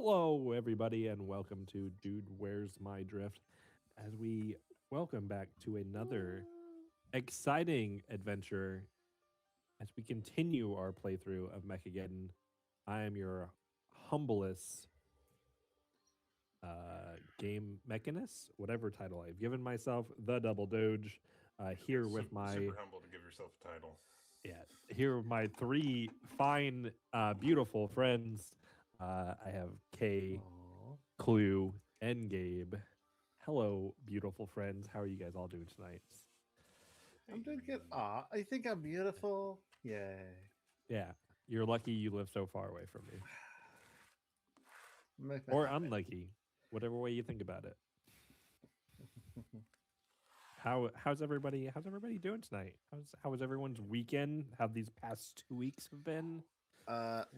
Hello, everybody, and welcome to Dude, Where's My Drift? As we welcome back to another exciting adventure as we continue our playthrough of Mechageddon. I am your humblest game mechanist, whatever title I've given myself, the Double Doge. Here with my super humble to give yourself a title. here with my three fine, beautiful friends. I have Kay, Clue, and Gabe. Hello, beautiful friends. How are you guys all doing tonight? I'm doing good. Aw, I think I'm beautiful. Yay. Yeah, you're lucky you live so far away from me. Make that Or happen. unlucky, whatever way you think about it. How's everybody doing tonight? How was everyone's weekend? How these past 2 weeks have been?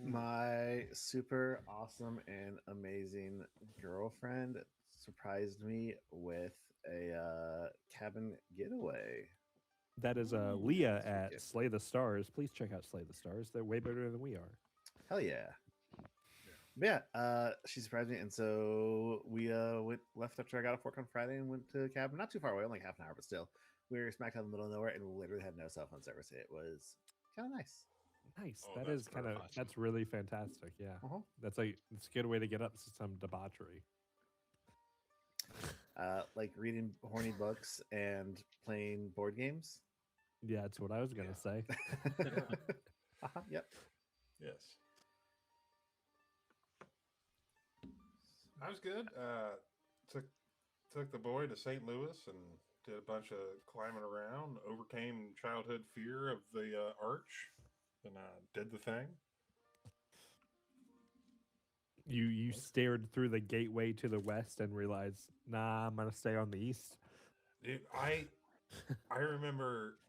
My super awesome and amazing girlfriend surprised me with a cabin getaway. That is Leah this at weekend. Slay the Stars. Please check out Slay the Stars. They're way better than we are. Hell yeah. But yeah, she surprised me, and so we left after I got off work on Friday and went to a cabin, not too far away, only half an hour, but still. We were smack dab in the middle of nowhere and literally had no cell phone service. It was kind of nice. Nice. Oh, That that's is kind of awesome. that's really fantastic. Yeah. Uh-huh. It's a good way to get up to some debauchery. Like reading horny books and playing board games. Yeah, that's what I was gonna Yeah. say. Yep. Yes. I was good. Took the boy to St. Louis and did a bunch of climbing around. Overcame childhood fear of the arch, and did the thing. You stared through the gateway to the west and realized, nah, I'm gonna stay on the east. Dude, I remember,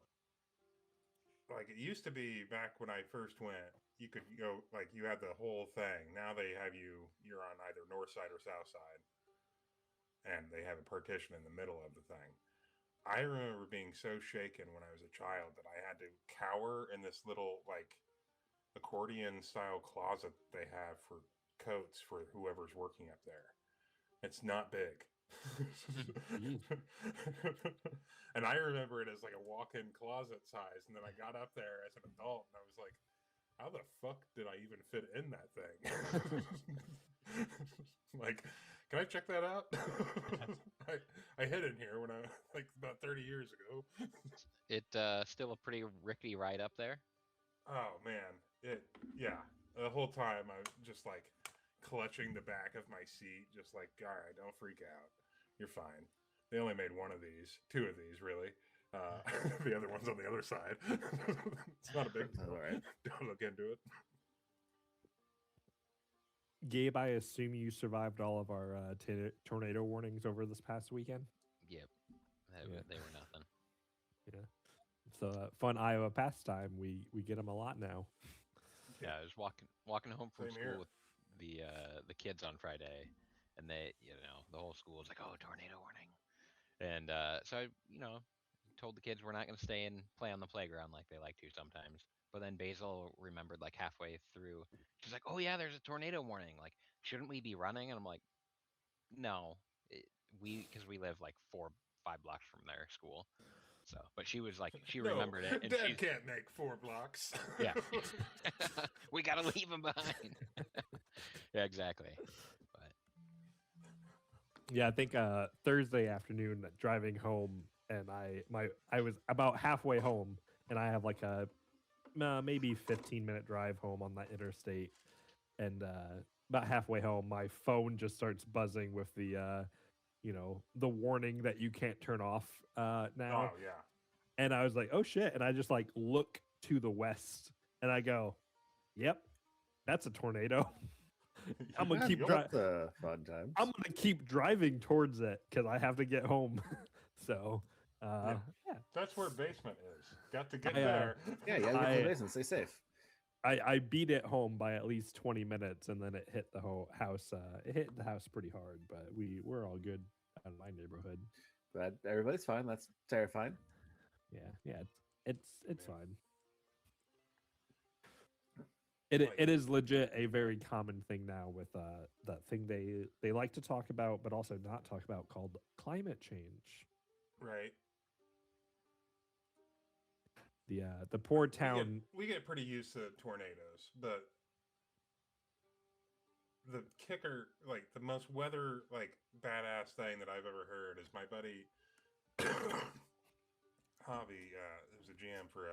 like, it used to be back when I first went. You could go, like, you had the whole thing. Now they have you're on either north side or south side, and they have a partition in the middle of the thing. I remember being so shaken when I was a child that I had to cower in this little, like, accordion style closet they have for coats for whoever's working up there. It's not big. And I remember it as like a walk-in closet size, and then I got up there as an adult and I was like, how the fuck did I even fit in that thing? Like, can I check that out? I hid in here when I, like, about 30 years ago. It still a pretty rickety ride up there. Oh man, yeah. The whole time I was just like clutching the back of my seat, just like, all right, don't freak out, you're fine. They only made two of these, really. The other one's on the other side. It's not a big deal. All right. Don't look into it. Gabe, I assume you survived all of our tornado warnings over this past weekend. Yep, they were nothing. Yeah, it's a fun Iowa pastime. We get them a lot now. Yeah, I was walking home from Same school here. with the kids on Friday, and they, the whole school was like, "Oh, tornado warning," and so I, told the kids we're not going to stay and play on the playground like they like to sometimes. But then Basil remembered like halfway through, she's like, "Oh yeah, there's a tornado warning. Like, shouldn't we be running?" And I'm like, "No, because we live like 4-5 blocks from their school." So, but she was like, she remembered it, and Dad she's can't make 4 blocks. yeah. We gotta leave him behind. Yeah, exactly. But Yeah, I think Thursday afternoon driving home, and I was about halfway home, and I have like a maybe 15-minute drive home on that interstate, and about halfway home, my phone just starts buzzing with the the warning that you can't turn off now. Oh yeah. And I was like, oh shit, and I just like look to the west, and I go, yep, that's a tornado. I'm gonna keep That's a fun time. I'm gonna keep driving towards it because I have to get home. So, yeah, That's where basement is. Got to get I, there. Yeah, you gotta get to the basement. Stay safe. I beat it home by at least 20 minutes, and then it hit the whole house. It hit the house pretty hard, but we're all good out of my neighborhood. But everybody's fine. That's terrifying. Yeah, it's fine. it is legit a very common thing now with that thing they like to talk about but also not talk about called climate change. Right. The poor town. We get pretty used to tornadoes, but the kicker, like the most weather like badass thing that I've ever heard is my buddy Javi, who's a GM for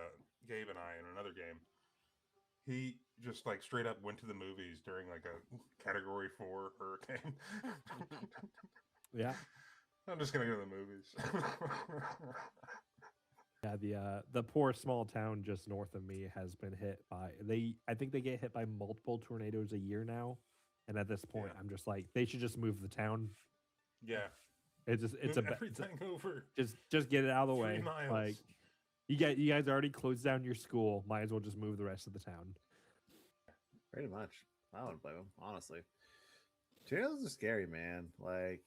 Gabe and I in another game. He just like straight up went to the movies during like a Category 4 hurricane. Yeah. I'm just gonna go to the movies. Yeah, the poor small town just north of me has been hit by I think they get hit by multiple tornadoes a year now. And at this point, Yeah. I'm just like, they should just move the town. Yeah. It's Move everything over. Just get it out of the 3 way. miles. Like you guys already closed down your school. Might as well just move the rest of the town. Pretty much. I wouldn't blame them, honestly. Tornadoes are scary, man. Like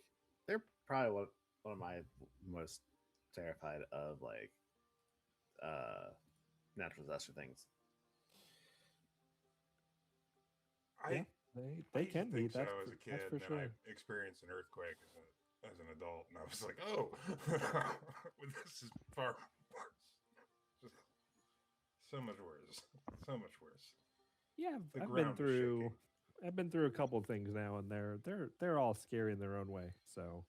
they're probably one of my most terrified of like natural disaster things. Yeah, they used to can be. think so That's as a kid, that's for and sure. then I experienced an earthquake as an adult, and I was like, "Oh, this is far worse. Just so much worse. So much worse." Yeah, The I've been ground is through. shaking. I've been through a couple of things now, and they're all scary in their own way. So,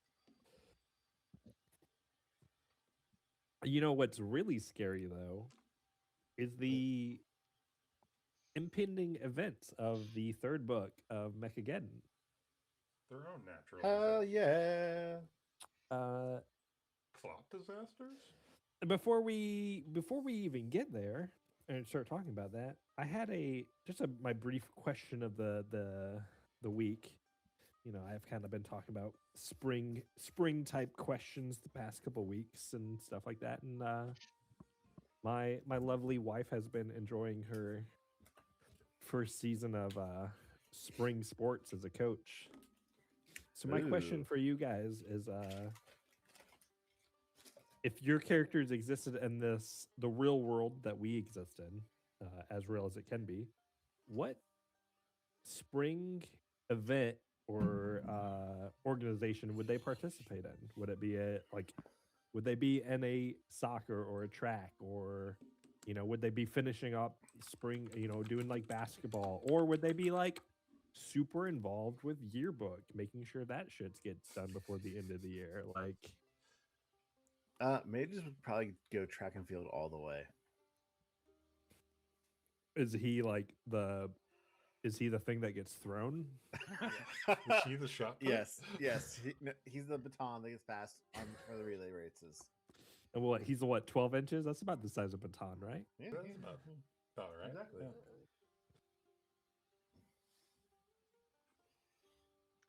you know what's really scary though is the impending events of the third book of Mechageddon. Their own natural Hell disasters. yeah! Plot disasters. Before we even get there and start talking about that, I had my brief question of the week. You know, I've kind of been talking about spring type questions the past couple weeks and stuff like that, and my lovely wife has been enjoying her first season of spring sports as a coach. So my question Ooh. for you guys is if your characters existed in the real world that we exist in, as real as it can be, what spring event or organization would they participate in? Would it be would they be in a soccer or a track, or would they be finishing up spring, doing like basketball, or would they be like super involved with yearbook, making sure that shit gets done before the end of the year? Like, Mages would probably go track and field all the way. is he the thing that gets thrown? Is he the shot put? Yes. He's the baton that gets passed for the relay races. And he's 12 inches? That's about the size of a baton, right? Yeah, That's about right. exactly.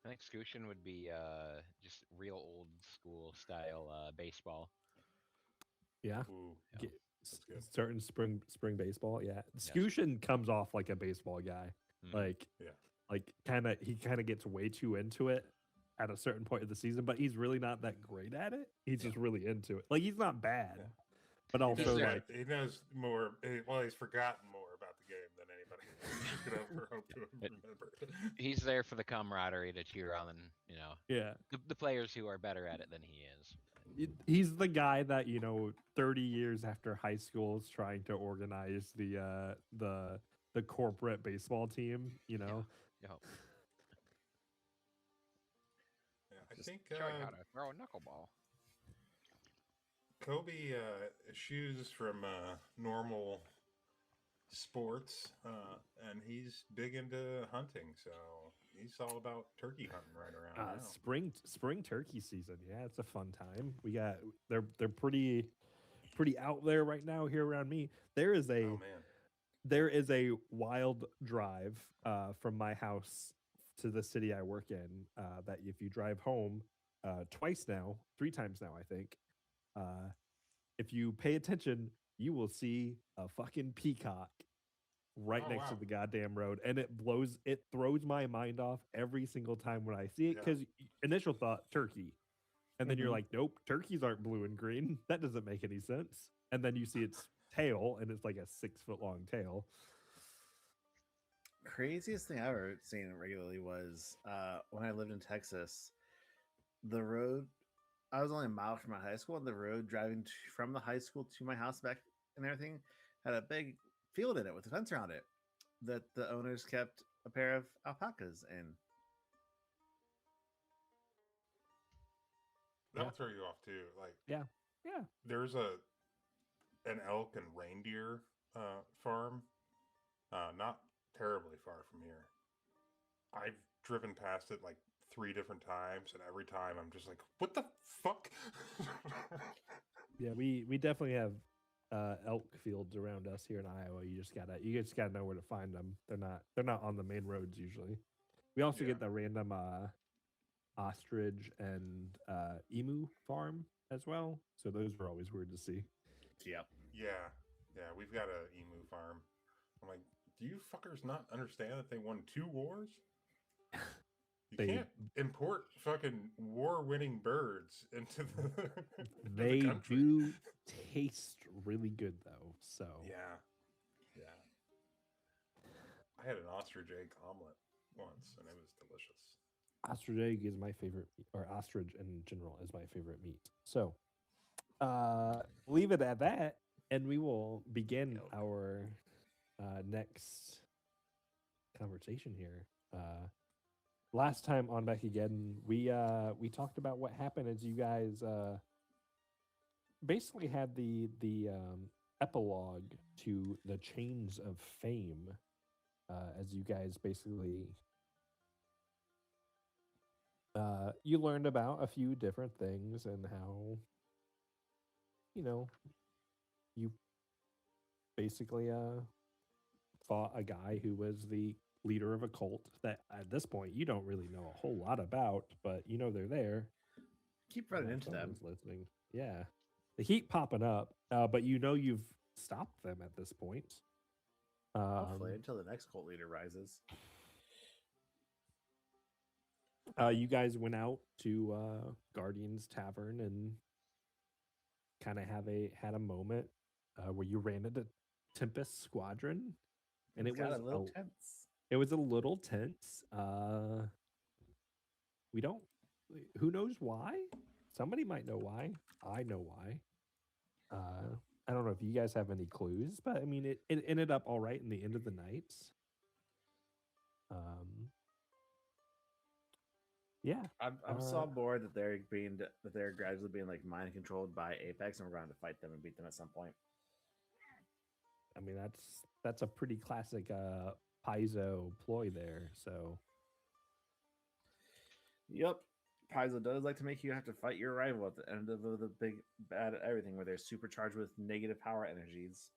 I think Scooshin would be just real old school style baseball. Yeah. Ooh, Get- that's good. Certain spring baseball, yeah. Scooshin comes off like a baseball guy. Mhm. Like, Yeah. like he kind of gets way too into it at a certain point of the season, but he's really not that great at it. He's just really into it. Like, he's not bad, Yeah. but also like He knows more. He's forgotten more about the game than anybody could ever hope to remember. He's there for the camaraderie to cheer on, yeah. the players who are better at it than he is. He's the guy that 30 years after high school is trying to organize the corporate baseball team. Yeah. Yeah, I think Show you how to throw a knuckleball. Kobe eschews from normal sports, and he's big into hunting. So he's all about turkey hunting right around now. Spring turkey season. Yeah, it's a fun time. They're pretty out there right now here around me. There is Oh man. There is a wild drive from my house to the city I work in that if you drive home 3 times now, I think, if you pay attention, you will see a fucking peacock right Oh, next to wow. the goddamn road, and it throws my mind off every single time when I see it, Yeah. because initial thought turkey, and then you're Mhm. like, nope, turkeys aren't blue and green. That doesn't make any sense. And then you see its tail, and it's like a 6-foot long tail. craziest thing I ever seen regularly was when I lived in Texas. The road, I was only a mile from my high school, and the road driving from the high school to my house back and everything had a big field in it with a fence around it that the owners kept a pair of alpacas in. That'll Yeah. throw you off too. Like Yeah. Yeah. there's an elk and reindeer farm, not terribly far from here. I've driven past it like 3 different times, and every time I'm just like, "What the fuck?" Yeah, we definitely have elk fields around us here in Iowa. You just gotta know where to find them. They're not on the main roads usually. We also Yeah. get the random ostrich and emu farm as well. So those are always weird to see. Yep. Yeah, we've got a emu farm. I'm like, do you fuckers not understand that they won 2 wars? You They- can't import fucking war-winning birds into the, into the They country. do taste really good though. So Yeah. I had an ostrich egg omelet once, and it was delicious. ostrich egg is my favorite, or ostrich in general is my favorite meat. So leave it at that, and we will begin Elk. our next conversation here. Last time on Mechageddon, we talked about what happened as you guys basically had the epilogue to the Chains of Fame, as you guys basically you learned about a few different things and how you basically fought a guy who was the leader of a cult that at this point you don't really know a whole lot about, but they're there. Keep running into them. Someone's listening. Yeah, they keep popping up, but you've stopped them at this point. Hopefully, until the next cult leader rises. You guys went out to Guardian's Tavern and kind of had a moment where you ran into Tempest Squadron, and It's it got was a little tense. It was a little tense. We don't. Who knows why? Somebody might know why. I know why. I don't know if you guys have any clues, but I mean, it ended up all right in the end of the night. Yeah. I'm so bored that they're gradually being like mind controlled by Apex, and we're going to fight them and beat them at some point. I mean, that's a pretty classic Paizo ploy there. So, Yep. Paizo does like to make you have to fight your rival at the end of the big bad everything, where they're supercharged with negative power energies.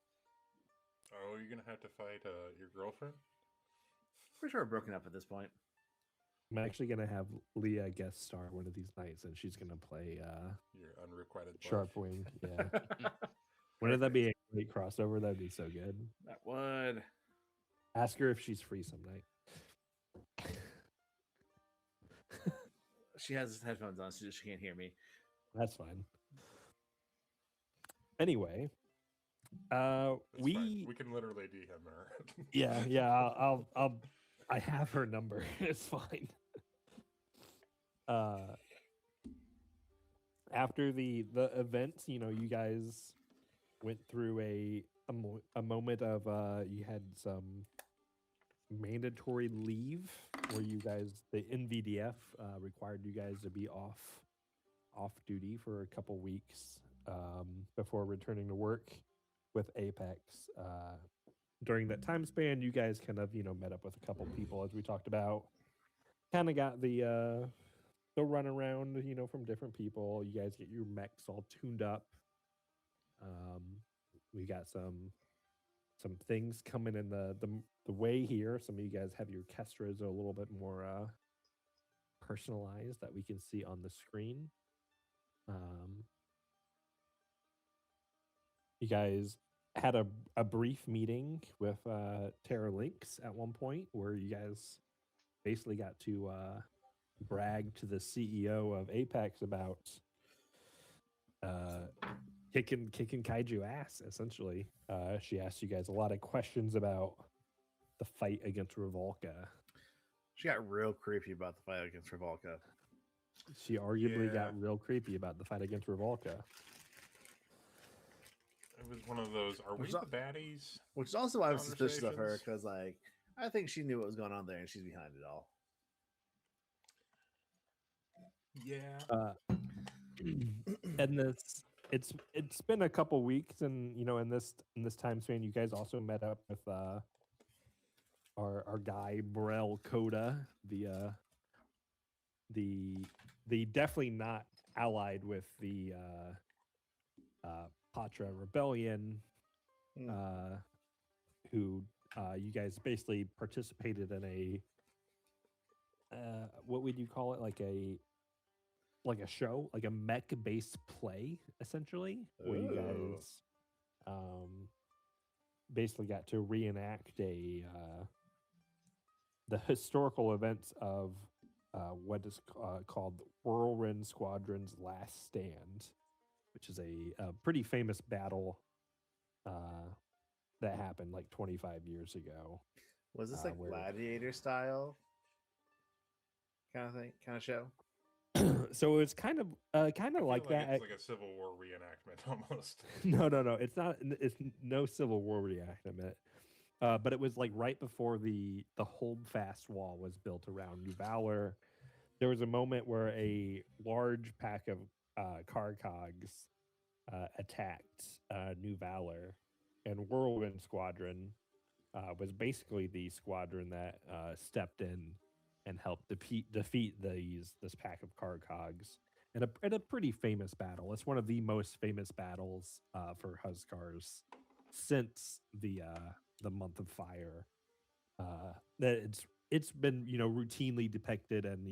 Oh, you're gonna have to fight your girlfriend? Pretty sure we're broken up at this point. I'm actually gonna have Leah guest star one of these nights, and she's gonna play Your unrequited love. Sharpwing. Yeah. Wouldn't that be a great crossover? That'd be so good. That would. Ask her if she's free some night. She has headphones on, so she can't hear me. That's fine. Anyway, That's we fine. We can literally DM her. yeah, I'll I have her number. It's fine. After the event, you guys went through a moment of you had some mandatory leave where the NVDF required you guys to be off duty for a couple weeks before returning to work with Apex. During that time span, you guys kind of met up with a couple people, as we talked about. Kind of got the run around from different people. You guys get your mechs all tuned up. We got some things coming in the way here. Some of you guys have your Kestras a little bit more personalized that we can see on the screen. You guys had a brief meeting with Terra Lynx at one point where you guys basically got to brag to the CEO of Apex about kicking kaiju ass, essentially. She asked you guys a lot of questions about the fight against Revolka. She got real creepy about the fight against Revolka. She arguably Yeah. got real creepy about the fight against Revolka. It was one of those. Are we Which the is- baddies? Which is also why I'm suspicious of her, Conversations. because like I think she knew what was going on there and she's behind it all. Yeah. And it's been a couple weeks, and in this time span, you guys also met up with our guy Burrell Coda, the definitely not allied with the Patra Rebellion, Hmm. who you guys basically participated in a what would you call it, like a show, like a mech based play, essentially, where you Ooh. guys basically got to reenact the historical events of what is called Whirlwind Squadron's Last Stand, which is a pretty famous battle that happened like 25 years ago. Was this like where- gladiator style kind of show? So it's kind of I feel like that. It's like a Civil War reenactment almost. No, it's not. It's no Civil War reenactment. But it was like right before the Holdfast Wall was built around New Valor. There was a moment where a large pack of Carcogs attacked New Valor, and Whirlwind Squadron was basically the squadron that stepped in and helped defeat this pack of Carcogs in a pretty famous battle. It's one of the most famous battles for Huskars since the Month of Fire. That it's been routinely depicted and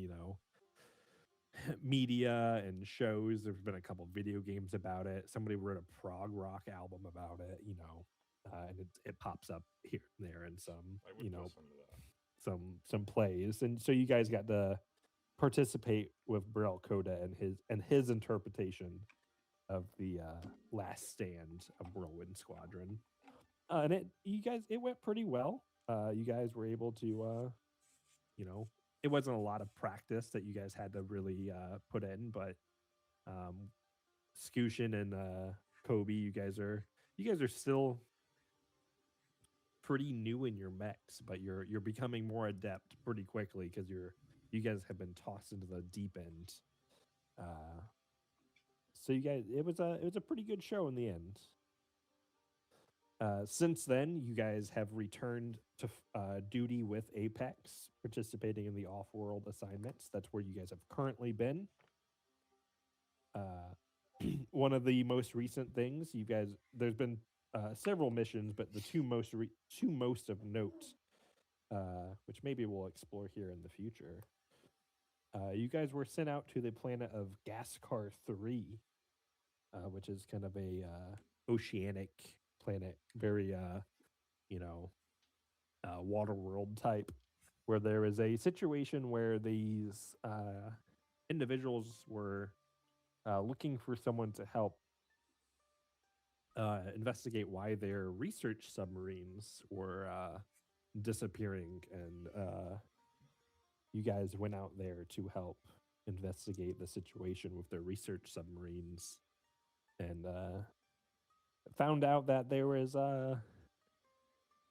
media and shows. There's been a couple video games about it. Somebody wrote a prog rock album about it. And it pops up here and there and some I would listen to that. some plays. And so you guys got to participate with Burrell Coda and his interpretation of the Last Stand of Whirlwind Squadron. And it went pretty well. You guys were able to it wasn't a lot of practice that you guys had to really put in, but Scooshin and Kobe, you guys are still pretty new in your mechs, but you're becoming more adept pretty quickly because you guys have been tossed into the deep end. So you guys, it was a pretty good show in the end. Since then, you guys have returned to duty with Apex, participating in the off-world assignments. That's where you guys have currently been. One of the most recent things, there's been several missions, but the two most of note, which maybe we'll explore here in the future. You guys were sent out to the planet of Gascar 3, which is kind of a oceanic planet, very water world type, where there is a situation where these individuals were looking for someone to help investigate why their research submarines were disappearing, and you guys went out there to help investigate the situation with their research submarines, and found out that there was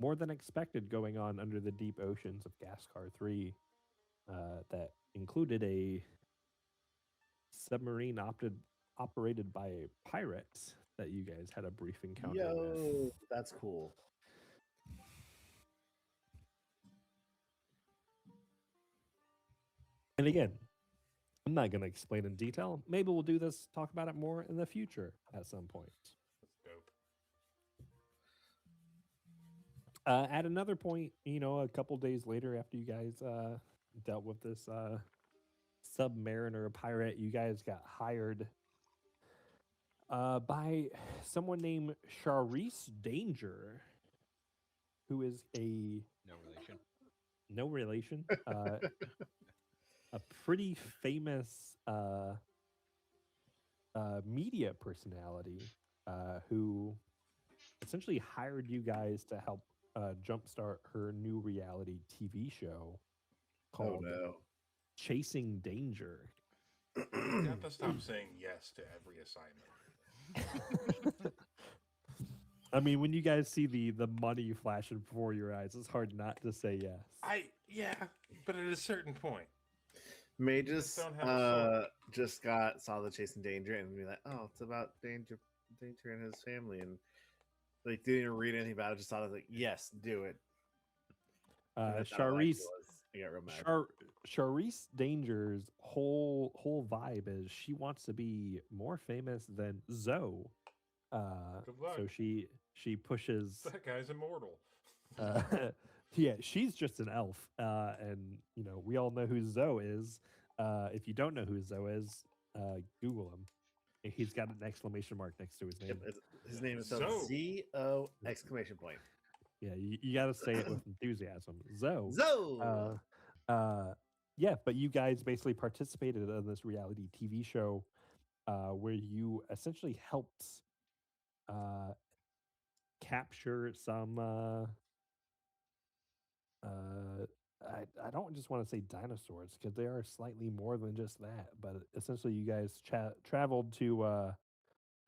more than expected going on under the deep oceans of Gascar 3 that included a submarine operated by a pirate that you guys had a brief encounter with. That's cool. And again, I'm not going to explain in detail. Maybe we'll talk about it more in the future at some point. That's dope. At another point, a couple days later, after you guys dealt with this submariner pirate, you guys got hired by someone named Charisse Danger, who is no relation, a pretty famous media personality who essentially hired you guys to help jumpstart her new reality TV show Oh called no. Chasing Danger. You have to stop saying yes to every assignment. I mean, when you guys see the money flashing before your eyes, it's hard not to say yes. Yeah, but at a certain point, Magus don't have a soul. just saw the Chasing Danger and be like, oh, it's about Danger and his family, and like didn't even read anything about it. Just thought it was like, yes, do it. And that's not how it actually Charisse was. I got real mad. Charisse Danger's whole vibe is she wants to be more famous than Zoe. Good luck. So she pushes. That guy's immortal. Uh, yeah, she's just an elf, and you know we all know who Zoe is. If you don't know who Zoe is, Google him. He's got an exclamation mark next to his name. Yep, his name is Zoe. ZO exclamation point. Yeah, you got to say it with enthusiasm. Zoe. Zoe. Yeah, but you guys basically participated in this reality TV show where you essentially helped capture some. I don't just want to say dinosaurs because they are slightly more than just that. But essentially, you guys traveled to a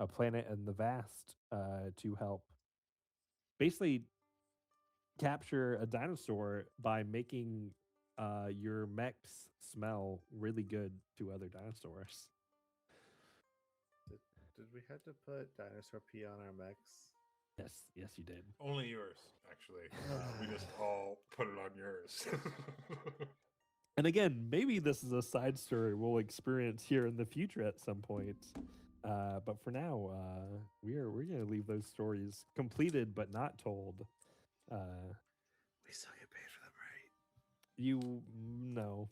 planet in the vast to help basically capture a dinosaur by making your mechs smell really good to other dinosaurs. Did we have to put dinosaur pee on our mechs? Yes, you did. Only yours, actually. We just all put it on yours. And again, maybe this is a side story we'll experience here in the future at some point. But for now, we're going to leave those stories completed but not told. We still get paid for them, right? No,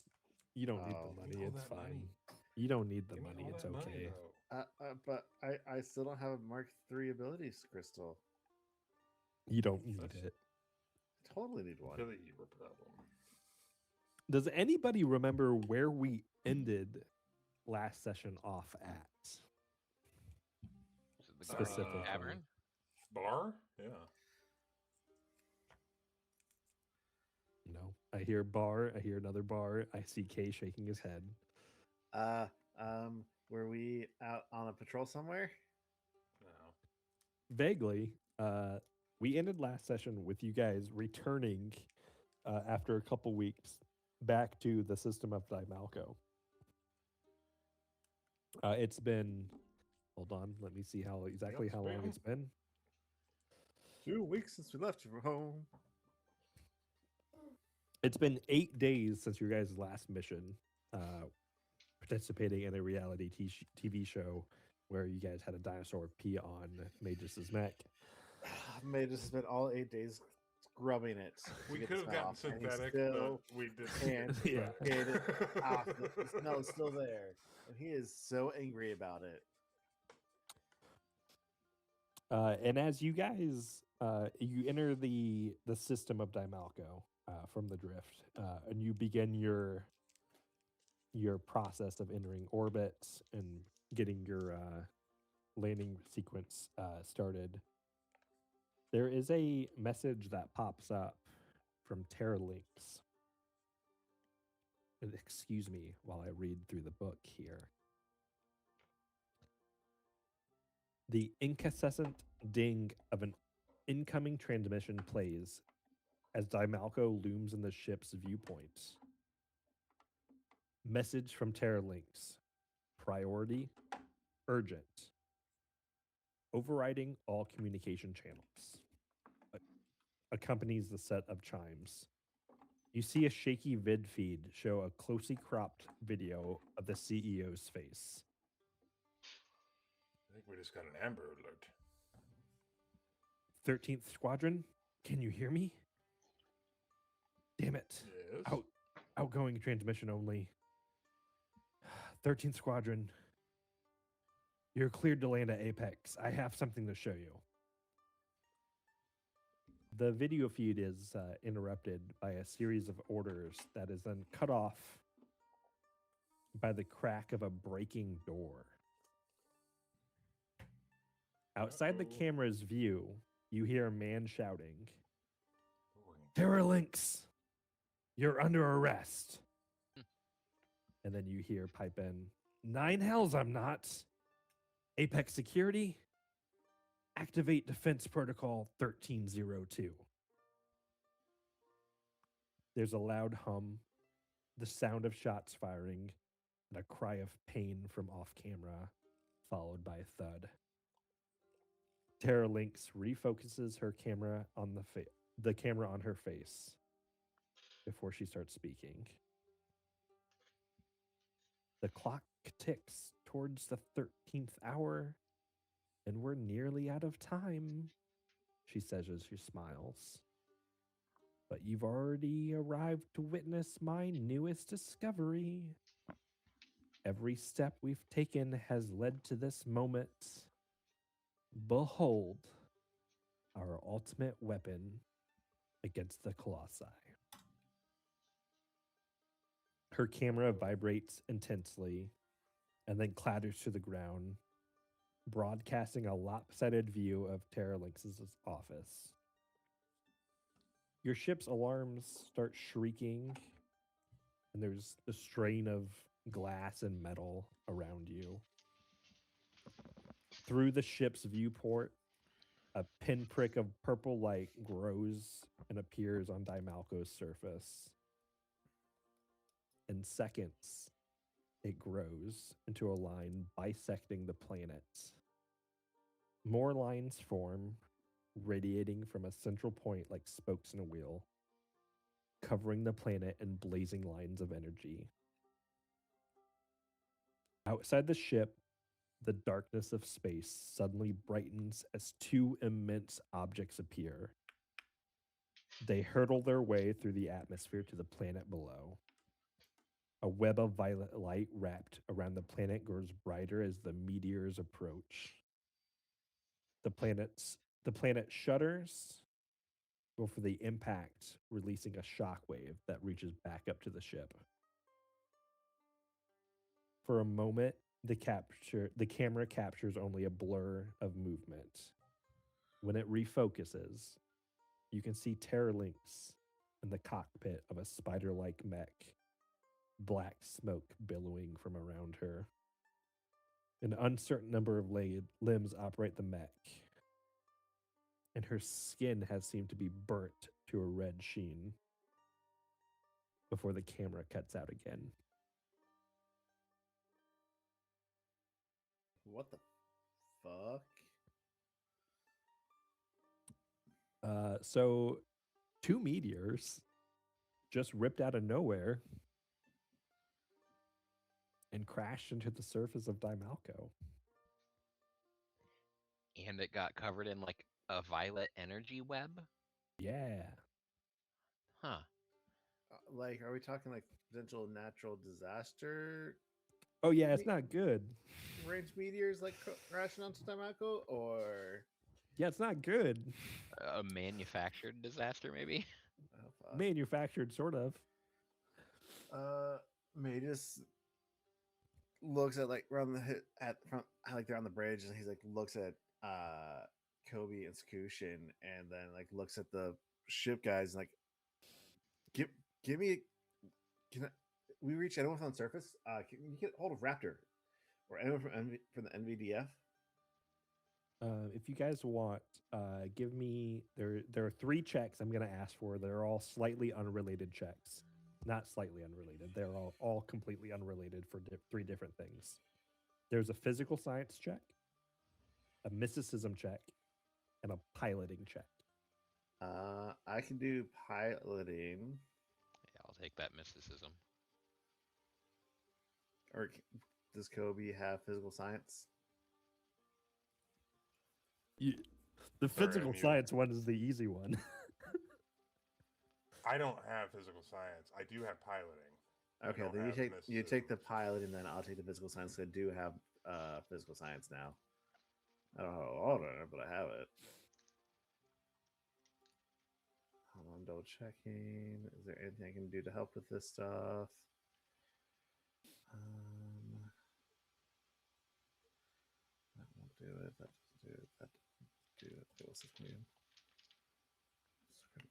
you don't need Oh. the Give money. me all It's that fine. money. You don't need the Give me money. all It's that money, okay. though. But I still don't have a Mark III abilities crystal. You don't need That's- it. Totally need one. Really your problem. Does anybody remember where we ended last session off at? Is it the Green Specifically. Tavern? Bar? Yeah. No, I hear bar. I hear another bar. I see Kay shaking his head. Were we out on a patrol somewhere? No. Vaguely, we ended last session with you guys returning after a couple weeks back to the system of Dimalco. It's been, hold on, let me see how long it's been. 2 weeks since we left your home. It's been 8 days since your guys' last mission, participating in a reality TV show where you guys had a dinosaur pee on Magus' mech. Magus has spent all 8 days scrubbing it. to We get could the have smell gotten off, and he synthetic, still but we did. can't Yeah. get it off. The smell is still there, and he is so angry about it. And as you guys, you enter the system of Dimalco from the drift, and you begin your process of entering orbit and getting your landing sequence started. There is a message that pops up from Terralinks. And excuse me while I read through the book here. The incessant ding of an incoming transmission plays as Dimalco looms in the ship's viewpoint. Message from Terralinks. Priority. Urgent. Overriding all communication channels. Accompanies the set of chimes. You see a shaky vid feed show a closely cropped video of the CEO's face. I think we just got an Amber Alert. 13th Squadron, can you hear me? Damn it. Yes. Outgoing transmission only. 13th Squadron, you're cleared to land at Apex. I have something to show you. The video feed is interrupted by a series of orders that is then cut off by the crack of a breaking door. Outside the Uh-oh. camera's view, you hear a man shouting, Terralinx, you're under arrest. And then you hear pipe in, 9 hells I'm not. Apex Security, activate Defense Protocol 1302. There's a loud hum, the sound of shots firing, and a cry of pain from off camera, followed by a thud. Terralinx refocuses her camera on the camera on her face before she starts speaking. The clock ticks towards the 13th hour, and we're nearly out of time, she says as she smiles. But you've already arrived to witness my newest discovery. Every step we've taken has led to this moment. Behold, our ultimate weapon against the Colossi. Her camera vibrates intensely and then clatters to the ground, broadcasting a lopsided view of Terralinx's office. Your ship's alarms start shrieking, and there's the strain of glass and metal around you. Through the ship's viewport, a pinprick of purple light grows and appears on Dimalco's surface. In seconds, it grows into a line bisecting the planet. More lines form, radiating from a central point like spokes in a wheel, covering the planet in blazing lines of energy. Outside the ship, the darkness of space suddenly brightens as 2 immense objects appear. They hurtle their way through the atmosphere to the planet below. A web of violet light wrapped around the planet grows brighter as the meteors approach. The planet shudders before the impact, releasing a shockwave that reaches back up to the ship. For a moment, the camera captures only a blur of movement. When it refocuses, you can see Terralinx in the cockpit of a spider-like mech, black smoke billowing from around her. An uncertain number of limbs operate the mech, and her skin has seemed to be burnt to a red sheen before the camera cuts out again. What the fuck? So 2 meteors just ripped out of nowhere and crashed into the surface of Dimalco. And it got covered in like a violet energy web? Yeah. Huh. Like, are we talking like potential natural disaster Oh yeah, it's not good. range meteors like crashing onto Tamako, or Yeah, it's not good. A manufactured disaster, maybe? oh, fuck. Manufactured, sort of. May just looks at like around the at front, like they're on the bridge, and he's like looks at Kobe and Skushin, and then like looks at the ship guys, and like give me. Can we reach anyone from the surface? Can you get hold of Raptor or anyone from the NVDF? If you guys want, give me there are 3 checks I'm going to ask for. They're all slightly unrelated checks. Not slightly unrelated. They're all completely unrelated for 3 different things. There's a physical science check, a mysticism check, and a piloting check. I can do piloting. Yeah, I'll take that mysticism. Or does Kobe have physical science? The Sorry, physical I'm science one is the easy one. I don't have physical science. I do have piloting. I Okay, don't then have you take the mysticism. piloting, then I'll take the physical science. 'Cause I do have physical science now. I don't know how old I am, but I have it. Hold on, double checking. Is there anything I can do to help with this stuff? That won't do it. That doesn't do it. That doesn't do it. What's this mean? Okay.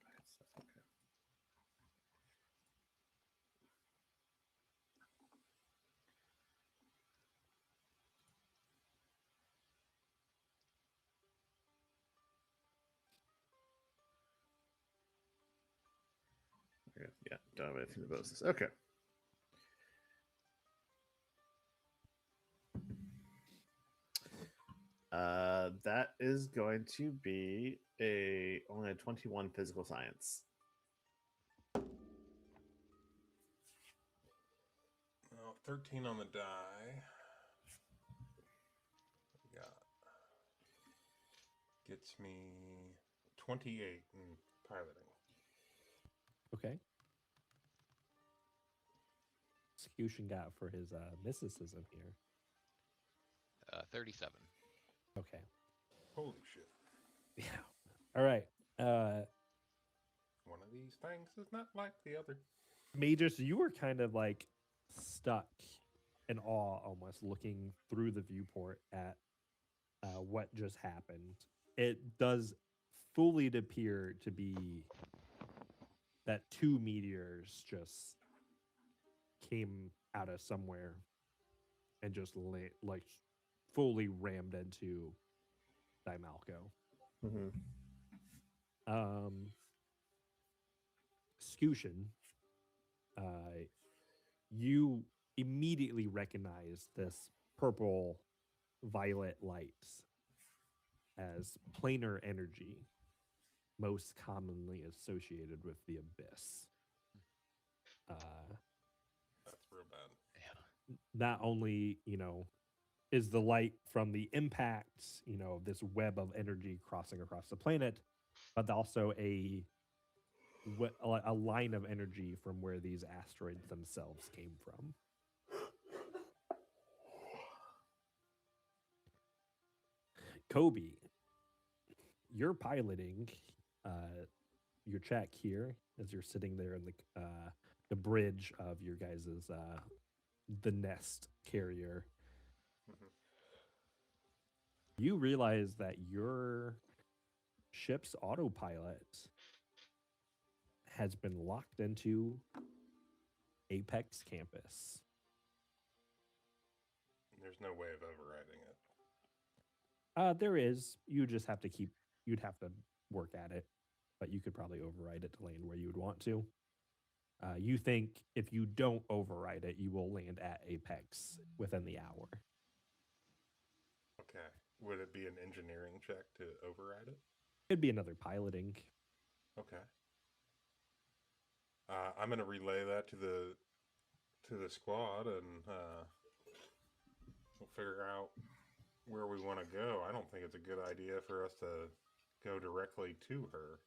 Don't have anything to boast this. Okay. That is going to be only a 21 physical science. Well, 13 on the die. We got gets me 28 in piloting. Okay. Scution got for his mysticism here. 37. Okay. Holy shit. Yeah. All right. One of these things is not like the other. Magus, you were kind of like stuck in awe, almost looking through the viewport at what just happened. It does fully appear to be that two meteors just came out of somewhere and just like fully rammed into Dimalco. Mm-hmm. Scution, you immediately recognize this purple violet light as planar energy, most commonly associated with the abyss. That's real bad. Yeah. Not only, is the light from the impact, this web of energy crossing across the planet, but also a line of energy from where these asteroids themselves came from. Kobe, you're piloting your check here as you're sitting there in the bridge of your guys's the nest carrier. Mhm. You realize that your ship's autopilot has been locked into Apex campus. There's no way of overriding it. There is. You just have to you'd have to work at it, but you could probably override it to land where you would want to. You think if you don't override it, you will land at Apex within the hour. Okay. Would it be an engineering check to override it? It'd be another piloting. Okay. I'm gonna relay that to the squad, and we'll figure out where we want to go. I don't think it's a good idea for us to go directly to her.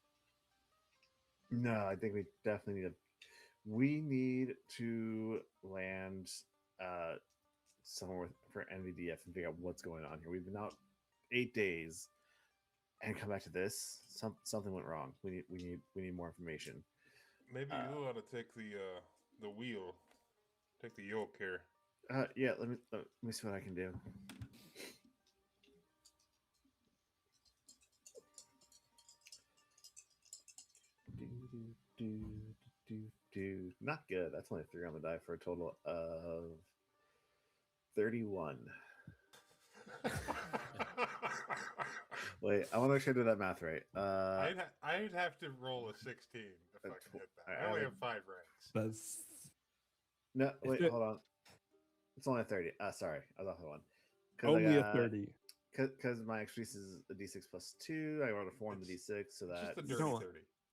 No, I think we definitely need to land somewhere for NVDF and figure out what's going on here. We've been out 8 days and come back to this. Something went wrong. We need more information. Maybe you ought to take the wheel, take the yoke here. Yeah. Let me see what I can do. Not good. That's only 3 on the die for a total of 31. Wait, I want to make sure I do that math right. I'd have to roll a 16 if I can hit that. I only have 5 ranks. That's No, wait, hold on. It's only a 30. Sorry, I was off the one. only a 30. Because my expertise is a d6 plus 2. I rolled a 4 on the d6, so that Just a dirty 30.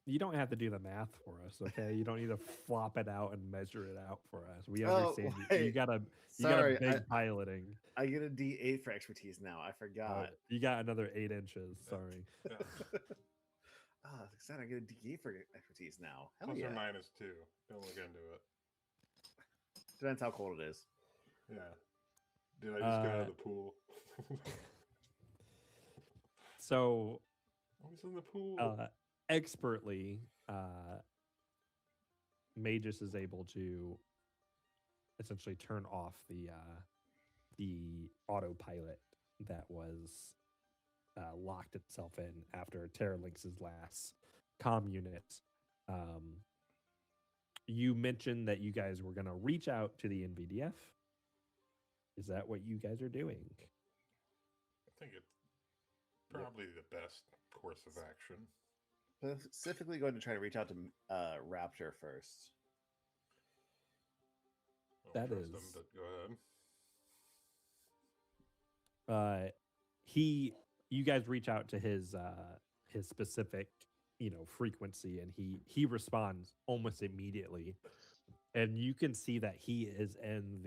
You don't have to do the math for us, okay? You don't need to flop it out and measure it out for us. We Oh, understand you wait. got a Sorry, big piloting. I get a d8 for expertise now. I forgot. You got another 8 inches. Sorry. Yeah. Like I said, I get a d8 for expertise now. Hell Plus yeah. or minus 2. Don't look into it. Depends how cold it is. Yeah. Did I just get out of the pool? So I was in the pool. expertly, Magus is able to essentially turn off the autopilot that was locked itself in after Terralinx's last comm unit. You mentioned that you guys were going to reach out to the NVDF. Is that what you guys are doing? I think it's probably the best course of action. Specifically going to try to reach out to Raptor first. I don't That trust them, is- but go ahead. You guys reach out to his specific, frequency, and he responds almost immediately. And you can see that he is in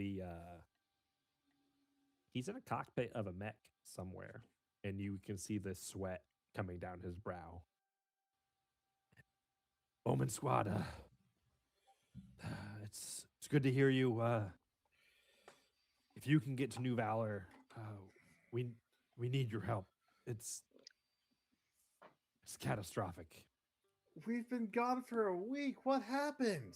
he's in a cockpit of a mech somewhere, and you can see the sweat coming down his brow. Bowman Squad, it's good to hear you. If you can get to New Valor, we need your help. It's catastrophic. We've been gone for a week. What happened?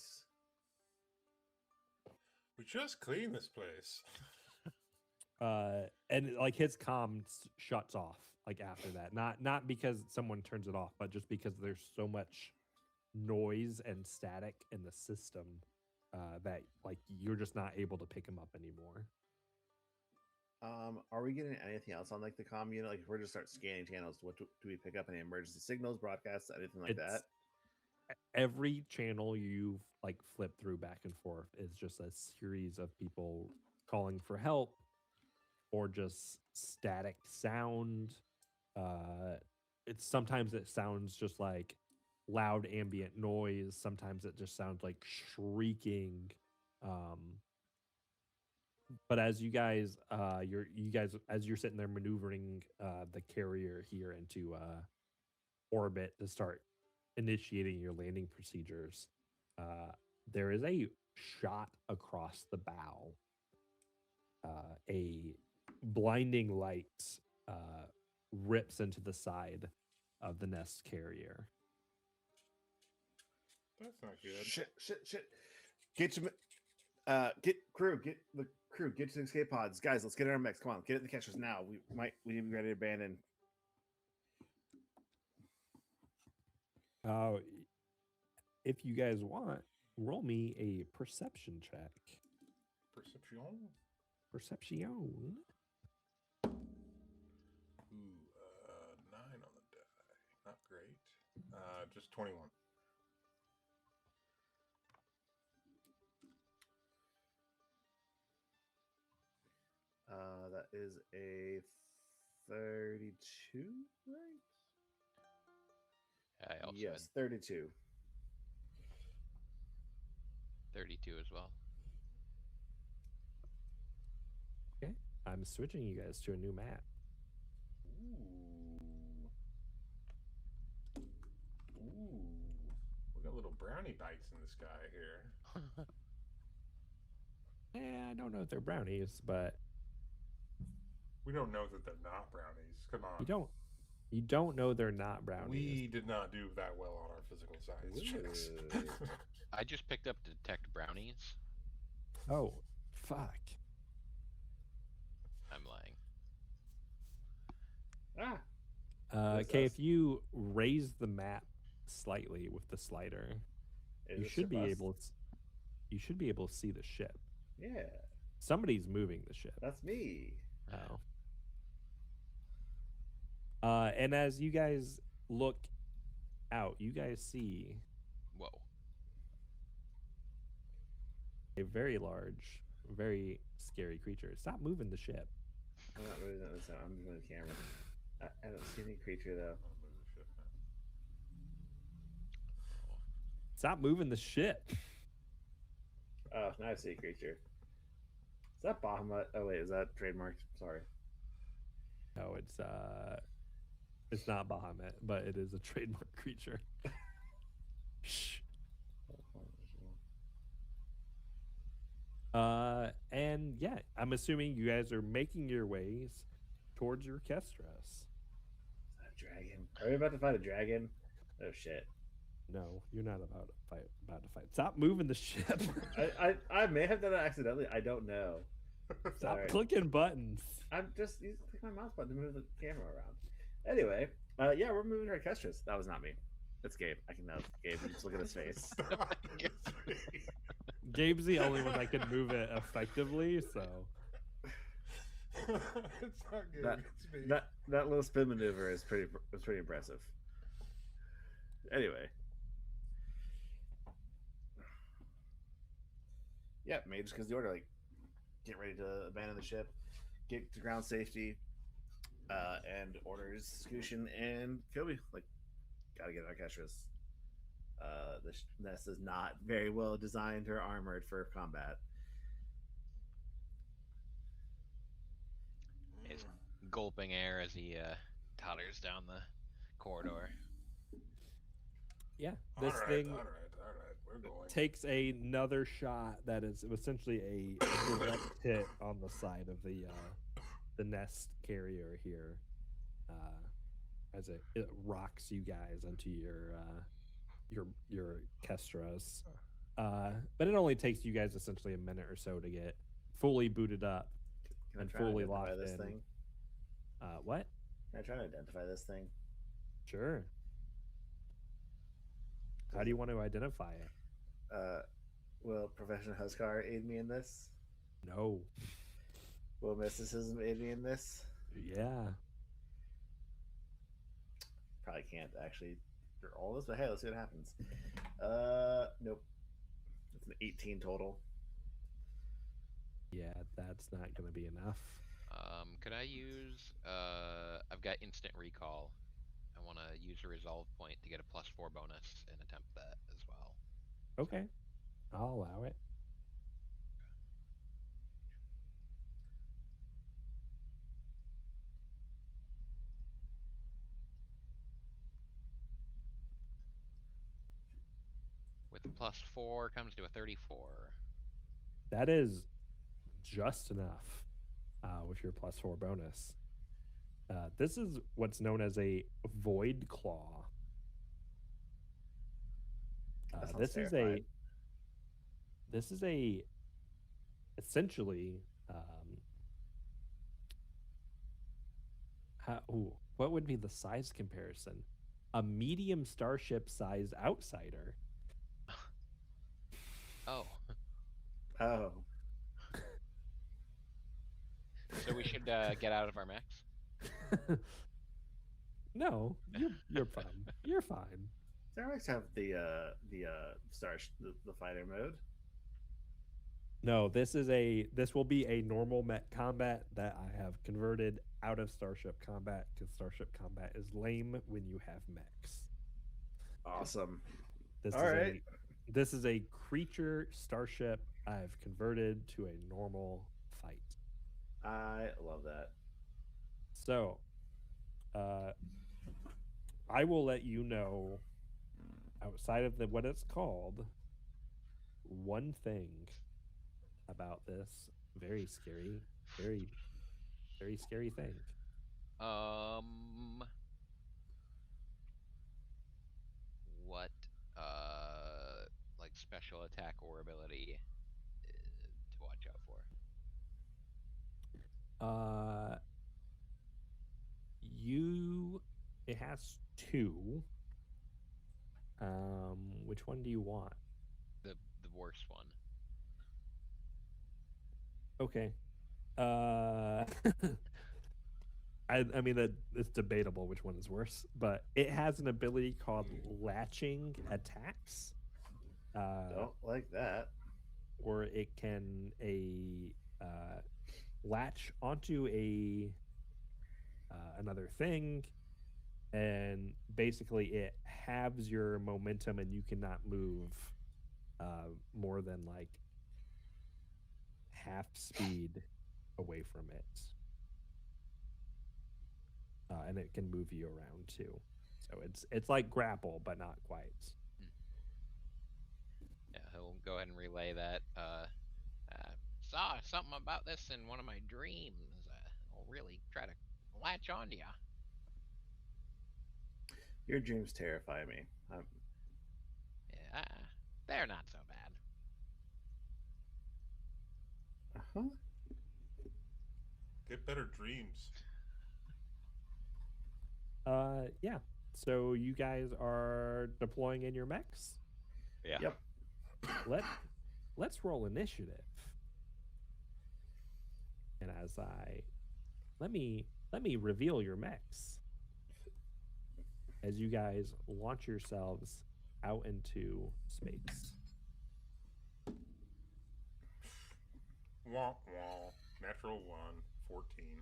We just cleaned this place. And like his comm shuts off like after that. Not because someone turns it off, but just because there's so much noise and static in the system that like you're just not able to pick him up anymore. Are we getting anything else on like the comm unit? Like if we're just start scanning channels, what do we pick up? Any emergency signals, broadcasts, anything like that? Every channel you've like flipped through back and forth is just a series of people calling for help or just static sound. Sometimes it sounds just like loud ambient noise. Sometimes it just sounds like shrieking. But as you guys as you're sitting there maneuvering the carrier here into orbit to start initiating your landing procedures, there is a shot across the bow. A blinding light rips into the side of the Nest carrier. That's not good. Shit. Get the crew, get to the escape pods. Guys, let's get in our mix. Come on, get in the catchers now. We need to be ready to abandon. If you guys want, roll me a perception check. Perception. Ooh, 9 on the die. Not great. Just 21. That is a 32, right? I also Yes, 32. 32 as well. Okay, I'm switching you guys to a new map. Ooh. We got little brownie bites in the sky here. I don't know if they're brownies, but We don't know that they're not brownies. Come on. you don't know they're not brownies. We did not do that well on our physical science checks. I just picked up detect brownies. Oh, fuck. I'm lying. What's Okay, us? if you raise the map slightly with the slider, you should be able to see the ship. Yeah, Somebody's moving the ship. that's me. Oh. And as you guys look out, you guys see Whoa. a very large, very scary creature. Stop moving the ship. I'm not really noticing this. I'm moving the camera. I don't see any creature though. Stop moving the ship. Oh, now I see a creature. Is that Bahamut? Oh wait, is that trademarked? Sorry. No, it's not Bahamut, but it is a trademark creature. Shh. And yeah, I'm assuming you guys are making your ways towards your Kestras. Is that a dragon? Are we about to fight a dragon? Oh shit. No, you're not about to fight. Stop moving the ship. I may have done it accidentally. I don't know. Stop Sorry. clicking buttons. I'm just click my mouse button to move the camera around. Anyway, yeah, we're moving to orchestras. That was not me. That's Gabe. I can know Gabe. Just look at his face. Gabe's the only one that can move it effectively, so It's not good. That- It's me. That little spin maneuver is pretty impressive. Anyway, Yeah, Mage gives the order, like, get ready to abandon the ship, get to ground safety, and orders Scooshin and Kobe, like, gotta get Orchestras. This nest is not very well designed or armored for combat. He's gulping air as he totters down the corridor. Yeah, All this right, thing all right. We're going. takes another shot that is essentially a direct hit on the side of the nest carrier here, as it rocks you guys into your Kestras. But it only takes you guys essentially a minute or so to get fully booted up Can I and try and fully identify locked this in. thing? What? Can I try to identify this thing? Sure. How do you want to identify it? Will Professional Huskar aid me in this? No. Will Mysticism aid me in this? Yeah. Probably can't actually do all this, but hey, let's see what happens. Nope. It's an 18 total. Yeah, that's not going to be enough. Could I use? I've got instant recall. I want to use a resolve point to get a +4 bonus and attempt that as well. Okay. I'll allow it. With the +4 comes to a 34. That is just enough with your +4 bonus. This is what's known as a Void Claw. That sounds This terrifying. is a essentially what would be the size comparison? A medium starship sized outsider. Oh, Oh. so we should get out of our mechs. No, you're fine. You're fine. Starbucks have the fighter mode. No, this will be a normal mech combat that I have converted out of Starship combat because Starship combat is lame when you have mechs. Awesome. All right. This is a creature starship I've converted to a normal fight. I love that. So, I will let you know outside of what it's called, one thing about this very scary thing. What like special attack or ability to watch out for? It has two. Which one do you want? The worst one. Okay. I mean that it's debatable which one is worse, but it has an ability called latching attacks. Don't like that. Or it can latch onto another thing, and basically it halves your momentum, and you cannot move more than like half speed away from it. And it can move you around too. So it's like grapple, but not quite. Yeah, he'll go ahead and relay that. Saw something about this in one of my dreams. I'll really try to latch onto ya. Your dreams terrify me. Yeah, they're not so bad. Uh-huh. Get better dreams. Yeah. So you guys are deploying in your mechs? Yeah. Yep. Let's roll initiative. And let me reveal your mechs as you guys launch yourselves out into space. Wah, wah. Natural 1, 14.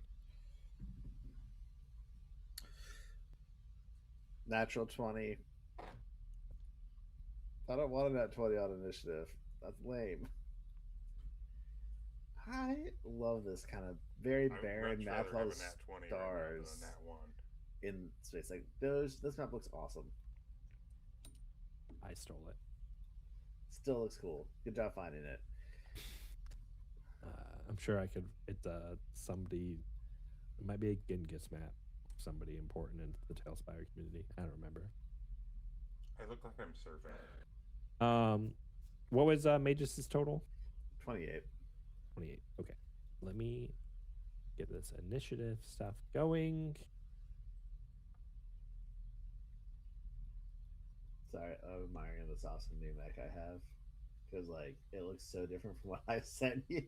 Natural 20. I don't want a nat 20 on initiative. That's lame. I love this kind of very I would barren much map with rather all have the a nat 20 right now stars than a nat 1. in space. Like this map looks awesome. I stole it. Still looks cool. Good job finding it. I'm sure I could. It's somebody. It might be a Genghis map. Somebody important in the Tailspire community. I don't remember. I look like I'm surveying. What was Magus' total? 28. 28. Okay. Let me get this initiative stuff going. Sorry, I'm admiring this awesome new mech I have. Because, like, it looks so different from what I sent you.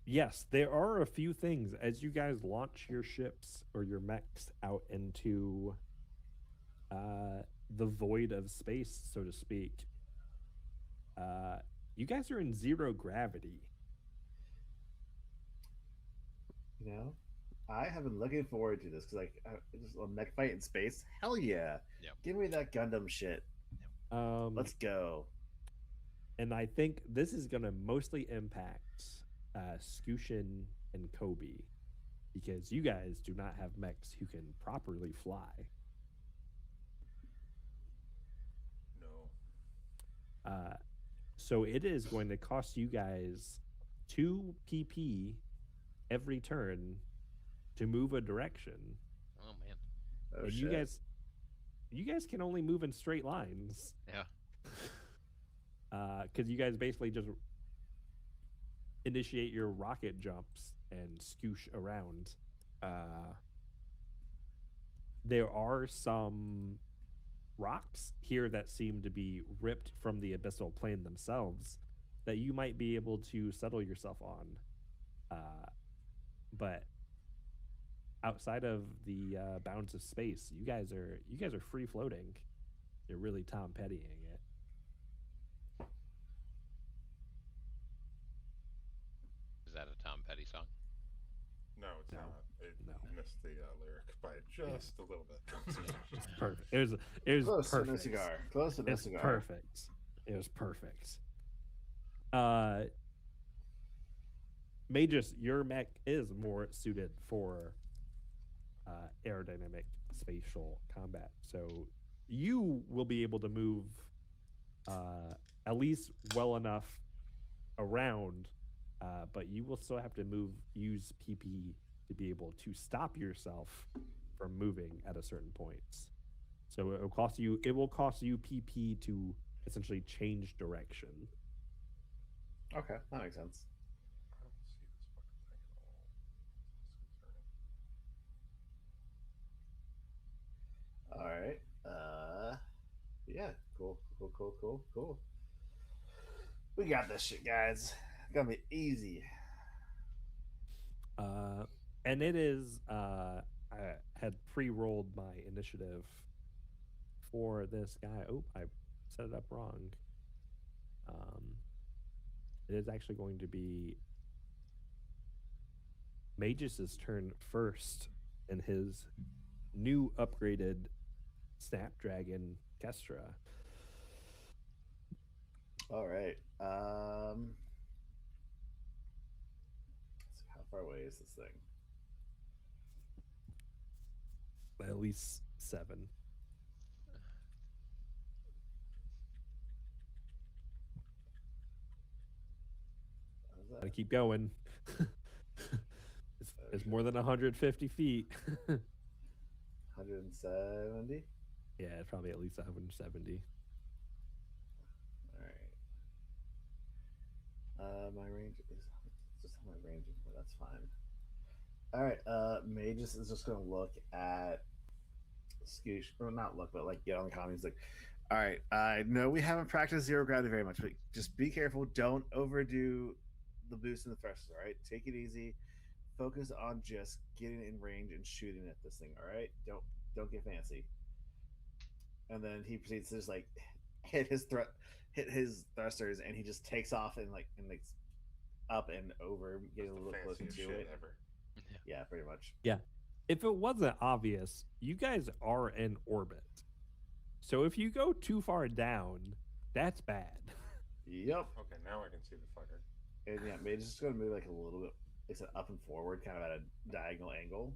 Yes, there are a few things as you guys launch your ships or your mechs out into the void of space, so to speak. You guys are in zero gravity. You know, I have been looking forward to this because, like, just a mech fight in space. Hell yeah! Yep. Give me that Gundam shit. Let's go. And I think this is going to mostly impact Skushin and Kobe because you guys do not have mechs who can properly fly. No. So it is going to cost you guys 2 PP every turn to move a direction. Oh man. Oh, And shit. you guys can only move in straight lines. Yeah. Because you guys basically just initiate your rocket jumps and scoosh around. There are some rocks here that seem to be ripped from the abyssal plane themselves that you might be able to settle yourself on. But outside of the bounds of space, you guys are free floating. You're really Tom Pettying it. Is that a Tom Petty song? No, it's No. not. It No. missed the lyric by just a little bit. It's perfect. It was Close perfect. to no cigar. Close to no It's cigar. perfect. It was perfect. Magus, your mech is more suited for aerodynamic spatial combat. So you will be able to move at least well enough around, but you will still have to use PP to be able to stop yourself from moving at a certain point. So it will cost you PP to essentially change direction. Okay, that makes sense. I don't see this fucking thing at all. All right. Yeah. Cool. We got this shit, guys. It's gonna be easy. And it is I had pre-rolled my initiative for this guy. Oh, I set it up wrong. It is actually going to be Magus' turn first in his new upgraded Snapdragon Kestra. All right. Let's see, how far away is this thing? At least 7. What is that? Gotta keep going. It's more than 150 feet. 170. Yeah, it's probably at least 170. All right. My range is just how my range is, but that's fine. All right. Magus is just gonna look at Scoosh, or not look, but like get on the comments. Like, all right. I know we haven't practiced zero gravity very much, but just be careful. Don't overdo the boost and the thrusters. All right. Take it easy. Focus on just getting in range and shooting at this thing. All right. Don't get fancy. And then he proceeds to just like hit his thrusters, and he just takes off and like up and over, getting a little closer Fanciest to shit it. ever. Yeah, pretty much. Yeah. If it wasn't obvious, you guys are in orbit. So if you go too far down, that's bad. Yep. Okay, now I can see the fucker. And yeah, maybe it's just going to move like a little bit. It's up and forward, kind of at a diagonal angle.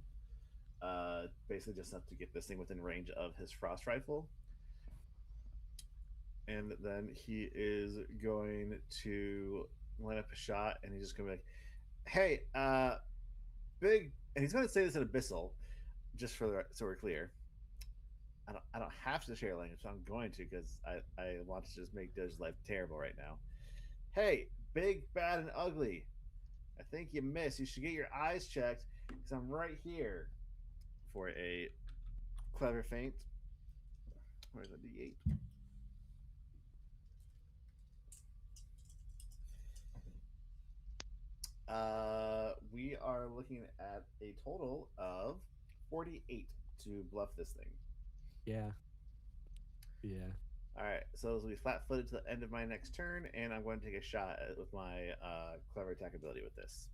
Basically just enough to get this thing within range of his frost rifle. And then he is going to line up a shot, and he's just going to be like, "Hey, big," and he's going to say this in Abyssal, just for so we're clear. I don't have to share language, so I'm going to, because I want to just make Doge's life terrible right now. Hey, big, bad, and ugly. I think you missed. You should get your eyes checked, because I'm right here. For a clever feint. Where's the D8? We are looking at a total of 48 to bluff this thing. Yeah. Yeah. All right, so this will be flat-footed to the end of my next turn, and I'm going to take a shot with my clever attack ability with this.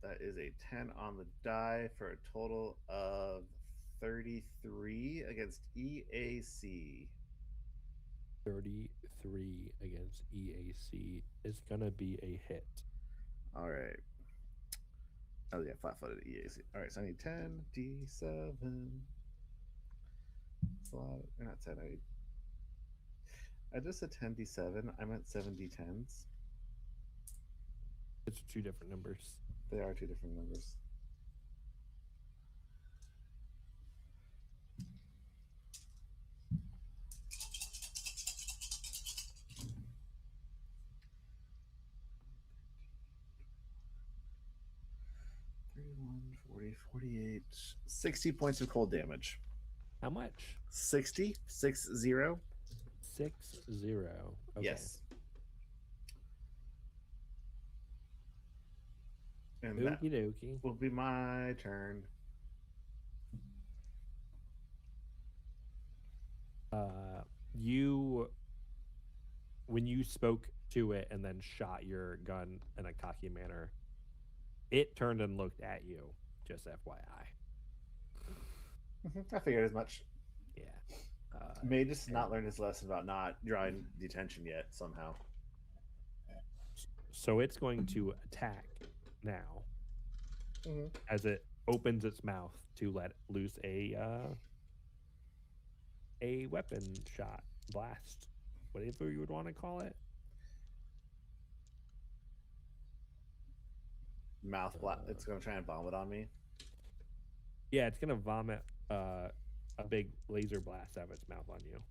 That is a 10 on the die for a total of 33 against EAC. 33 against EAC is going to be a hit. All right. Oh, yeah, flat-footed EAC. All right, so I need 10, D7. That's a lot. Or not 10, I just said 10, D7. I meant 7, D10s. It's two different numbers. They are two different numbers. $31, $40, $48, 60 points of cold damage. How much? 60? 6-0? 6-0. Okay. Yes. And that Okie dokie. will be my turn. When you spoke to it and then shot your gun in a cocky manner, it turned and looked at you. Just FYI. I figured as much. Yeah. May just not learn his lesson about not drawing detention yet somehow. So it's going to attack now as it opens its mouth to let loose a weapon shot, blast, whatever you would want to call it. Mouth blast. It's going to try and vomit on me. Yeah, it's going to vomit a big laser blast out of its mouth on you.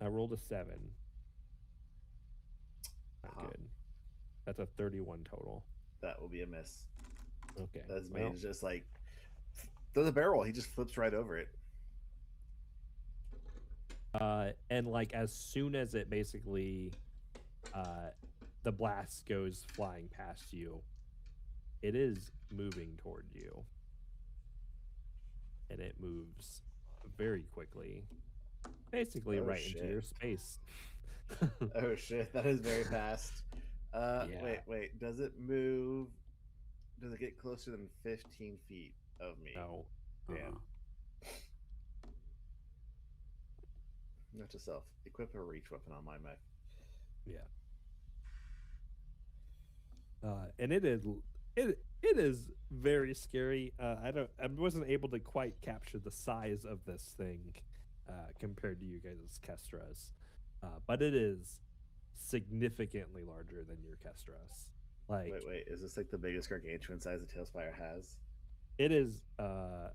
I rolled a 7. Not good. That's a 31 total. That will be a miss. Okay. That's made just like through the barrel. He just flips right over it. And like as soon as it basically the blast goes flying past you, it is moving toward you. And it moves very quickly. Basically right into your space. Oh shit, that is very fast. Yeah. Wait. Does it move? Does it get closer than 15 feet of me? No. Damn. Not to self. Equip a reach weapon on my mech. Yeah. And it is very scary. I wasn't able to quite capture the size of this thing compared to you guys' Kestras. But it is significantly larger than your Kestras. Like, wait, is this like the biggest gargantuan size a Tailspire has? it is. I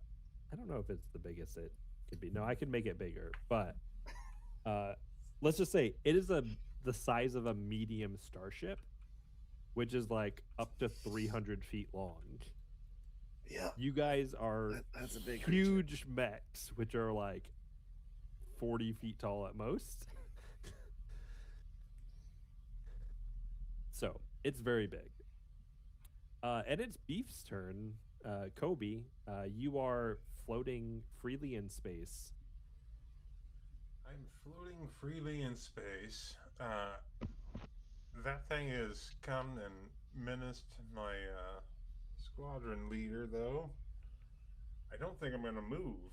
don't know if it's the biggest it could be. No, I could make it bigger, but let's just say it is the size of a medium starship, which is like up to 300 feet long. Yeah. You guys are that's a big huge mechs, which are like 40 feet tall at most. So it's very big. And it's Beef's turn. Kobe, you are floating freely in space. I'm floating freely in space. That thing has come and menaced my squadron leader, though. I don't think I'm going to move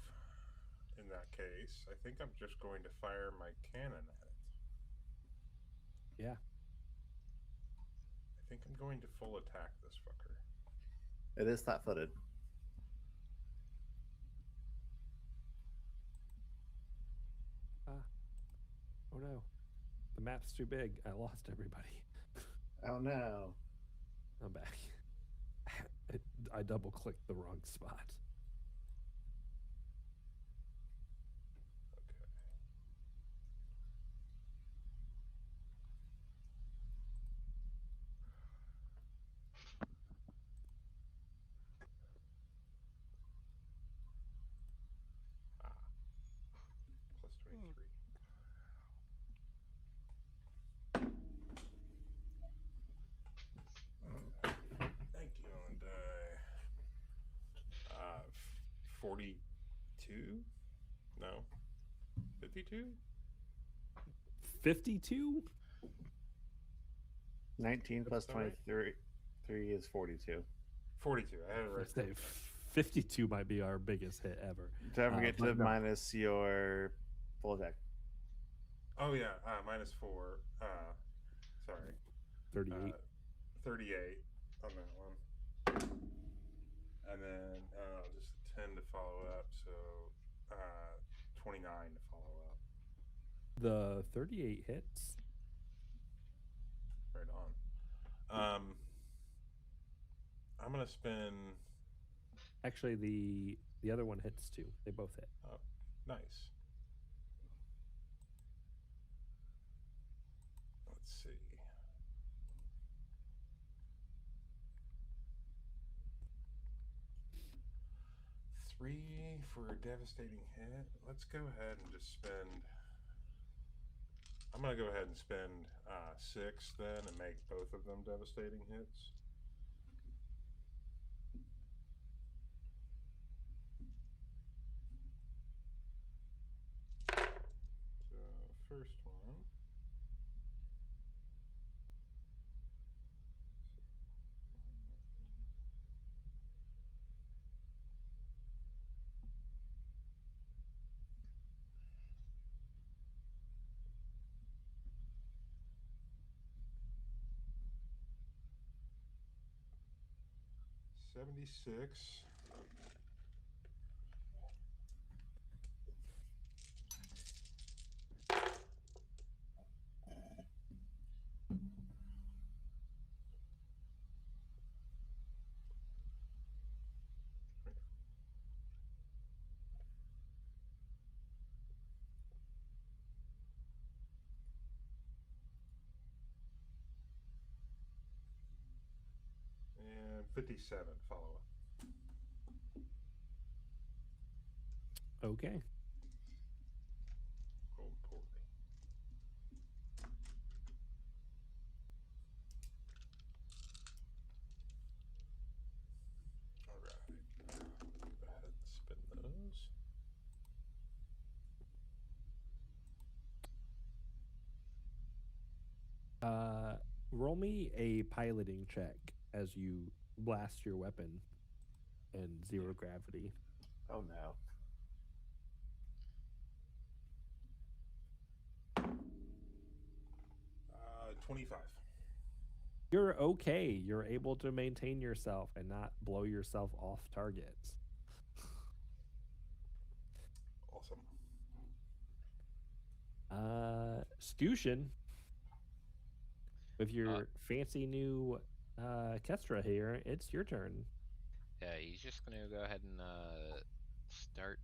in that case. I think I'm just going to fire my cannon at it. Yeah. I think I'm going to full attack this fucker. It is flat-footed. Oh no. The map's too big. I lost everybody. Oh no. I'm back. I double clicked the wrong spot. Okay. Plus 23. Thank you. And 42? No. 52? 52? 19 plus that right? 23 is 42. 42. I had it right. Say 52 might be our biggest hit ever. Don't forget to but no. minus your full attack. Oh, yeah. -4. Sorry. 38. 38 on that one. And then just a 10 to follow up. So 29 to follow up. The 38 hits. Right on. I'm going to spend. Actually, the other one hits too. They both hit. Oh, nice. Let's see. Three for a devastating hit. Let's go ahead and just spend. I'm going to go ahead and spend 6 then and make both of them devastating hits. So, first one. $76. And 57 follow up. Okay. Rolled poorly. All right. Go ahead and spin those. Roll me a piloting check as you blast your weapon in 0 gravity. Oh no. 25. You're okay. You're able to maintain yourself and not blow yourself off targets. Awesome. Scooshin, with your fancy new Kestra here, it's your turn. Yeah, he's just gonna go ahead and start.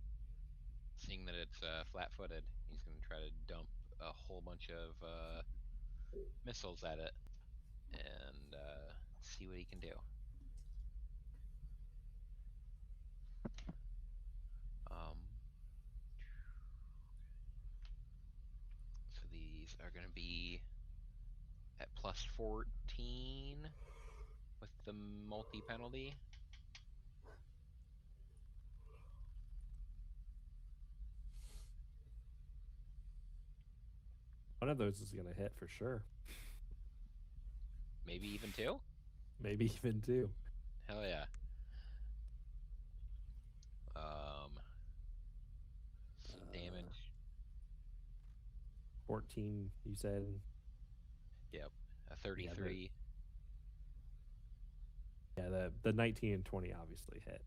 Seeing that it's flat-footed, he's gonna try to dump a whole bunch of missiles at it and see what he can do. So these are gonna be at plus 14. with the multi penalty. One of those is gonna hit for sure. Maybe even 2? Maybe even 2. Hell yeah. Damage. 14, you said. Yep. A 33. Yeah, the 19 and 20 obviously hit.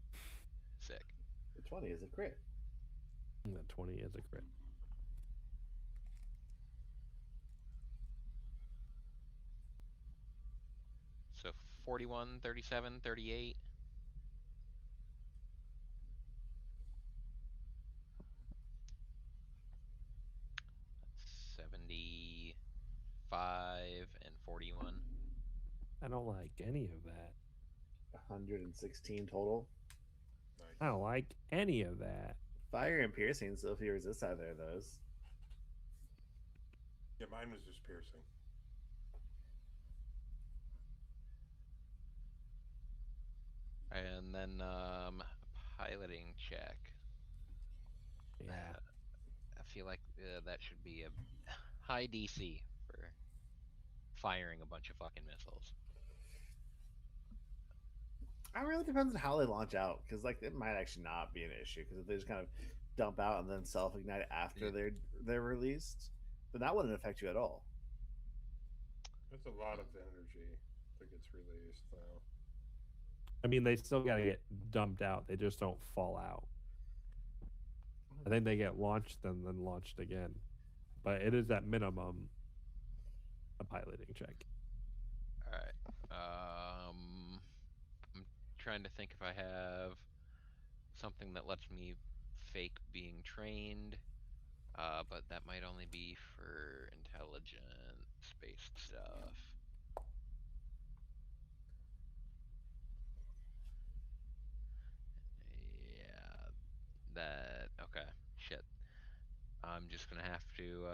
Sick. The 20 is a crit. And the 20 is a crit. So 41, 37, 38. That's 75 and 41. I don't like any of that. 116 total. I don't like any of that. Fire and piercing, so if you resist either of those. Yeah, mine was just piercing. And then piloting check. Yeah. I feel like that should be a high DC for firing a bunch of fucking missiles. It really depends on how they launch out, because like it might actually not be an issue, because if they just kind of dump out and then self ignite after they're released, then that wouldn't affect you at all. That's a lot of energy that gets released, though. I mean, they still got to get dumped out. They just don't fall out. I think they get launched and then launched again. But it is at minimum a piloting check. All right. I'm trying to think if I have something that lets me fake being trained, but that might only be for intelligent space stuff. Yeah, that okay. Shit. I'm just gonna have to.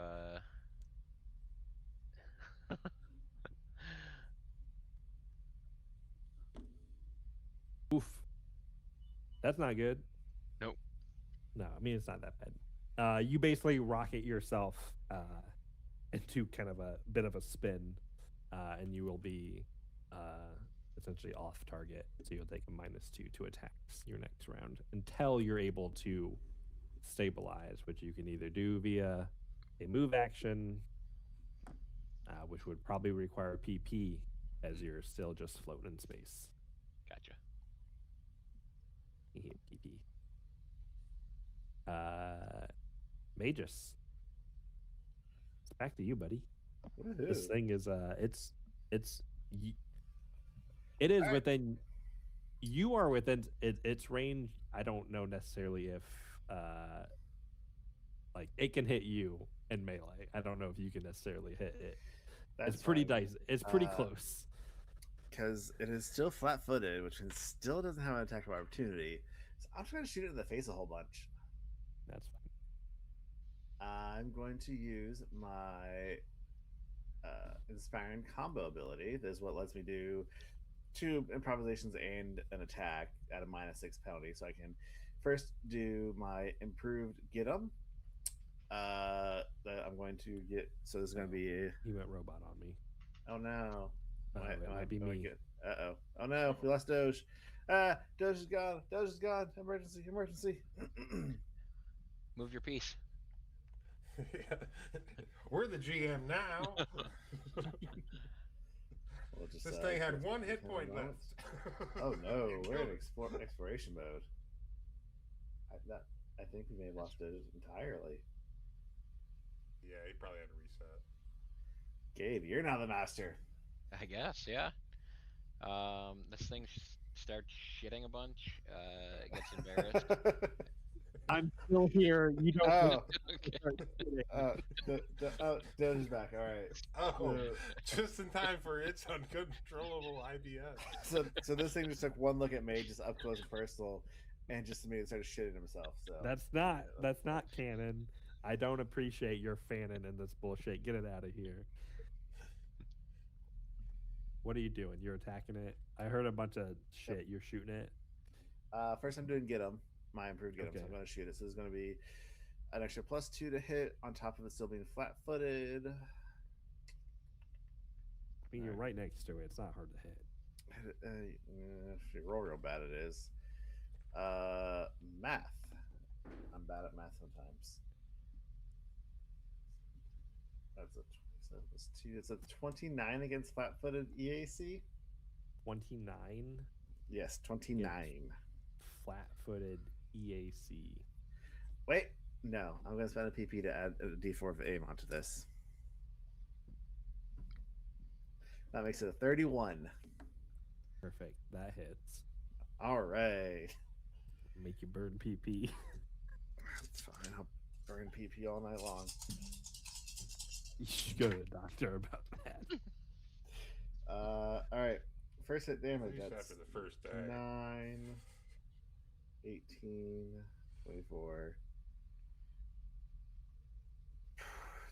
Oof. That's not good. Nope. No, I mean, it's not that bad. You basically rocket yourself into kind of a bit of a spin, and you will be essentially off target. So you'll take a -2 to attacks your next round until you're able to stabilize, which you can either do via a move action, which would probably require PP as you're still just floating in space. Gotcha. You hit PP. Magus. It's back to you, buddy. Woohoo. This thing is it is within. You are within its range. I don't know necessarily if like it can hit you in melee. I don't know if you can necessarily hit it. It's pretty dicey. It's pretty close. Because it is still flat-footed, which still doesn't have an attack of opportunity. So I'm trying to shoot it in the face a whole bunch. That's fine. I'm going to use my inspiring combo ability. This is what lets me do 2 improvisations and an attack at a -6 penalty. So I can first do my improved get 'em. That I'm going to get. So this is going to be. He went robot on me. Oh no! It might be me. Uh oh! Oh no! We lost Doge. Doge is gone. Doge is gone. Emergency! Emergency! Move your piece. We're the GM now. We'll just, This thing had just 1 hit have a point moment. left. Oh no! You We're in killed it. exploration mode. I think we may have lost Doge entirely. Yeah, he probably had to reset. Gabe, you're now the master. I guess, yeah. This thing starts shitting a bunch. It gets embarrassed. I'm still here. You don't. Oh, Okay. Doge is back. All right. Oh, just in time for its uncontrollable IBS. So this thing just took one look at me, just up close and personal, and just immediately started shitting himself. So That's not canon. I don't appreciate your fanning in this bullshit. Get it out of here. What are you doing? You're attacking it. I heard a bunch of shit. You're shooting it. First, I'm doing get 'em, my improved get 'em. So Okay. I'm going to shoot it. So there's going to be an extra +2 to hit on top of it still being flat-footed. I mean, you're right next to it. It's not hard to hit. If you roll real bad, it is. Math. I'm bad at math sometimes. That's a 27 plus 2. It's a 29 against flat-footed EAC. 29 Yes, 29. flat-footed EAC. Wait, no. I'm going to spend a PP to add a D4 of aim onto this. That makes it a 31. Perfect. That hits. All right. Make you burn PP. That's fine. I'll burn PP all night long. You should go to the doctor about that. All right. First hit damage. At least That's after the first day. 9, 18, 24,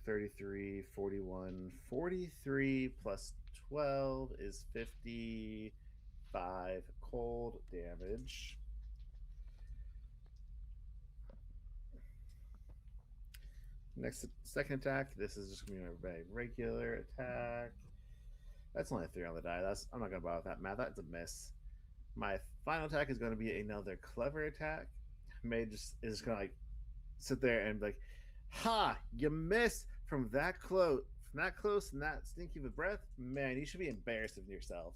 33, 41. 43 plus 12 is 55 cold damage. Next, second attack. This is just gonna be my regular attack. That's only a 3 on the die. I'm not gonna bother with that math. That's a miss. My final attack is going to be another clever attack. May is just gonna like sit there and be like, "Ha! You missed from that close, and that stinky of a breath. Man, you should be embarrassed of yourself."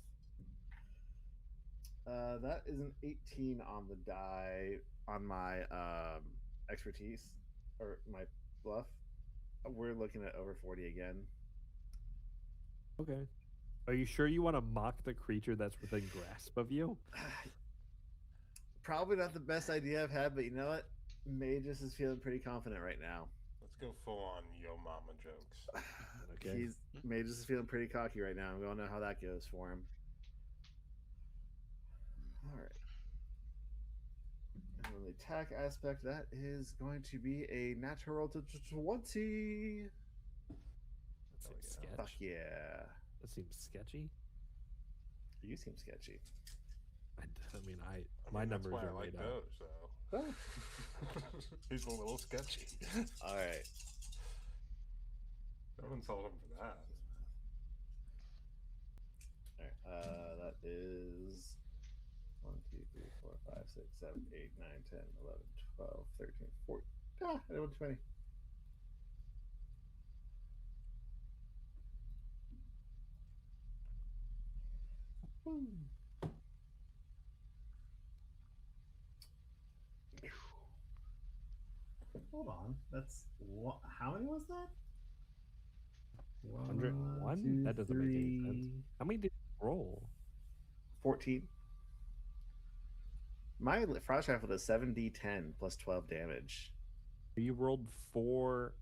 That is an 18 on the die on my expertise or my bluff. We're looking at over 40 again. Okay. Are you sure you want to mock the creature that's within grasp of you? Probably not the best idea I've had, but you know what? Magus is feeling pretty confident right now. Let's go full on yo mama jokes. Okay. Magus is feeling pretty cocky right now. We all know how that goes for him. All right. And on the attack aspect, that is going to be a natural to 20. That seems sketch. Fuck yeah. That seems sketchy. You seem sketchy. My that's numbers why are I like made up. those, so. He's a little sketchy. All right. Don't insult him for that. All right. That is 1, 2, 3, 4, 5, 6, 7, 8, 9, 10, 11, 12, 13, 14. Ah, I did 120. Hold on. That's what? How many was that? 101? That doesn't make any sense. How many did you roll? 14. My frost rifle does 7d10 plus 12 damage. You rolled four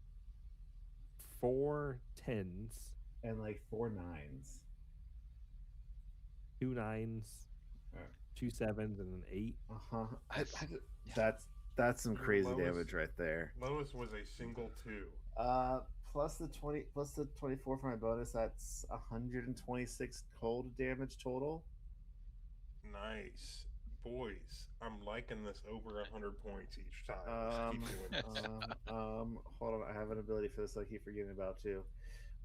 10s, And like 4 9s. 2 9s, Alright. 2 7s, and an 8. That's some crazy Lowest- damage right there. Lowest was a single 2. Plus the 20 plus the 24 for my bonus, that's 126 cold damage total. Nice. Boys, I'm liking this over 100 points each time. Let's keep doing this. Hold on, I have an ability for this I keep forgetting about too.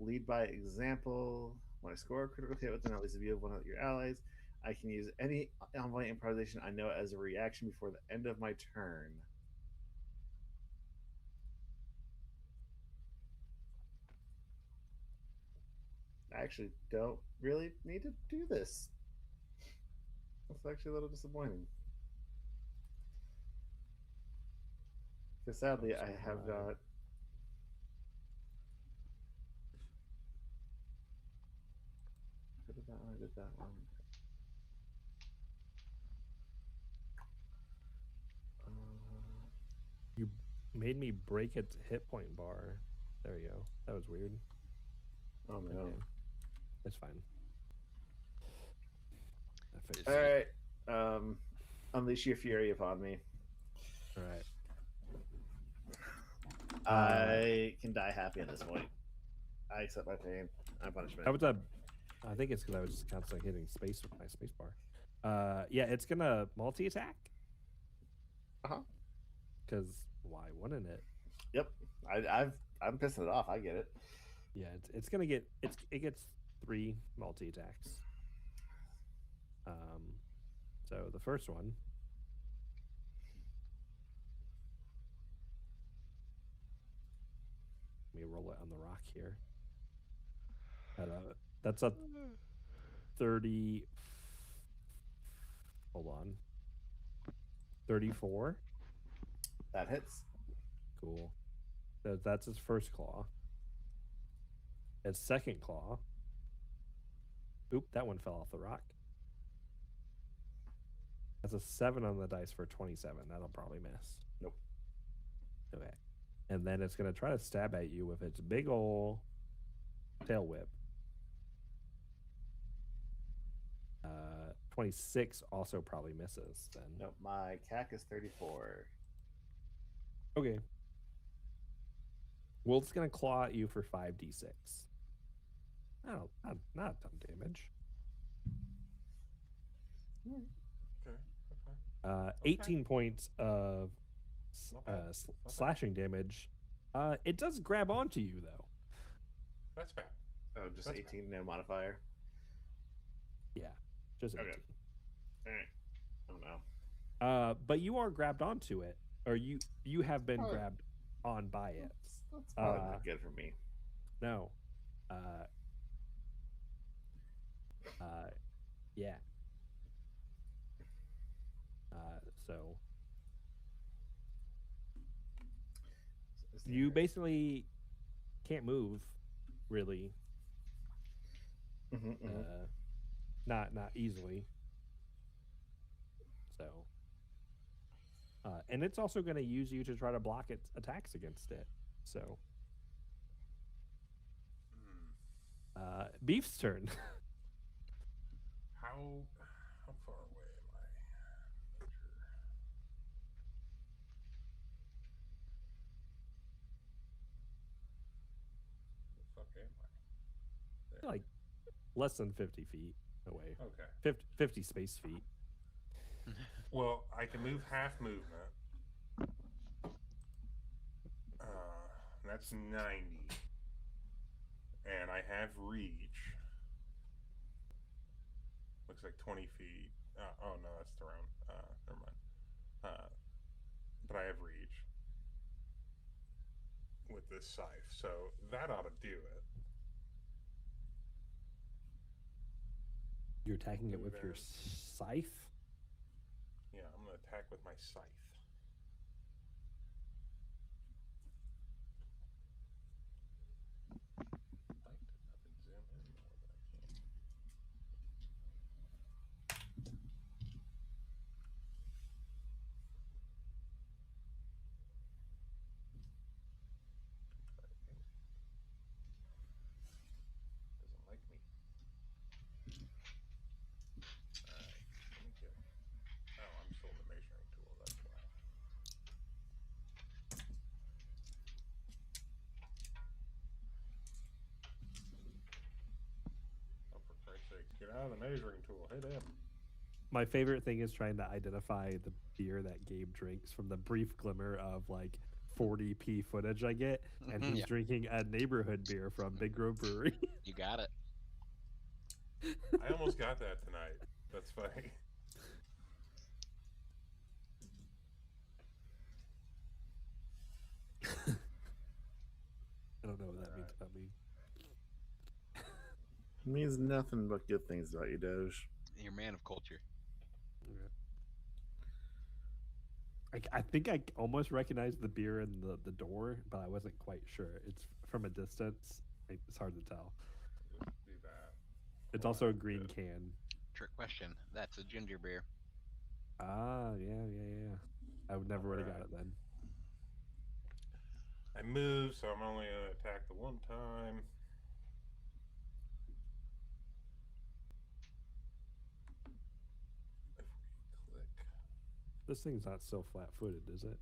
Lead by example. When I score a critical hit with an at least view of one of your allies, I can use any envoy improvisation I know as a reaction before the end of my turn. I actually don't really need to do this. That's actually a little disappointing. Because sadly, I have got. I did that one. I did that one. You made me break its hit point bar. There you go. That was weird. Oh no! Okay. It's fine. That fixed All it. right, unleash your fury upon me. All right. I can die happy at this point. I accept my pain. My punishment. That was a I think it's because I was just constantly hitting space with my space bar. Yeah, it's gonna multi-attack. Uh-huh. Because why wouldn't it? Yep. I'm pissing it off. I get it. Yeah, it's gonna get it gets 3 multi-attacks. So the first one. Let me roll it on the rock here. That's a 30. Hold on. 34. That hits. Cool. So that's his first claw. His second claw. Oop, that one fell off the rock. That's a 7 on the dice for 27. That'll probably miss. Nope. Okay. And then it's going to try to stab at you with its big ol' tail whip. 26 also probably misses then. Nope. My CAC is 34. Okay. Well, it's going to claw at you for 5d6. Not a ton of damage. Okay. 18 points of slashing damage. It does grab onto you, though. That's bad. Oh, just That's 18, no modifier. Yeah, just 18. Okay. All right. I don't know. But you are grabbed onto it, or you have been grabbed on by it. That's probably not good for me. No. Yeah. So you basically can't move, really. Not easily. So, and it's also going to use you to try to block its attacks against it. So, Beef's turn. How far away am I? The fuck am I? There. Like less than 50 feet away. Okay. 50 space feet. Well, I can move half movement. That's 90. And I have reach. Looks like 20 feet. Oh no, that's the round. Never mind. But I have reach with this scythe, so that ought to do it. You're attacking it with your scythe? Yeah, I'm gonna attack with my scythe. Get out of the measuring tool. Hit him. My favorite thing is trying to identify the beer that Gabe drinks from the brief glimmer of like 40p footage I get, and he's drinking a neighborhood beer from Big Grove Brewery. You got it. I almost got that tonight. That's funny. I don't know what that means about me. It means nothing but good things about you, Doge. You're a man of culture. I think I almost recognized the beer in the door, but I wasn't quite sure. It's from a distance. It's hard to tell. Do that. It's also a green can. Trick question. That's a ginger beer. Ah, yeah. I would never would have got it then. I move, so I'm only gonna attack the one time. If we click. This thing's not so flat-footed, is it?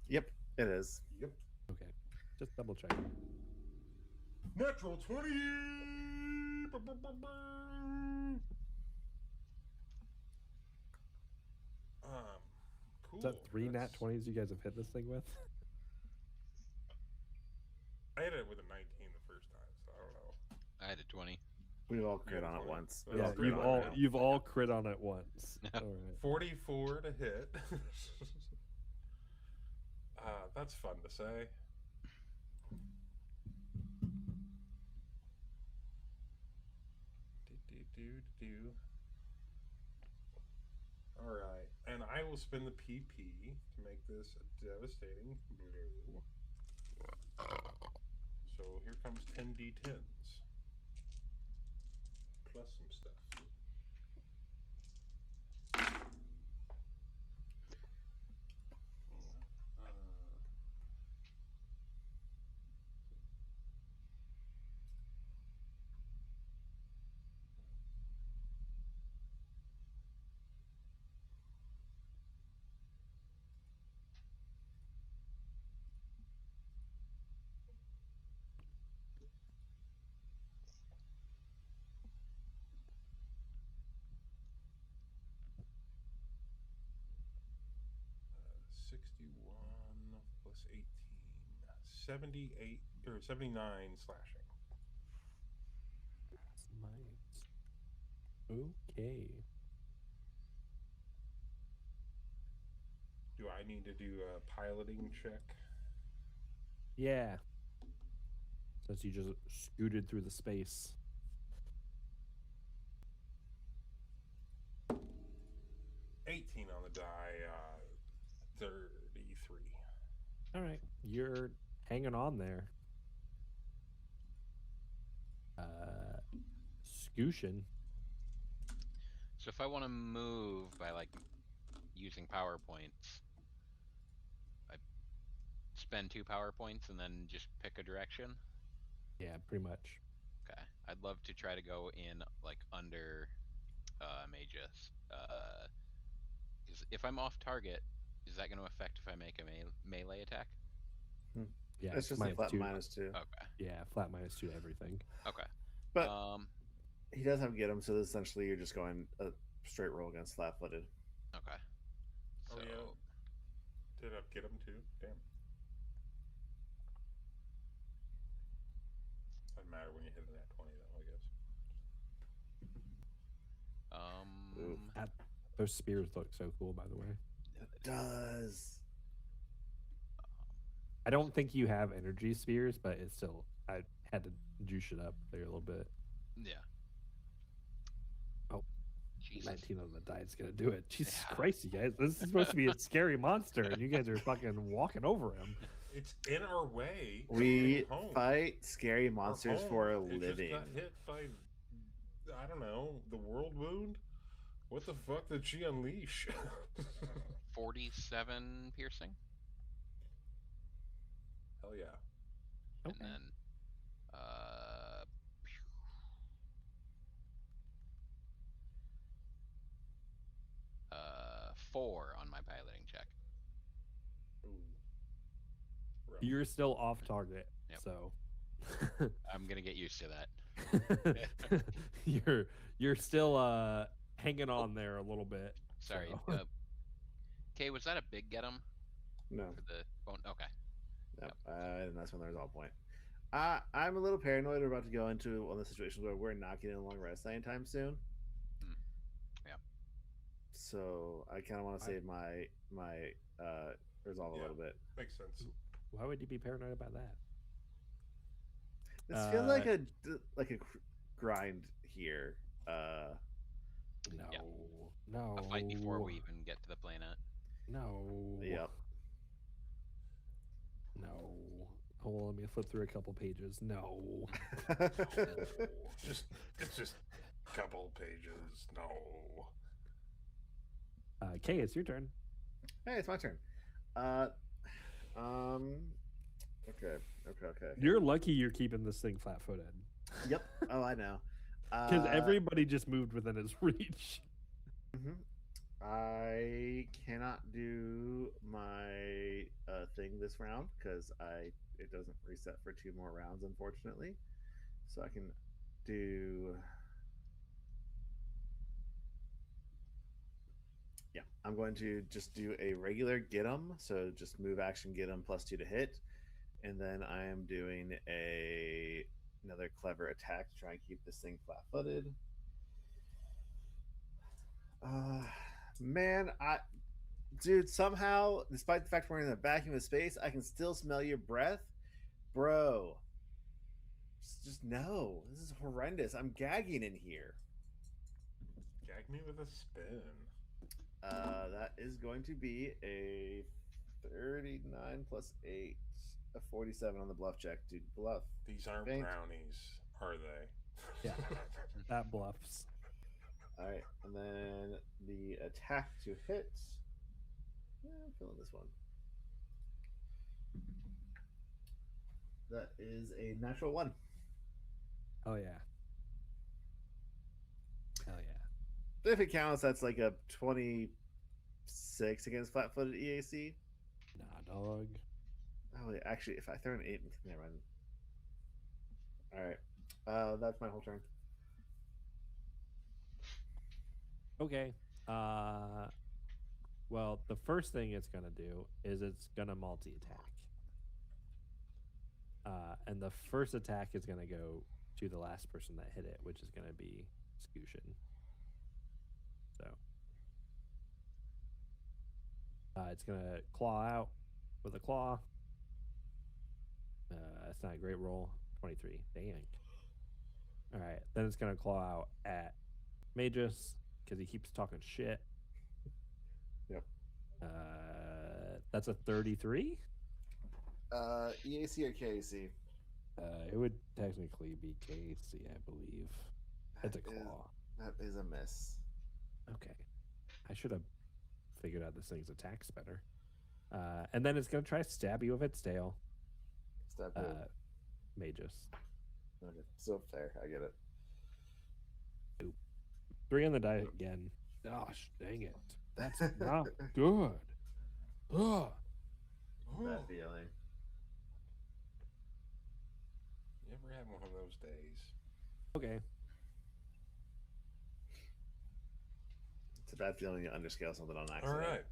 Yep, it is. Yep. Okay, just double check. Natural 20. Cool. Is that 3 nat That's- 20s you guys have hit this thing with? I hit it with a 19 the first time, so I don't know. I had a 20. We've all You crit had on it 20? once. Yeah, We've Yeah, crit you've on all- it now. you've all crit on it once. All right. 44 to hit. That's fun to say. Do. All right, and I will spend the PP to make this a devastating blow. So here comes 10 d10s plus some stuff. Uh, 61 plus 18, 78 or 79 slashing. Nice. Okay. Do I need to do a piloting check? Yeah. Since you just scooted through the space. 18 on the die, 33. All right. You're hanging on there. Scooshin. So if I want to move by like using power points, I spend 2 power points and then just pick a direction. Yeah, pretty much. Okay, I'd love to try to go in like under Magus. Because if I'm off target, is that going to affect if I make a melee attack? Yeah, It's just a flat -2. Okay. Yeah, flat -2 to everything. Okay. But he does have get him, so essentially you're just going a straight roll against flat-footed. Okay. Oh, So yeah. Did I get him too? Damn. Doesn't matter when you hit that 20, though, I guess. Those spears look so cool, by the way. It does. I don't think you have energy spears, but it's still. I had to juice it up there a little bit. yeah. Oh, Jesus. 19 on the die is gonna do it. Jesus Yeah. Christ, you guys! This is supposed to be a scary monster, and you guys are fucking walking over him. It's in our way. We home. fight scary Our monsters home, for a it living. just got hit by, I don't know, the world wound? What the fuck did she unleash? 47 piercing. Hell yeah. Okay. And then 4 on my piloting check. Ooh. Rough. You're still off target, Yep. so I'm gonna get used to that. you're still hanging on there a little bit. Sorry. So. Okay, was that a big get 'em No. for the bone? Okay. Yep. And that's when there's all point. I'm a little paranoid. We're about to go into one of the situations where we're not getting a long rest anytime soon. Yeah. So I kind of want to save my resolve a little bit. Makes sense. Why would you be paranoid about that? This feels like a grind here. No, Yeah. no. A fight before we even get to the planet. No. Yep. No. Hold on, let me flip through a couple pages. No. It's just a couple pages. No. Kay, it's your turn. Hey, it's my turn. Okay. You're lucky you're keeping this thing flat-footed. Yep. Oh, I know. Because everybody just moved within its reach. I cannot do my thing this round because it doesn't reset for 2 more rounds, unfortunately. So I can do. Yeah, I'm going to just do a regular get 'em. So just move action, get 'em +2 to hit, and then I am doing another clever attack to try and keep this thing flat-footed. Man, dude, somehow, despite the fact we're in a vacuum of space, I can still smell your breath, bro. Just no. This is horrendous. I'm gagging in here. Gag me with a spin. That is going to be a 39 plus 8, a 47 on the bluff check. Dude, bluff. These aren't Faint. brownies, are they? Yeah. That bluffs. All right, and then the attack to hit. Yeah, I'm feeling this one. That is a natural 1. Oh yeah. Hell yeah. If it counts, that's like a 26 against flat-footed EAC. Nah, dog. Oh, wait, actually, if I throw an 8, never mind. All right, that's my whole turn. Okay. Well, the first thing it's gonna do is it's gonna multi-attack. And the first attack is gonna go to the last person that hit it, which is gonna be Scooshin. So it's gonna claw out with a claw. That's not a great roll. 23. Dang. All right. Then it's gonna claw out at Magus because he keeps talking shit. Yep. That's a 33. EAC or KAC? It would technically be KC, I believe. It's a claw. That is a miss. Okay. I should have figured out this thing's attacks better. And then it's going to try to stab you with its tail. Stab Magus. Okay, so fair. I get it. 3 on the die again. Gosh, dang it. That's not good. Ugh. Bad feeling. You ever had one of those days? Okay. It's a bad feeling you underscale something on accident. All right.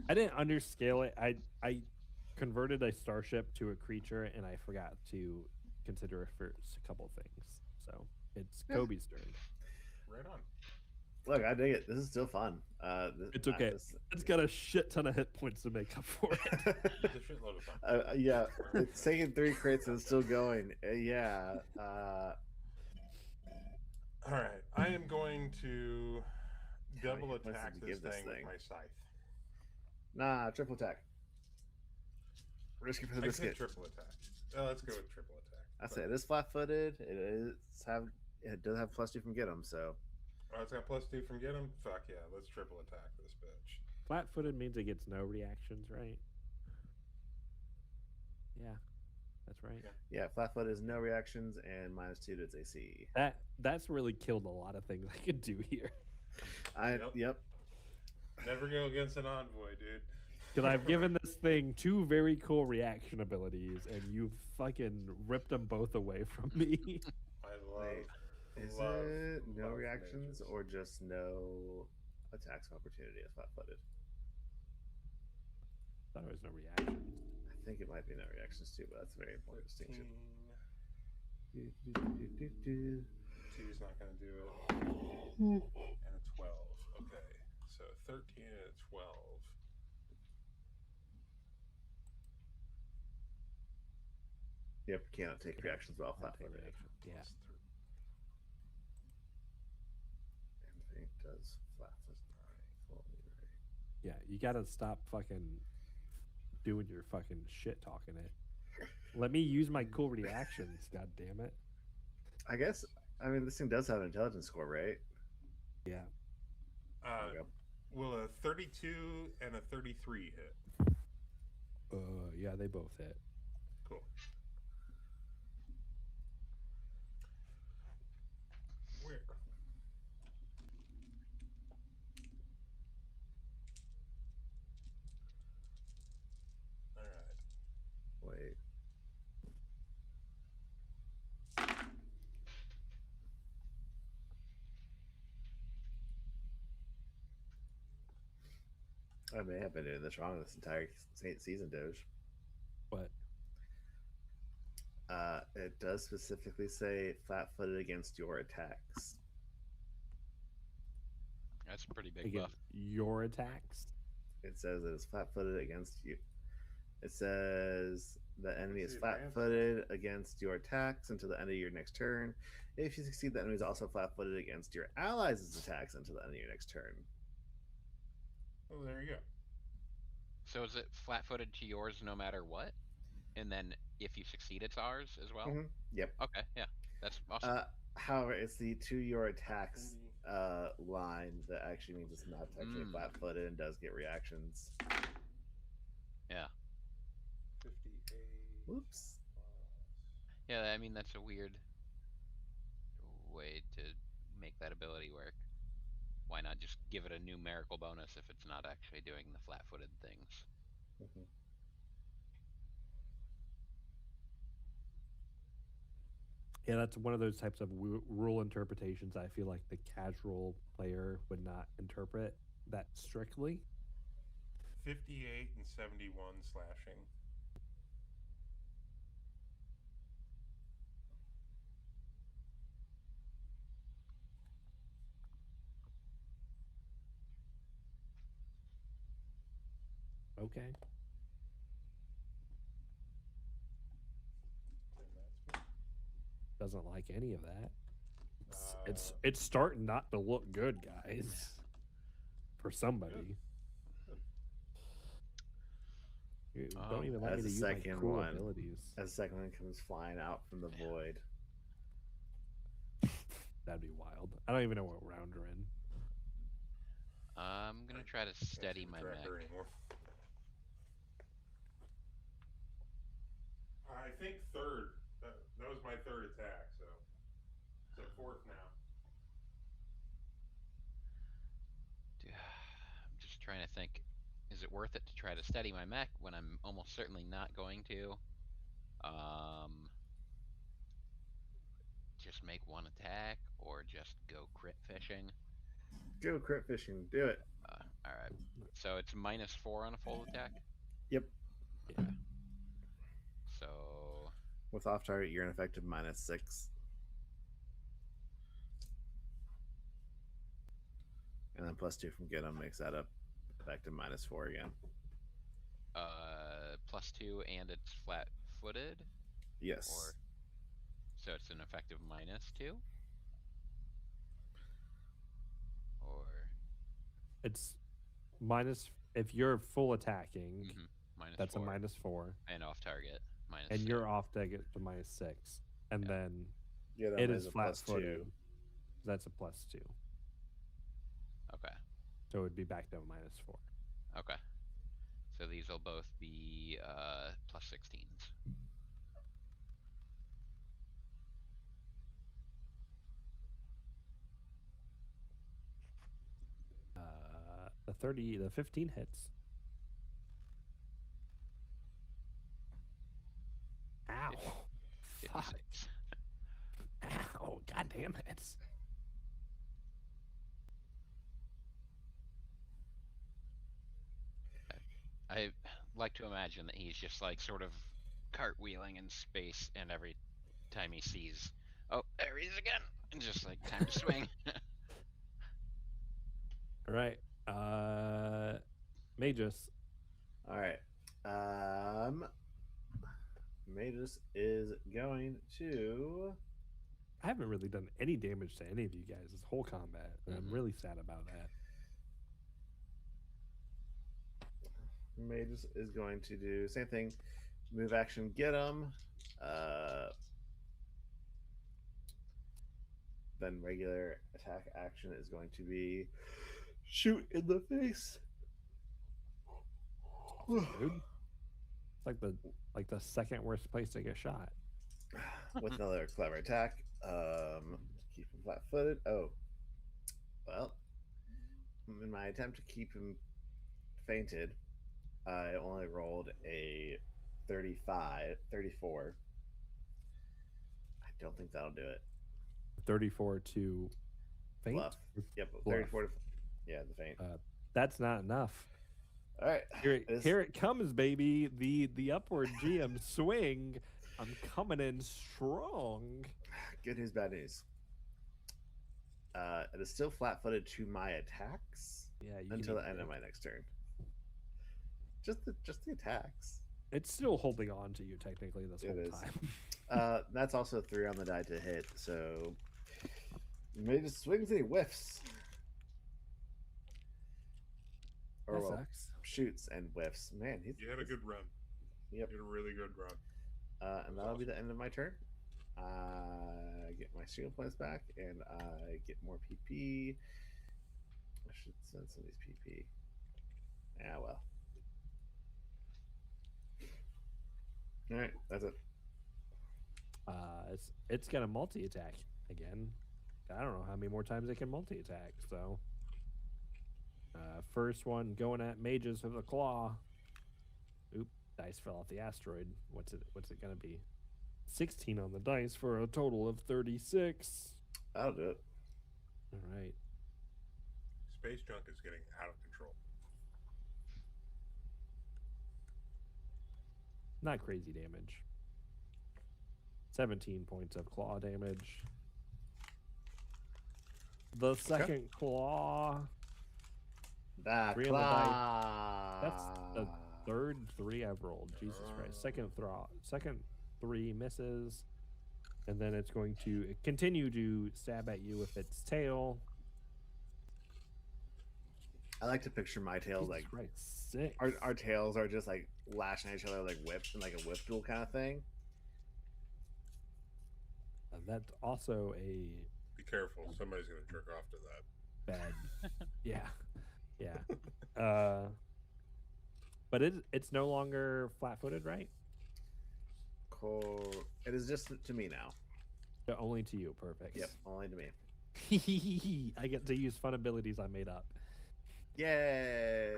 I didn't underscale it. I converted a starship to a creature, and I forgot to consider it for a couple things. So it's Kobe's turn. Right on. Look, I dig it. This is still fun. It's okay. It's got a shit ton of hit points to make up for it. It's a shitload of fun. Yeah, it's taking 3 crits and it's still going. Yeah. All right. I am going to double many hit points attack did you this give this thing with thing? my scythe. Nah, triple attack. Risk it for the I said biscuit. triple attack. Let's go with triple attack. I say it is flat-footed. It does have +2 from get 'em. So Oh, it's got +2 from get 'em? Fuck yeah, let's triple attack this bitch. Flat-footed means it gets no reactions, right? Yeah, that's right. yeah, flat-foot is no reactions and -2 to its AC. That's really killed a lot of things I could do here. Yep. Never go against an envoy, dude. Because I've given this thing 2 very cool reaction abilities, and you've fucking ripped them both away from me. I love. Wait, is it no reactions or just no attacks of opportunity as flat-footed? Thought it was no reactions. I think it might be no reactions too, but that's a very important distinction. 2's not going to do it. And a 12. Okay. So 13 and a 12. Yep, cannot take reactions while flat-footed. Yeah. And Faint does flat-foot. Yeah, you gotta stop fucking doing your fucking shit talking it. Let me use my cool reactions, god damn it. I guess, I mean, this thing does have an intelligence score, right? Yeah. There we go. Will a 32 and a 33 hit? Yeah, they both hit. Cool. Where? All right. Wait. I may have been doing this wrong this entire season, Doge. What? It does specifically say flat-footed against your attacks. That's a pretty big Again, buff. your attacks. It says it is flat-footed against you. It says the enemy is flat-footed against your attacks until the end of your next turn. If you succeed, the enemy is also flat-footed against your allies' attacks until the end of your next turn. Oh, there you go. So is it flat-footed to yours no matter what? And then if you succeed, it's ours as well? Mm-hmm. Yep. Okay, yeah. That's awesome. However, it's the to your attacks line that actually means it's not technically flat-footed and does get reactions. Yeah. 58. Whoops. Yeah, I mean, that's a weird way to make that ability work. Why not just give it a numerical bonus if it's not actually doing the flat-footed things? Mm-hmm. Yeah, that's one of those types of rule interpretations I feel like the casual player would not interpret that strictly. 58 and 71 slashing. Okay. Doesn't like any of that. It's starting not to look good, guys. For somebody. You don't even let me to use my cool abilities. As the second one comes flying out from the void. That'd be wild. I don't even know what round we're in. I'm gonna try to steady my mech. I think third. That was my third attack, so it's a fourth now. I'm just trying to think. Is it worth it to try to steady my mech when I'm almost certainly not going to? Just make one attack or just go crit fishing? Go crit fishing. Do it. Alright. So it's -4 on a full attack? Yep. Yeah. So... With off target, you're an effective -6. And then +2 from get 'em makes that up effective -4 again. +2 and it's flat-footed? Yes. Or so it's an effective -2? Or it's minus if you're full attacking, that's -4. a -4. And off target, -6. And you're off target to -6. And then yeah, it is flat-footed. That's a +2. Okay. So it would be back to a -4. Okay. So these will both be +16s. The 15 hits. Ow. 56. Ow, god damn it. I like to imagine that he's just like sort of cartwheeling in space, and every time he sees, oh, there he is again, and just like time to swing. All right. Magus. All right. Magus is going to. I haven't really done any damage to any of you guys this whole combat, and I'm really sad about that. Magus is going to do same thing. Move action, get him. Then regular attack action is going to be shoot in the face. Dude, it's like the second worst place to get shot. With another clever attack. Keep him flat-footed. Oh, well, in my attempt to keep him fainted, I only rolled a 34. I don't think that'll do it. 34 to faint? Bluff. Yep, Bluff. 34 to, yeah, the faint. That's not enough. All right. Here it comes, baby. The upward GM swing. I'm coming in strong. Good news, bad news. It is still flat-footed to my attacks Yeah, you until can the end of my next turn. Just the attacks. It's still holding on to you technically this It whole is. time. That's also 3 on the die to hit, so maybe just swings and he whiffs. Or That well, sucks. shoots and whiffs. Man, he's You had a good run. Yep. You had a really good run. And that'll be the end of my turn. I get my shield points back, and I get more PP. I should send some of these PP. Yeah, well. All right, that's it. It's gonna multi attack again. I don't know how many more times it can multi attack. So, first one going at mages with a claw. Oop, dice fell off the asteroid. What's it gonna be? 16 on the dice for a total of 36. I'll do it. All right. Space junk is getting out of control. Not crazy damage. 17 points of claw damage. The second claw. That 3 on the dice. claw. That's the third 3 I've rolled. Jesus Christ. Second 3 misses. And then it's going to continue to stab at you with its tail. I like to picture my tails Jesus like Christ, 6. our tails are just like lashing at each other like whips and like a whip duel kind of thing. And that's also a Be careful. Somebody's going to jerk off to that. bad. Yeah. But it's no longer flat-footed, right? Cool. It is just to me now. Only to you. Perfect. Yep, only to me. I get to use fun abilities I made up. Yay!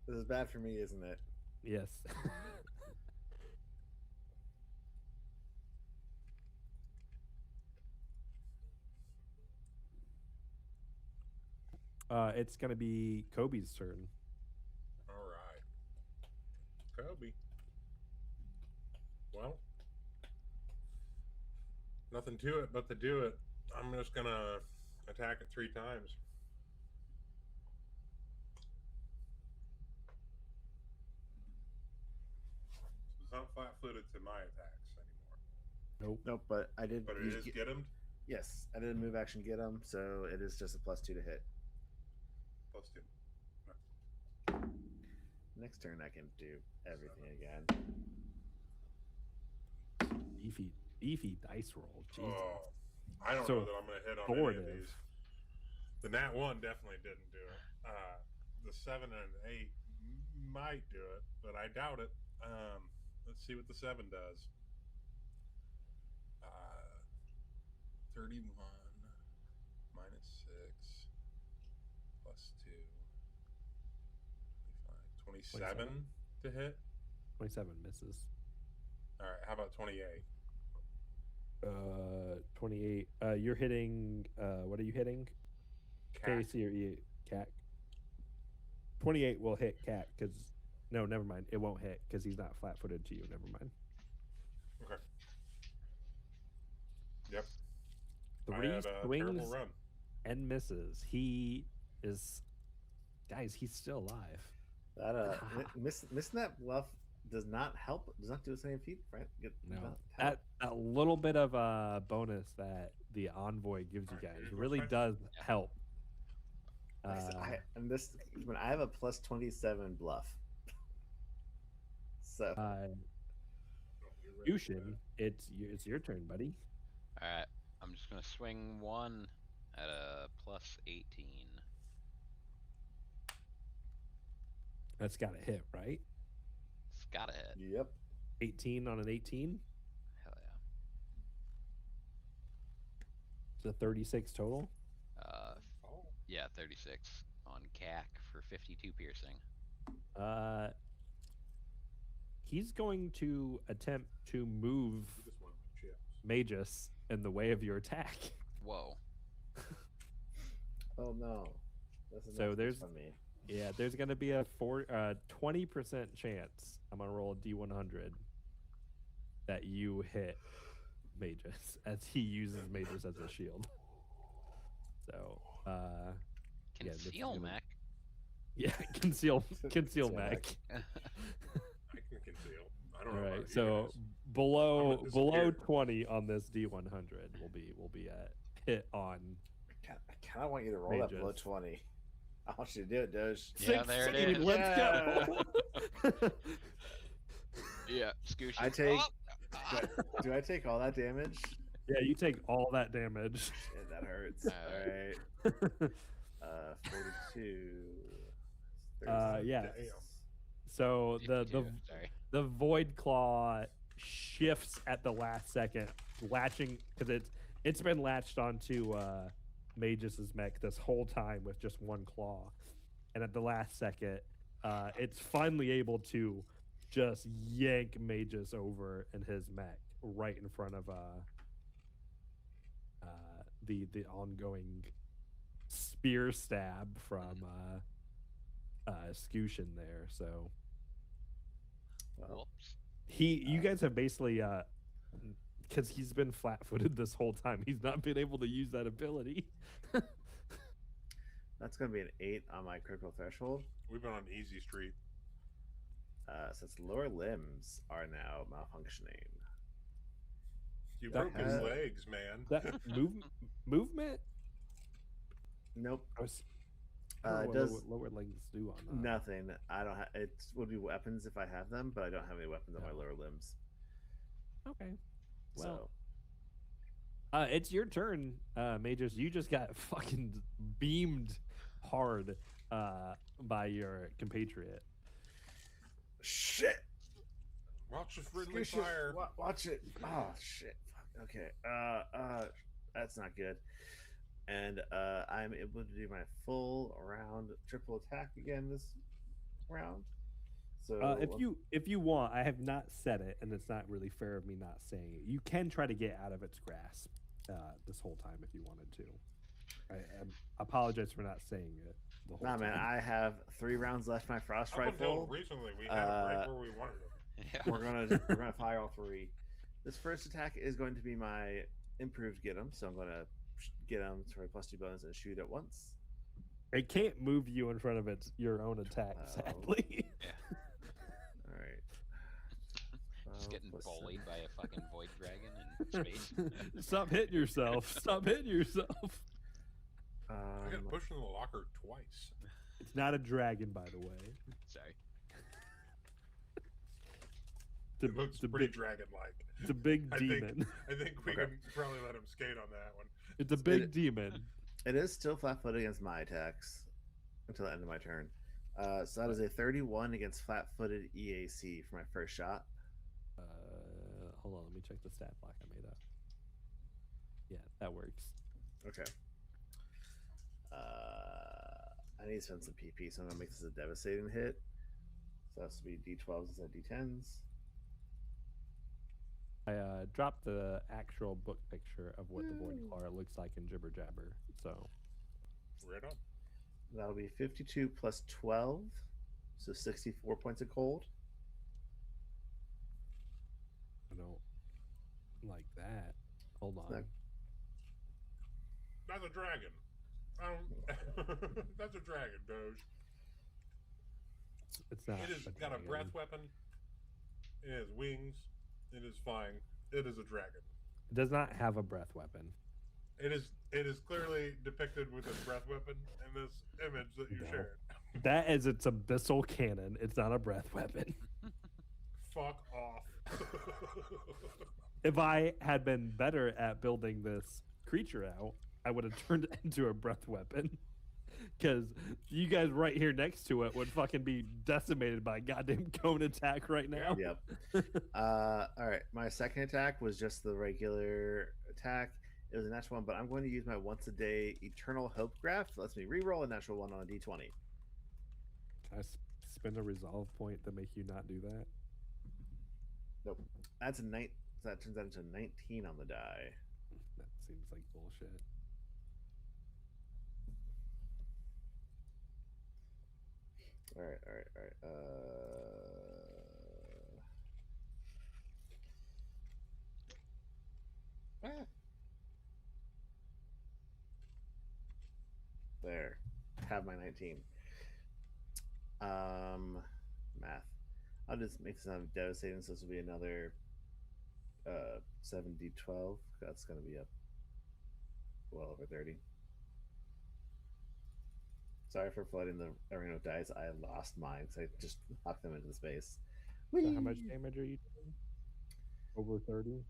This is bad for me, isn't it? Yes. It's gonna be Kobe's turn. All right. Kobe. Well, nothing to it but to do it. I'm just going to attack it 3 times. It's not flat-footed to my attacks anymore. Nope, but I did. But it is get him. Yes, I did a move action get him, so it is just a +2 to hit. +2. Next turn, I can do everything again. Beefy dice roll. Jesus. Oh, I don't So know that I'm going to hit on any of authoritative. these. The Nat 1 definitely didn't do it. The 7 and 8 might do it, but I doubt it. Let's see what the 7 does. 31 minus 6 plus 2. 27 to hit. 27 misses. All right, how about 28? 28. You're hitting. What are you hitting? Cat. KC or E? Cat. 28 will hit Cat because. No, never mind. It won't hit because he's not flat-footed to you. Never mind. Okay. Yep. 3 I had a swings terrible run. and misses. He is. Guys, he's still alive. That missing that bluff does not help. Does not do us any feet, right? No, that little bit of a bonus that the envoy gives you guys really does help. And this when I have a +27 bluff. So Yushin, it's your turn, buddy. All right, I'm just gonna swing 1 at a +18. That's got to hit, right? It's gotta hit. Yep. 18 on an 18. Hell So 36 total. yeah. 36 on CAC for 52 piercing. He's going to attempt to move Just one of my chips. Magus in the way of your attack. Whoa. Oh no. This is So not there's- for me. Yeah, there's gonna be a 20% chance I'm gonna roll a D100 that you hit Magus as he uses Magus as a shield. So, yeah, this is Conceal gonna- mech. Yeah, conceal Conceal mech. I can conceal. I don't All know. right, about you so guys. below gonna below disappear. 20 on this D100 will be a hit on I kind of want you to roll that below Mages. 20. I want you to do it, Doge. Yeah, there it 16, is. Let's go. Yeah, scoosh. I take- Oh! Do I take all that damage? Yeah, you take all that damage. Shit, that hurts. Alright. All right. 42. Yeah. Damn. So the 52, sorry. the void claw shifts at the last second, latching because it's been latched onto Magus's mech this whole time with just one claw, and at the last second, it's finally able to just yank Magus over in his mech right in front of the ongoing spear stab from Scooshin there. So Well, Whoops. you guys have basically because he's been flat-footed this whole time, he's not been able to use that ability. that's going to be an 8 on my critical threshold. We've been on easy street. Since lower limbs are now malfunctioning. You That broke his has- legs, man. That movement. Nope. I was, It does lower legs do on that. nothing. I don't have. It would be weapons if I have them, but I don't have any weapons on my Yeah. lower limbs. Okay. So Well, it's your turn, Magus. You just got fucking beamed hard by your compatriot. shit. Watch the friendly Scoosh it. fire. Watch it. Oh shit. Fuck. Okay. That's not good. And I'm able to do my full round triple attack again this round. So If you want, I have not said it, and it's not really fair of me not saying it. You can try to get out of its grasp this whole time if you wanted to. I apologize for not saying it the whole Nah, time. man, I have 3 rounds left. My frost Up until rifle. recently, we had it right where we wanted it. Yeah. We're gonna fire all 3. This first attack is going to be my improved get 'em, so I'm gonna get 'em for a +2 bonus and shoot at once. It can't move you in front of your own attack, Oh. sadly. All right. Just 12 getting plus bullied 7. by a fucking void dragon in space. Stop hitting yourself. Stop hitting yourself. I got pushed in the locker twice. It's not a dragon, by the way. Sorry. The, It looks the pretty big, dragon-like. the big I think- demon. I think we Okay. can probably let him skate on that one. It's a big demon. It is still flat-footed against my attacks until the end of my turn. So that is a 31 against flat-footed EAC for my first shot. Hold on, let me check the stat block I made up. Yeah, that works. Okay. I need to spend some PP, so I'm gonna make this a devastating hit. So that's to be D12s instead of D10s. I dropped the actual book picture of what the Void Claw looks like in Jibber Jabber. So Right on. That'll be 52 plus 12, so 64 points of cold. I don't like that. Hold on. No. That's a dragon. That's a dragon, Doge. It's not. It has got a dragon. breath weapon. It has wings. It is flying. It is a dragon. It does not have a breath weapon. It is clearly depicted with a breath weapon in this image that you No. shared. That is its abyssal cannon. It's not a breath weapon. Fuck off. If I had been better at building this creature out, I would have turned it into a breath weapon. Because you guys right here next to it would fucking be decimated by a goddamn cone attack right now. Yep. All right. My second attack was just the regular attack. It was a natural one, but I'm going to use my once a day Eternal Hope Graph. It lets me re-roll a natural one on a D20. Can I spend a resolve point to make you not do that? Nope. That's a night. So that turns out into 19 on the die. That seems like bullshit. All right. There. Have my 19. Math. I'll just make this sound devastating. So this will be another 7d12. That's going to be up well over 30. Sorry for flooding the arena with dice. I lost mine because I just knocked them into the space. So how much damage are you doing? Over 30?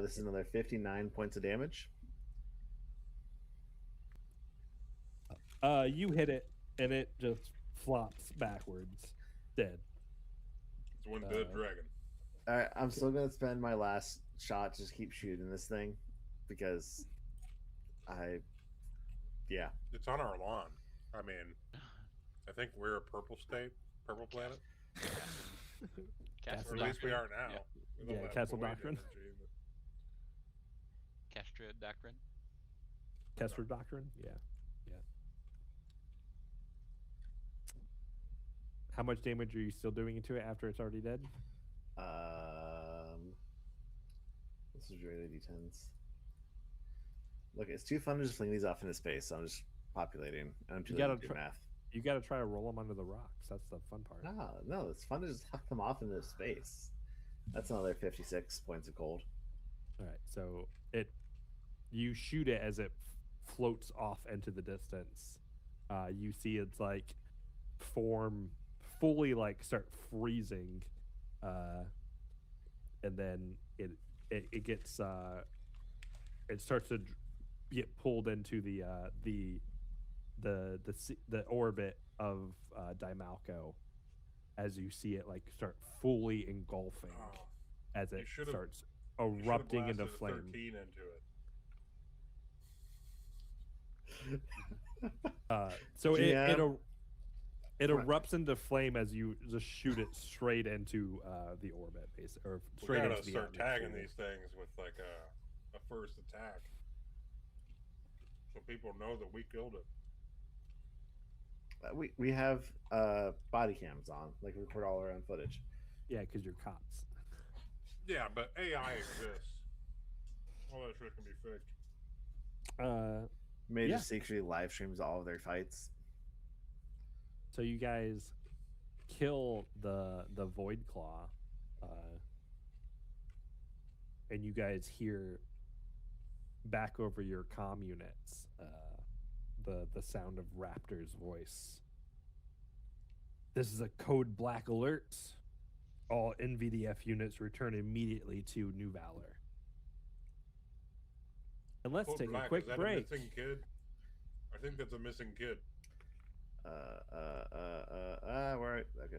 This is another 59 points of damage. You hit it, and it just flops backwards, dead. It's one dead dragon. All right, I'm still gonna spend my last shot to just keep shooting this thing because It's on our lawn. I mean, I think we're a purple state, purple planet, Castle or at least we Doctrine. are now. Yeah. with all Yeah, that Castle void Doctrine. energy and Castra Doctrine. Kessler Doctrine? Yeah. How much damage are you still doing to it after it's already dead? This is really d10s. Look, it's too fun to just fling these off into space. So I'm just populating. I'm too gotta lazy to do try- math. You got to try to roll them under the rocks. That's the fun part. No, it's fun to just huck them off into space. That's another 56 points of cold. All right, so you shoot it as it floats off into the distance. You see its like form fully like start freezing, and then it gets it starts to get pulled into the orbit of Dimalco as you see it like start fully engulfing Oh, as it should've- starts you should've erupting into blasted a flame. 13 into it. So GM. it erupts into flame as you just shoot it straight into the orbit, or We straight gotta into the start tagging atmosphere. these things with like a first attack, so people know that we killed it. We have body cams on, like we record all our own footage. Yeah, because you're cops. Yeah, but AI exists. All that shit can be fixed. May Yeah. just secretly live streams all of their fights. So you guys kill the Void Claw, and you guys hear back over your comm units the sound of Raptor's voice. This is a code black alert. All NVDF units return immediately to New Valor. And let's Code take Black, a quick is that break. A missing kid? I think that's a missing kid. Where? Okay.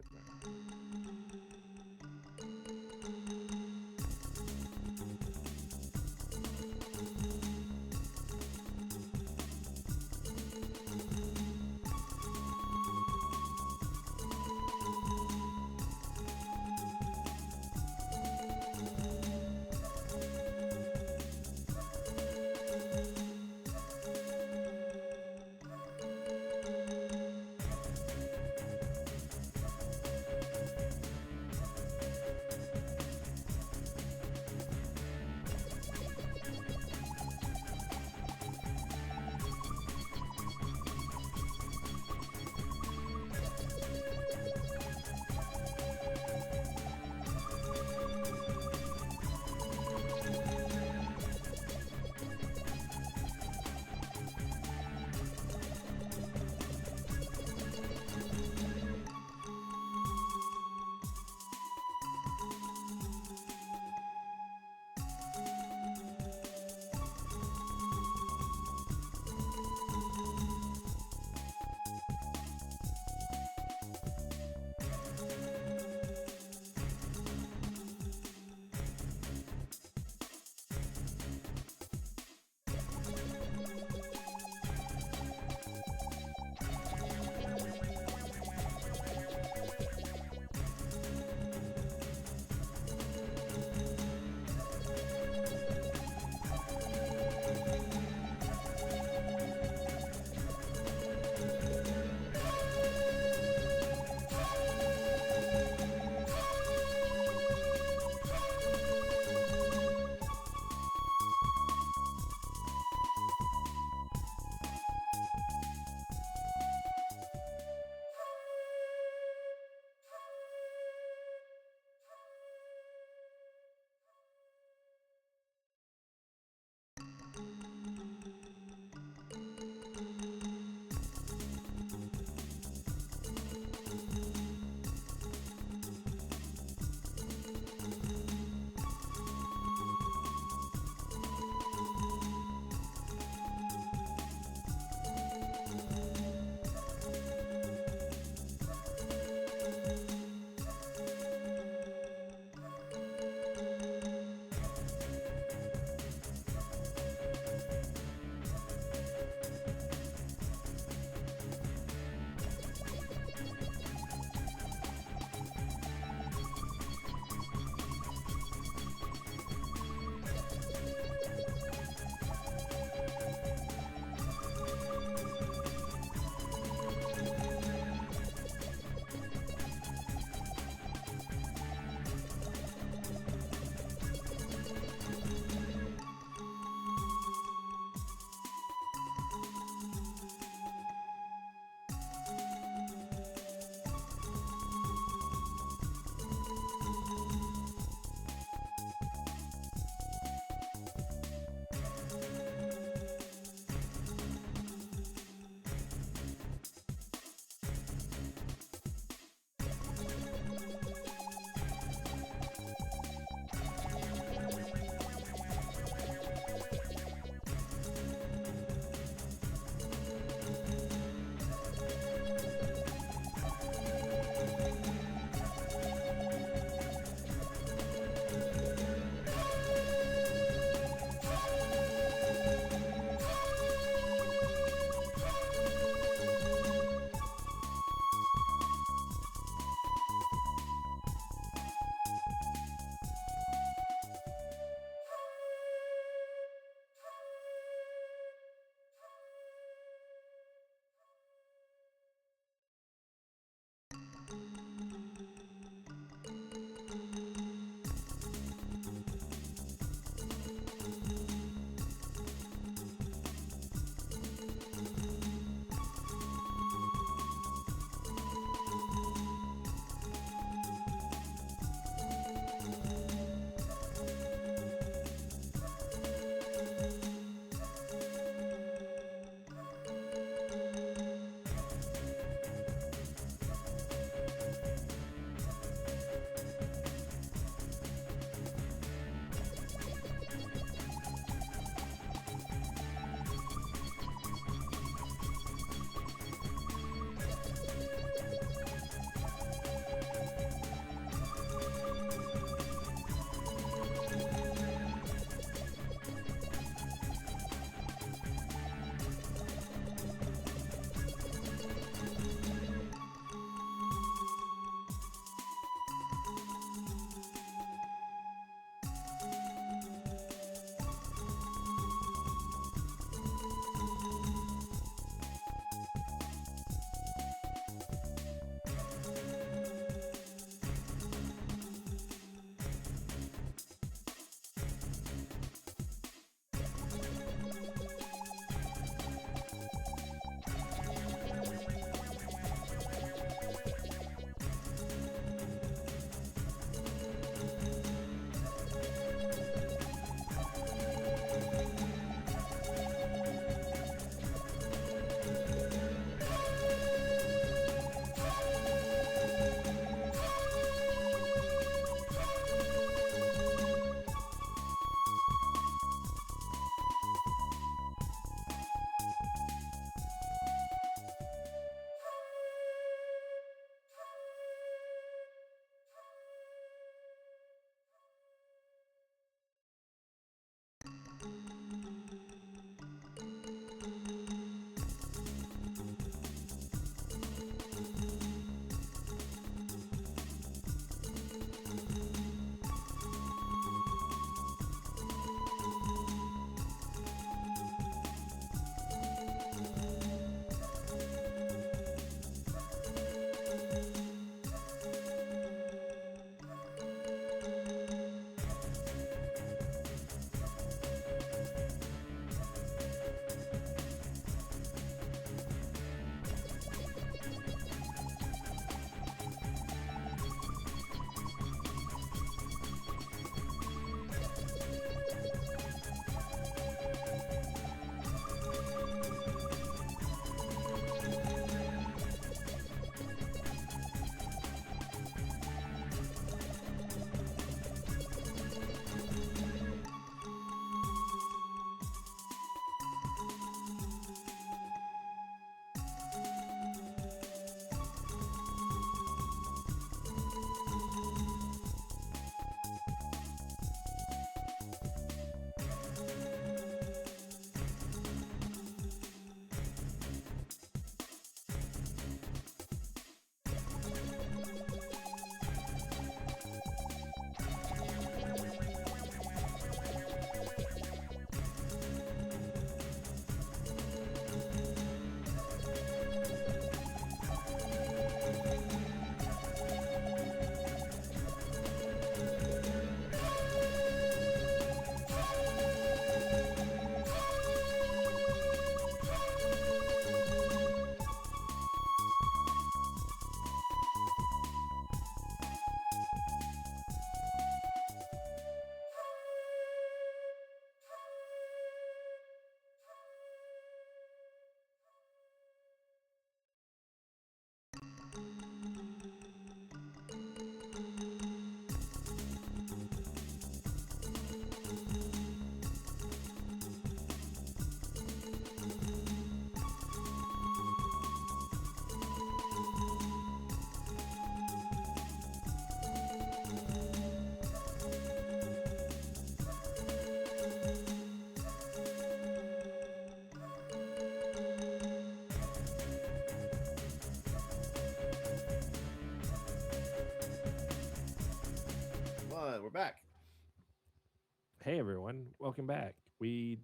Hey everyone, welcome back. We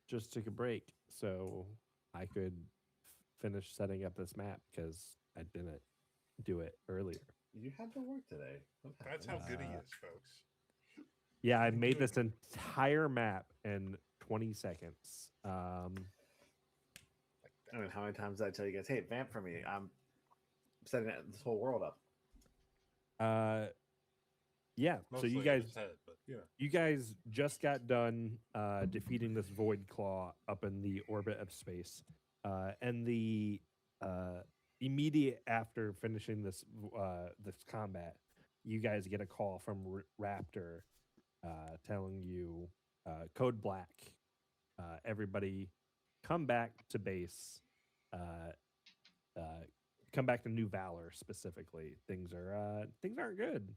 just took a break so I could finish setting up this map because I didn't do it earlier. You had to work today. What That's how happened? good he Uh, is, folks. Yeah, I Pretty made good. this entire map in 20 seconds. I mean, how many times did I tell you guys, hey, vamp for me? I'm setting this whole world up. uh, yeah. So Mostly in his head, but yeah. you guys just got done defeating this void claw up in the orbit of space, and the uh, immediate after finishing this combat, you guys get a call from Raptor telling you code black. Everybody, come back to base. Uh, uh, come back to New Valor specifically. Things aren't good.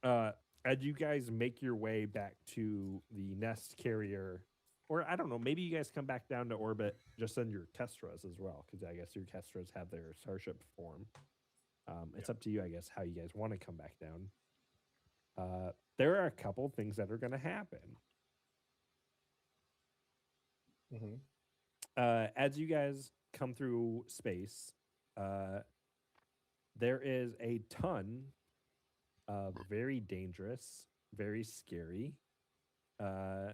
uh, as you guys make your way back to the nest carrier, or I don't know, maybe you guys come back down to orbit just on your Kestras as well, because I guess your Kestras have their starship form. It's up to you, I guess, how you guys want to come back down. There are a couple things that are going to happen. Mm-hmm. As you guys come through space, there is a ton of very dangerous, very scary, uh,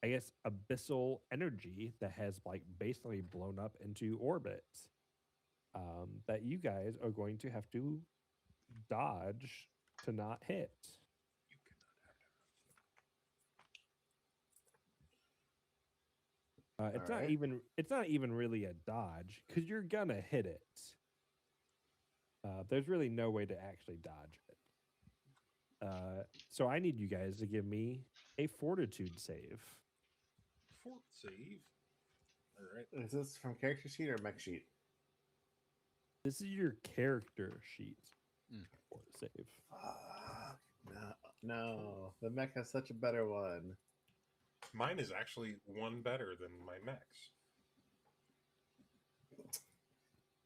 I guess, abyssal energy that has like basically blown up into orbit that you guys are going to have to dodge to not hit. Alright. It's not even really a dodge because you're gonna hit it. There's really no way to actually dodge it. So I need you guys to give me a fortitude save. Fort save. All right. Is this from character sheet or mech sheet? This is your character sheet Mm. for save. No. The mech has such a better one. Mine is actually one better than my mechs.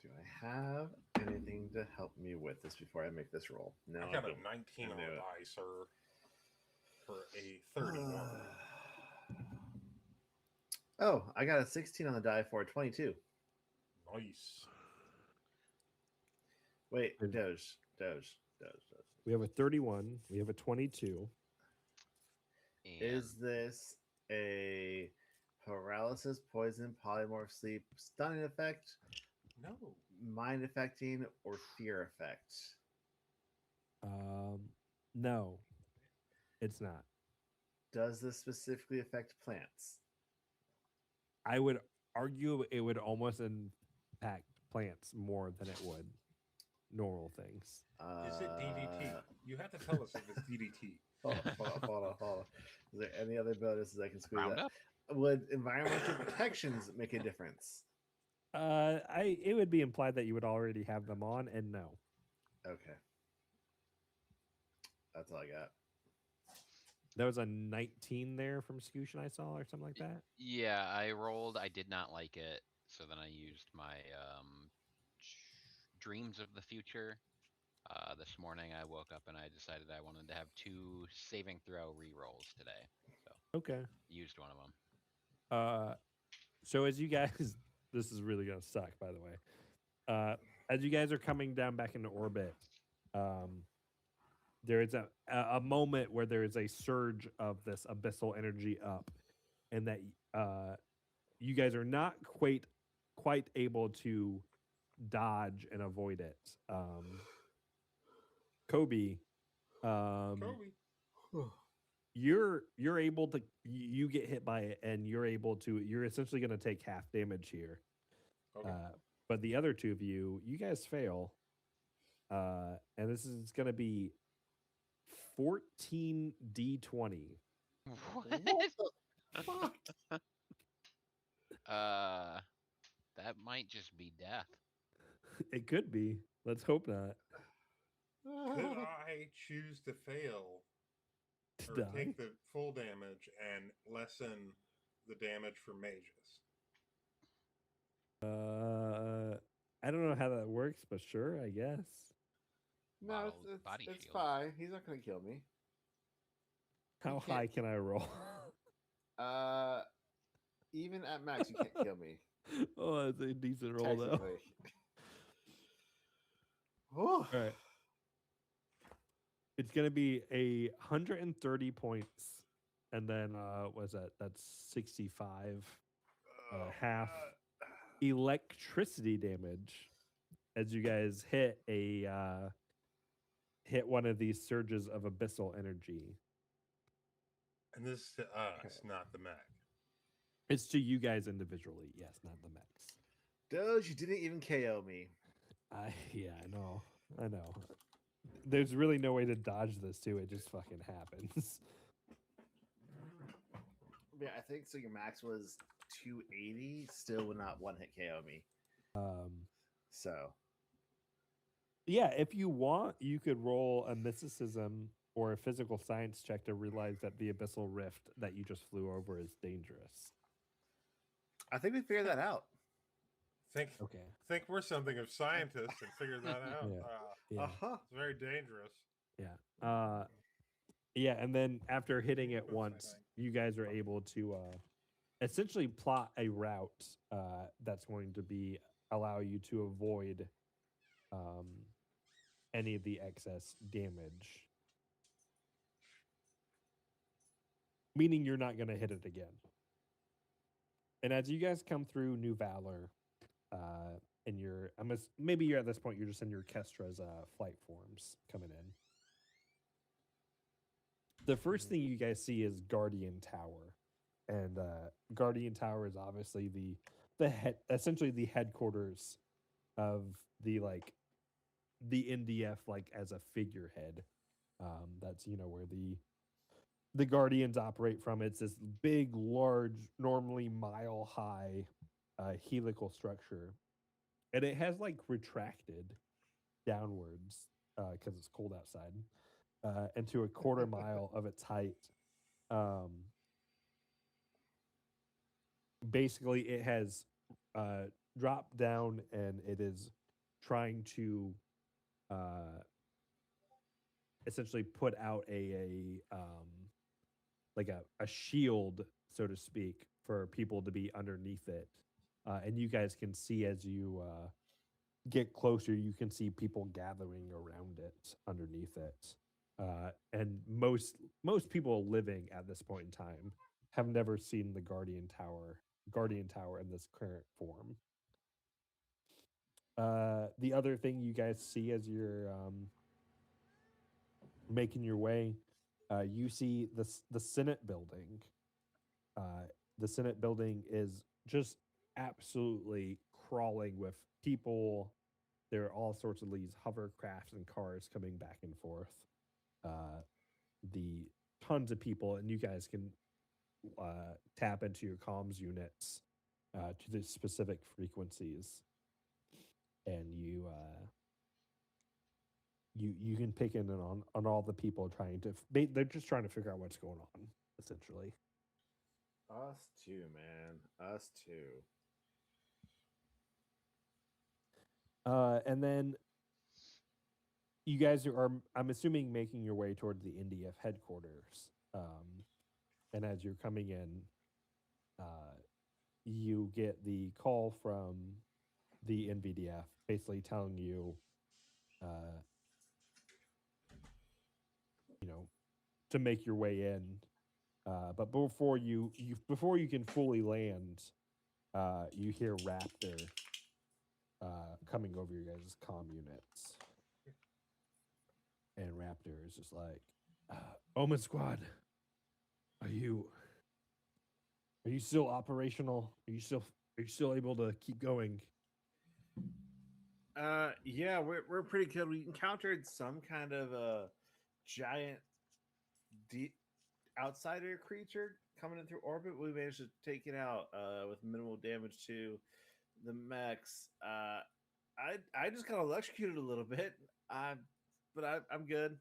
Do I have anything to help me with this before I make this roll? No. I got a don't. 19 on do the it. die, sir, for a 31. Oh, I got a 16 on the die for a 22. Nice. Wait, Good. Doge. We have a 31. We have a 22. And Is this a paralysis, poison, polymorph, sleep, stunning effect, No. mind affecting, or fear effect? No, it's not. Does this specifically affect plants? I would argue it would almost impact plants more than it would normal things. Is it DDT? You have to tell us if it's DDT. Hold on. Is there any other bonuses I can squeeze out? Roundup? Would environmental protections make a difference? It would be implied that you would already have them on, and no. Okay. That's all I got. There was a 19 there from Scoosh I saw, or something like that. Yeah, I rolled. I did not like it, so then I used my dreams of the future. This morning I woke up and I decided I wanted to have 2 saving throw re-rolls today, so Okay. used one of them. So as you guys, this is really gonna suck, by the way. As you guys are coming down back into orbit, there is a moment where there is a surge of this abyssal energy up, and that you guys are not quite able to dodge and avoid it. Kobe, Kobe. you're able to you get hit by it, and you're essentially going to take half damage here. Okay. But the other two of you guys fail, and this is going to be 14 d20. What? the fuck? That might just be death. It could be. Let's hope not. Could I choose to fail or Die? take the full damage and lessen the damage for mages? I don't know how that works, but sure, I guess. No, Bottled it's body it's shield. fine. He's not going to kill me. How You can't- high can I roll? Even at max, you can't kill me. Oh, that's a decent roll though. Technically. Whew. All right. It's gonna be 130 points, and then what's that? That's 65. Half electricity damage as you guys hit one of these surges of abyssal energy. And this is to us, not the mech. It's to you guys individually, yes, not the mechs. Doge, you didn't even KO me. Yeah, I know. There's really no way to dodge this too. It just fucking happens. Yeah, I think so. Your max was 280. Still would not one hit KO me. So Yeah, if you want, you could roll a mysticism or a physical science check to realize that the abyssal rift that you just flew over is dangerous. I think we figured that out. Okay. Think we're something of scientists and figure that out. Yeah. It's very dangerous. Yeah. Yeah, and then after hitting it once, you guys are able to essentially plot a route that's going to allow you to avoid any of the excess damage. Meaning you're not going to hit it again. And as you guys come through New Valor, and maybe you're at this point, you're just in your Kestra's flight forms coming in. The first thing you guys see is Guardian Tower. And Guardian Tower is obviously essentially the headquarters of the NDF, as a figurehead. That's where the Guardians operate from. It's this big, large, normally mile-high helical structure, and it has retracted downwards because it's cold outside, into a quarter mile of its height. Basically, it has dropped down, and it is trying to essentially put out a shield, so to speak, for people to be underneath it. And you guys can see as you get closer, you can see people gathering around it, underneath it. And most people living at this point in time have never seen the Guardian Tower in this current form. The other thing you guys see as you're making your way, you see the Senate building. The Senate building is just absolutely crawling with people. There are all sorts of these hovercrafts and cars coming back and forth. The tons of people, and you guys can tap into your comms units to the specific frequencies, and you can pick in on all the people trying to. They're just trying to figure out what's going on, essentially. Us too, man. Us too. And then you guys are, I'm assuming, making your way toward the NDF headquarters. And as you're coming in, you get the call from the NVDF basically telling you, to make your way in. But before you can fully land, you hear Raptor coming over your guys' comm units. And Raptor is just like, Omen Squad, are you still operational? Are you still able to keep going? Yeah, we're pretty good. We encountered some kind of a giant outsider creature coming in through orbit. We managed to take it out with minimal damage to the mechs. I just got electrocuted a little bit. But I'm good.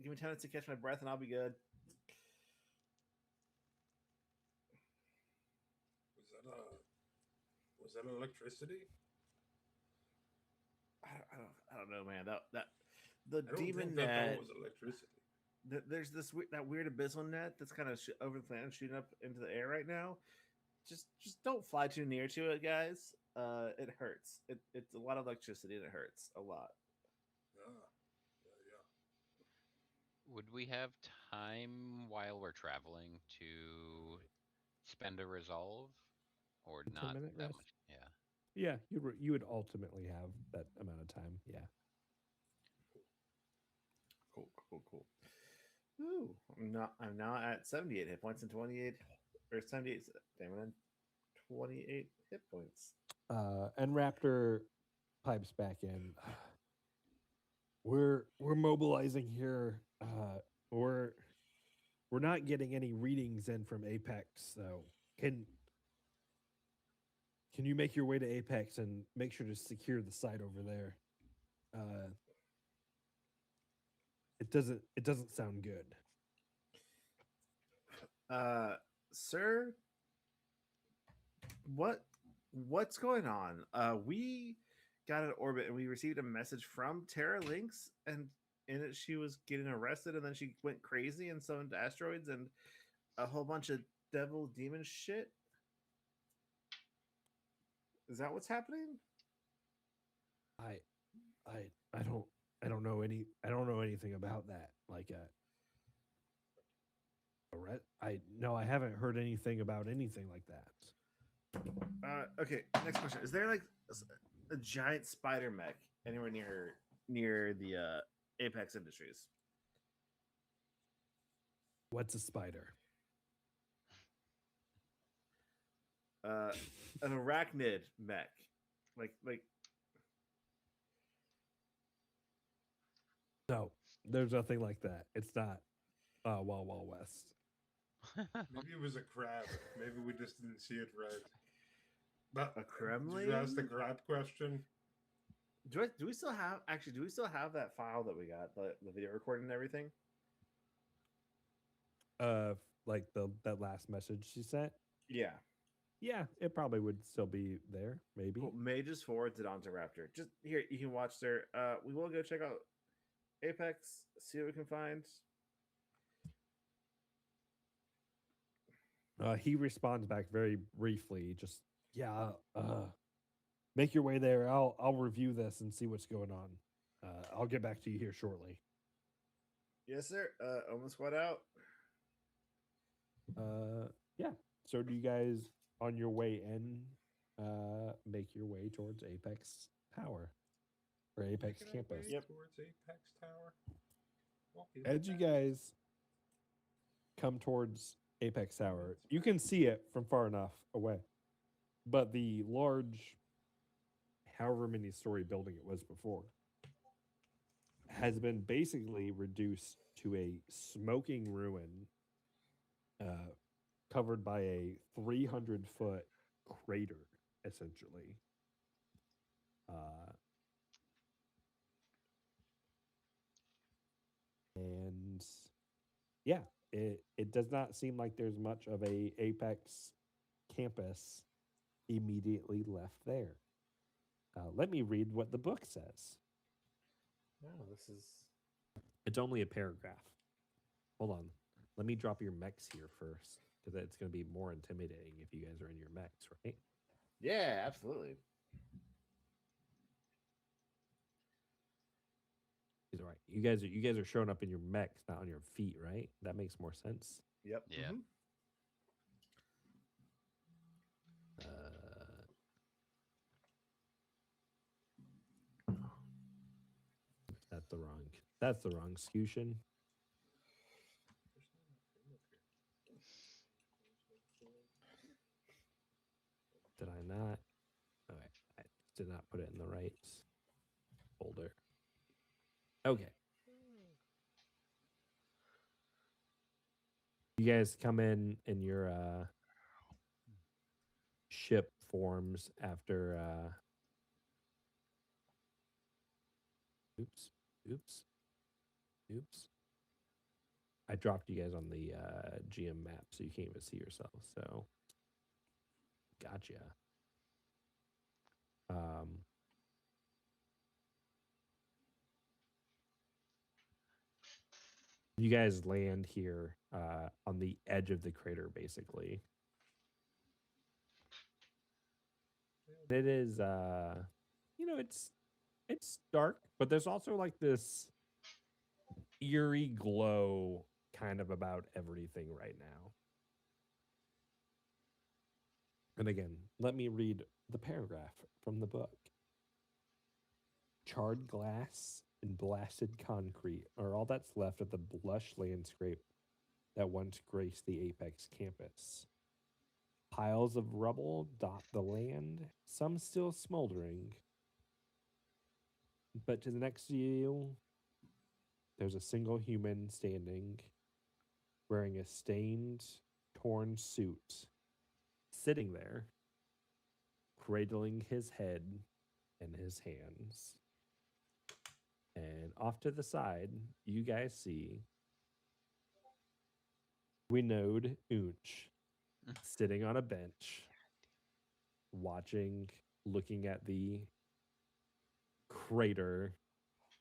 Give me 10 minutes to catch my breath, and I'll be good. Was that electricity? I don't know, man. That the I don't demon think that was electricity. there's that weird abyssal net that's kind of over the planet shooting up into the air right now. Just don't fly too near to it, guys. It hurts. It's a lot of electricity and it hurts a lot. Yeah. Would we have time while we're traveling to spend a resolve, or A not 10-minute that rest? much? Yeah. Yeah, you would ultimately have that amount of time. Yeah. Cool. Ooh, I'm now at 78 hit points and 28 or 78. Damn it, 28 hit points. And Raptor pipes back in. We're mobilizing here. We're not getting any readings in from Apex. So can you make your way to Apex and make sure to secure the site over there? It doesn't sound good. Sir, what's going on? We got an orbit and we received a message from Terra Lynx, and in it she was getting arrested, and then she went crazy and summoned asteroids and a whole bunch of devil demon shit. Is that what's happening? I don't know anything about that. Like I haven't heard anything about anything like that. Okay, next question. Is there like a giant spider mech anywhere near the Apex Industries? What's a spider? An arachnid mech. Like No, there's nothing like that. It's not Wild Wild West. Maybe it was a crab. Maybe we just didn't see it right. But a Kremlin? did you ask the crab question? Do we still have that file that we got, the video recording and everything? Like that last message she sent. Yeah. Yeah, it probably would still be there. Maybe. Cool. May just forwards it onto Raptor. Just here, you can watch there. We will go check out Apex, see what we can find. He responds back very briefly. Just make your way there. I'll review this and see what's going on. I'll get back to you here shortly. Yes, sir. Almost squad out. Yeah. So do you guys on your way in make your way towards Apex Tower or Apex Making our campus? way Yep. Towards Apex Tower. As you guys come towards Apex Tower, you can see it from far enough away. But the large, however many story building it was before, has been basically reduced to a smoking ruin covered by a 300-foot crater, essentially. And yeah, it does not seem like there's much of a Apex campus immediately left there. Let me read what the book says. Wow, this is. It's only a paragraph. Hold on. Let me drop your mechs here first, because it's going to be more intimidating if you guys are in your mechs, right? Yeah, absolutely. He's all right. You guys are showing up in your mechs, not on your feet, right? That makes more sense. Yep. Yeah. Mhm. That's the wrong scution. Did I not? Okay, I did not put it in the right folder. Okay. You guys come in your ship forms after oops. I dropped you guys on the GM map so you can't even see yourself. So gotcha. You guys land here on the edge of the crater, basically. It is, it's dark, but there's also like this eerie glow kind of about everything right now. And again, let me read the paragraph from the book. Charred glass and blasted concrete are all that's left of the lush landscape that once graced the Apex campus. Piles of rubble dot the land, some still smoldering. But to the next to you, there's a single human standing, wearing a stained, torn suit, sitting there, cradling his head in his hands. And off to the side, you guys see Winode Unch sitting on a bench, watching, looking at the crater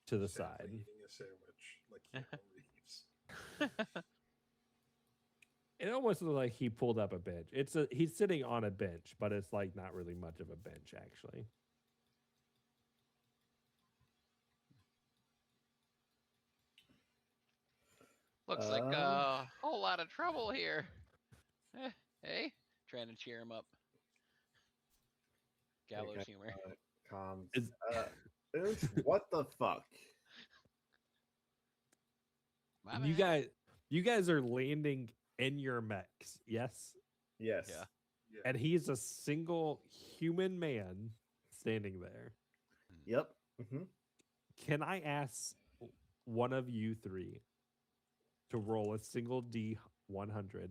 to the Sadly side. eating a sandwich like Keanu Reeves. It almost looks like he pulled up a bench. He's sitting on a bench, but it's like not really much of a bench actually. Looks like a whole lot of trouble here. Hey, trying to cheer him up. Gallows humor. Comms. What the fuck? My You bad. you guys are landing in your mechs, yes? Yes. Yeah. Yeah. And he's a single human man standing there. Yep. Mm-hmm. Can I ask one of you three to roll a single D100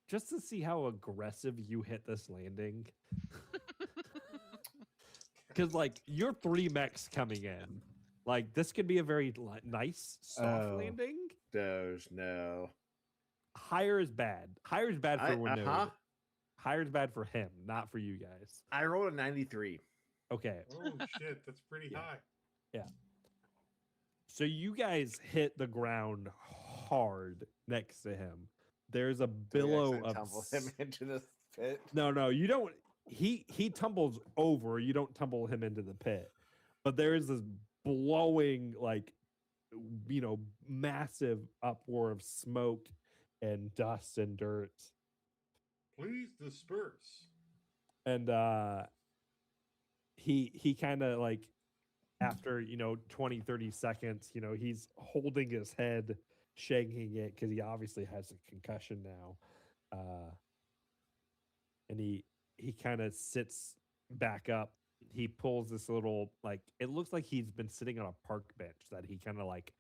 just to see how aggressive you hit this landing? Because, like, you're 3 mechs coming in. Like, this could be a very nice, soft Oh. landing. Doge, no. Higher is bad. Higher is bad for Winode. Uh-huh. Higher is bad for him, not for you guys. I rolled a 93. Okay. Oh shit, that's pretty Yeah. high. So you guys hit the ground hard next to him. There's a billow of tumble him into the pit. No, you don't. He tumbles over. You don't tumble him into the pit. But there is this blowing, like, massive uproar of smoke and dust and dirt. Please disperse. And he kind of, like, after 20, 30 seconds, he's holding his head, shaking it because he obviously has a concussion now. And he kind of sits back up. He pulls this little, like, it looks like he's been sitting on a park bench that he kind of, like,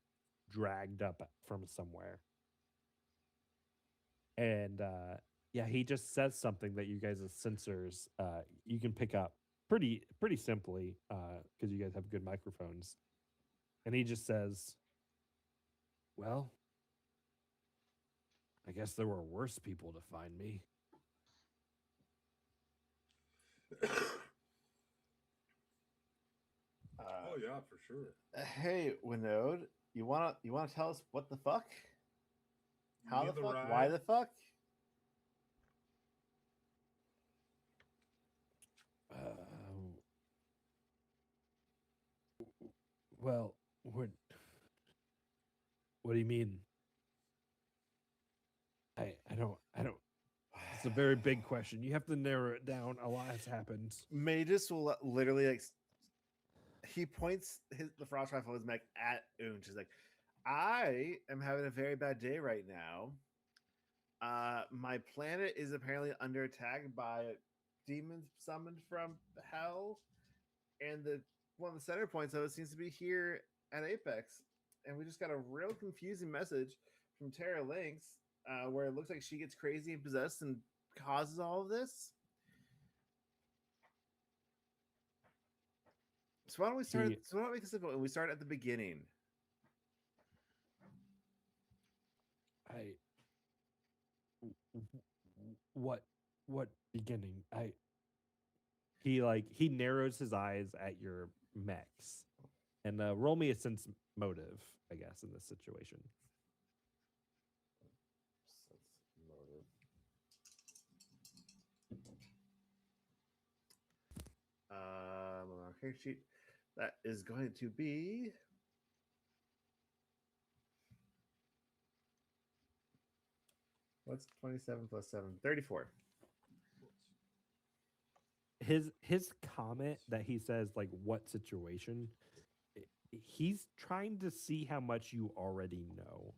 dragged up from somewhere. And yeah, he just says something that you guys as sensors you can pick up pretty simply because you guys have good microphones. And he just says, well, I guess there were worse people to find me. Oh yeah, for sure. Hey, Winode, you wanna tell us what the fuck? How Need the the fuck? ride? Why the fuck? Well, what do you mean? I don't. It's a very big question. You have to narrow it down. A lot has happened. Magus will literally, like, he points the frost rifle of his mech at Unch. He's like, I am having a very bad day right now. My planet is apparently under attack by demons summoned from hell, and one of the center points of it seems to be here at Apex. And we just got a real confusing message from Tara Lynx, where it looks like she gets crazy and possessed and causes all of this. So why don't we start? So why don't we make it simple and we start at the beginning? What beginning? He narrows his eyes at your mechs, and roll me a sense motive, I guess, in this situation. On our character sheet, that is going to be what's 27 plus 7? 34. His comment that he says like what situation, he's trying to see how much you already know.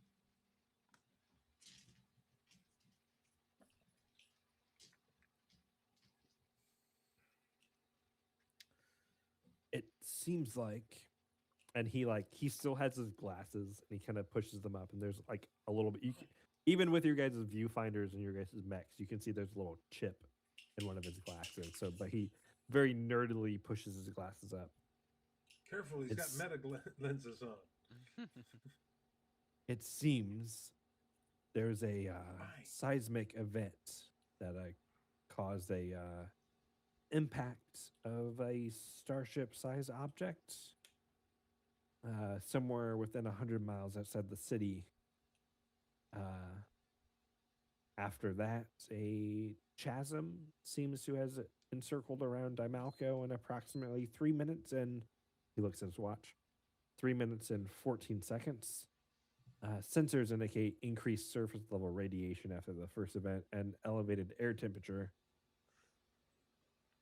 It seems like, and he still has his glasses and he kind of pushes them up and there's like a little bit even with your guys' viewfinders and your guys' mechs, you can see there's a little chip in one of his glasses. So but he very nerdily pushes his glasses up. Careful, he's got meta lenses on. It seems there's a seismic event that caused a impact of a starship-sized object somewhere within 100 miles outside the city. After that, a chasm seems to have encircled around Dimalco in approximately 3 minutes and he looks at his watch. 3 minutes and 14 seconds. Sensors indicate increased surface level radiation after the first event and elevated air temperature.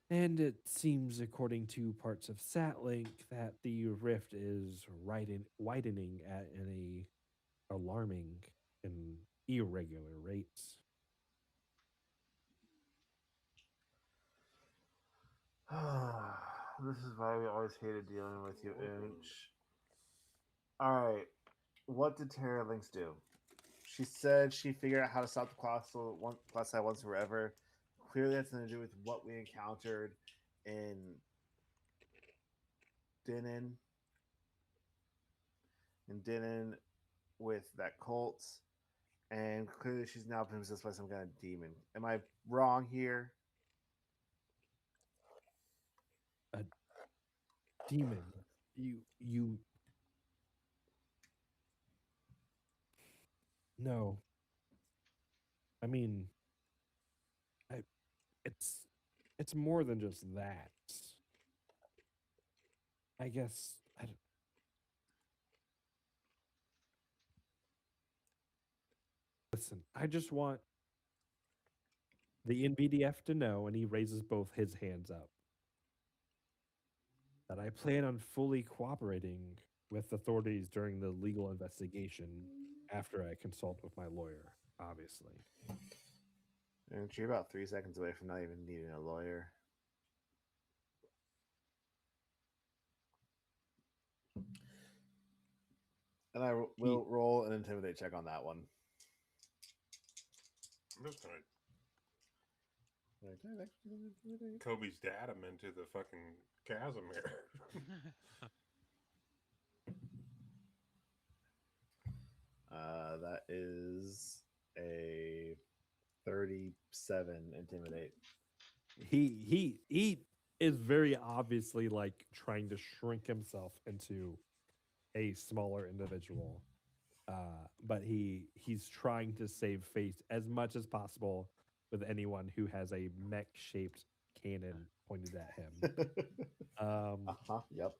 And it seems, according to parts of SatLink, that the rift is widening at an alarming and irregular rates. This is why we always hated dealing with you, Unch. Alright. What did Terra Lynx do? She said she figured out how to stop the class side once and forever. Clearly, that's something to do with what we encountered in Dinan. With that cult. And clearly, she's now possessed by some kind of demon. Am I wrong here? A demon. You. No. I mean, it's more than just that. I guess listen, I just want the NVDF to know, and he raises both his hands up, that I plan on fully cooperating with authorities during the legal investigation after I consult with my lawyer, obviously. And you're about 3 seconds away from not even needing a lawyer. And I will roll an intimidate check on that one. I'm just gonna Kobe's dad him into the fucking chasm here. That is a 37 intimidate. He is very obviously like trying to shrink himself into a smaller individual. But he's trying to save face as much as possible with anyone who has a mech-shaped cannon pointed at him. Yep.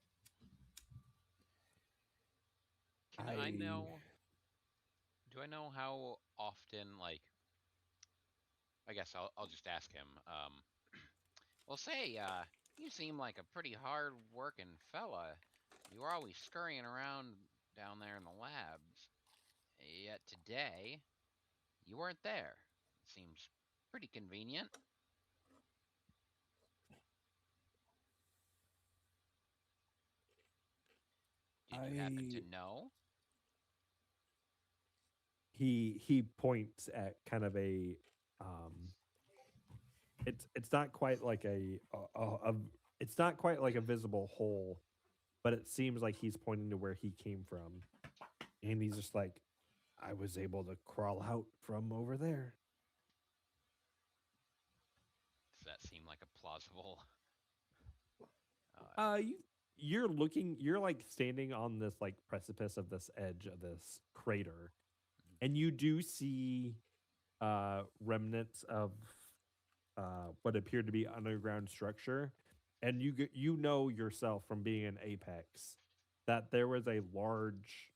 Can I know? Do I know how often? Like, I guess I'll just ask him. Well, say, you seem like a pretty hard-working fella. You were always scurrying around down there in the labs. Yet today, you weren't there. Seems pretty convenient. Did you happen to know? He points at kind of a it's not quite like it's not quite like a visible hole, but it seems like he's pointing to where he came from, and he's just like, I was able to crawl out from over there. Does that seem like a plausible? You're like standing on this like precipice of this edge of this crater, and you do see remnants of what appeared to be underground structure, and you know yourself from being in Apex that there was a large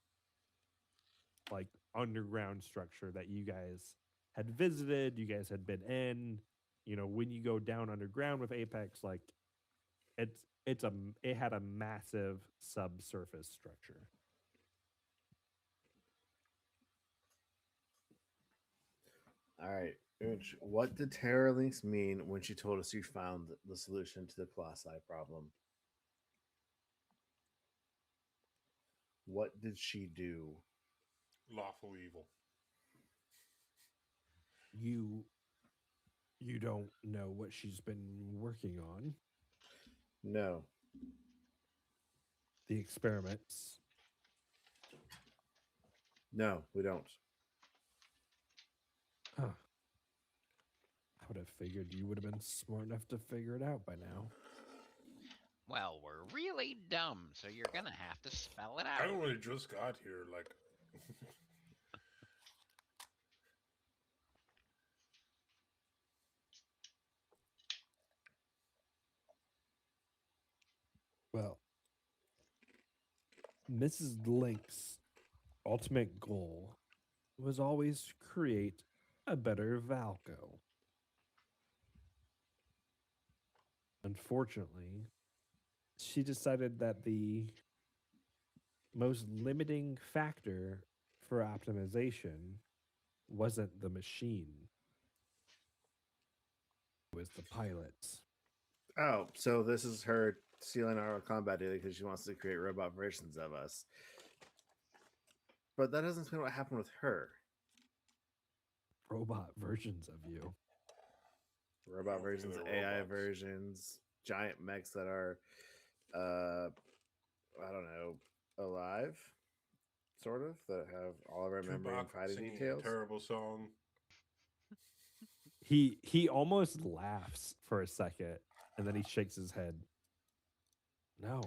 like underground structure that you guys had visited, you guys had been in. You know, when you go down underground with Apex, like it had a massive subsurface structure. All right. Ooch, what did Terra Links mean when she told us you found the solution to the Colossi problem? What did she do? Lawful evil. You don't know what she's been working on. No. The experiments. No, we don't. Huh. I would have figured you would have been smart enough to figure it out by now. Well, we're really dumb, so you're gonna have to spell it I out. only just got here. Like, Well, Mrs. Link's ultimate goal was always to create a better Valco. Unfortunately, she decided that the most limiting factor for optimization wasn't the machine, it was the pilots. Oh, so this is her stealing our combat data because she wants to create robot versions of us. But that doesn't explain what happened with her. Robot versions of you. Robot Okay, versions, they're AI robots. versions, giant mechs that are, I don't know, alive, sort of, that have all of our memory and Tupac fighting singing details. a terrible song. He almost laughs for a second and then he shakes his head. No.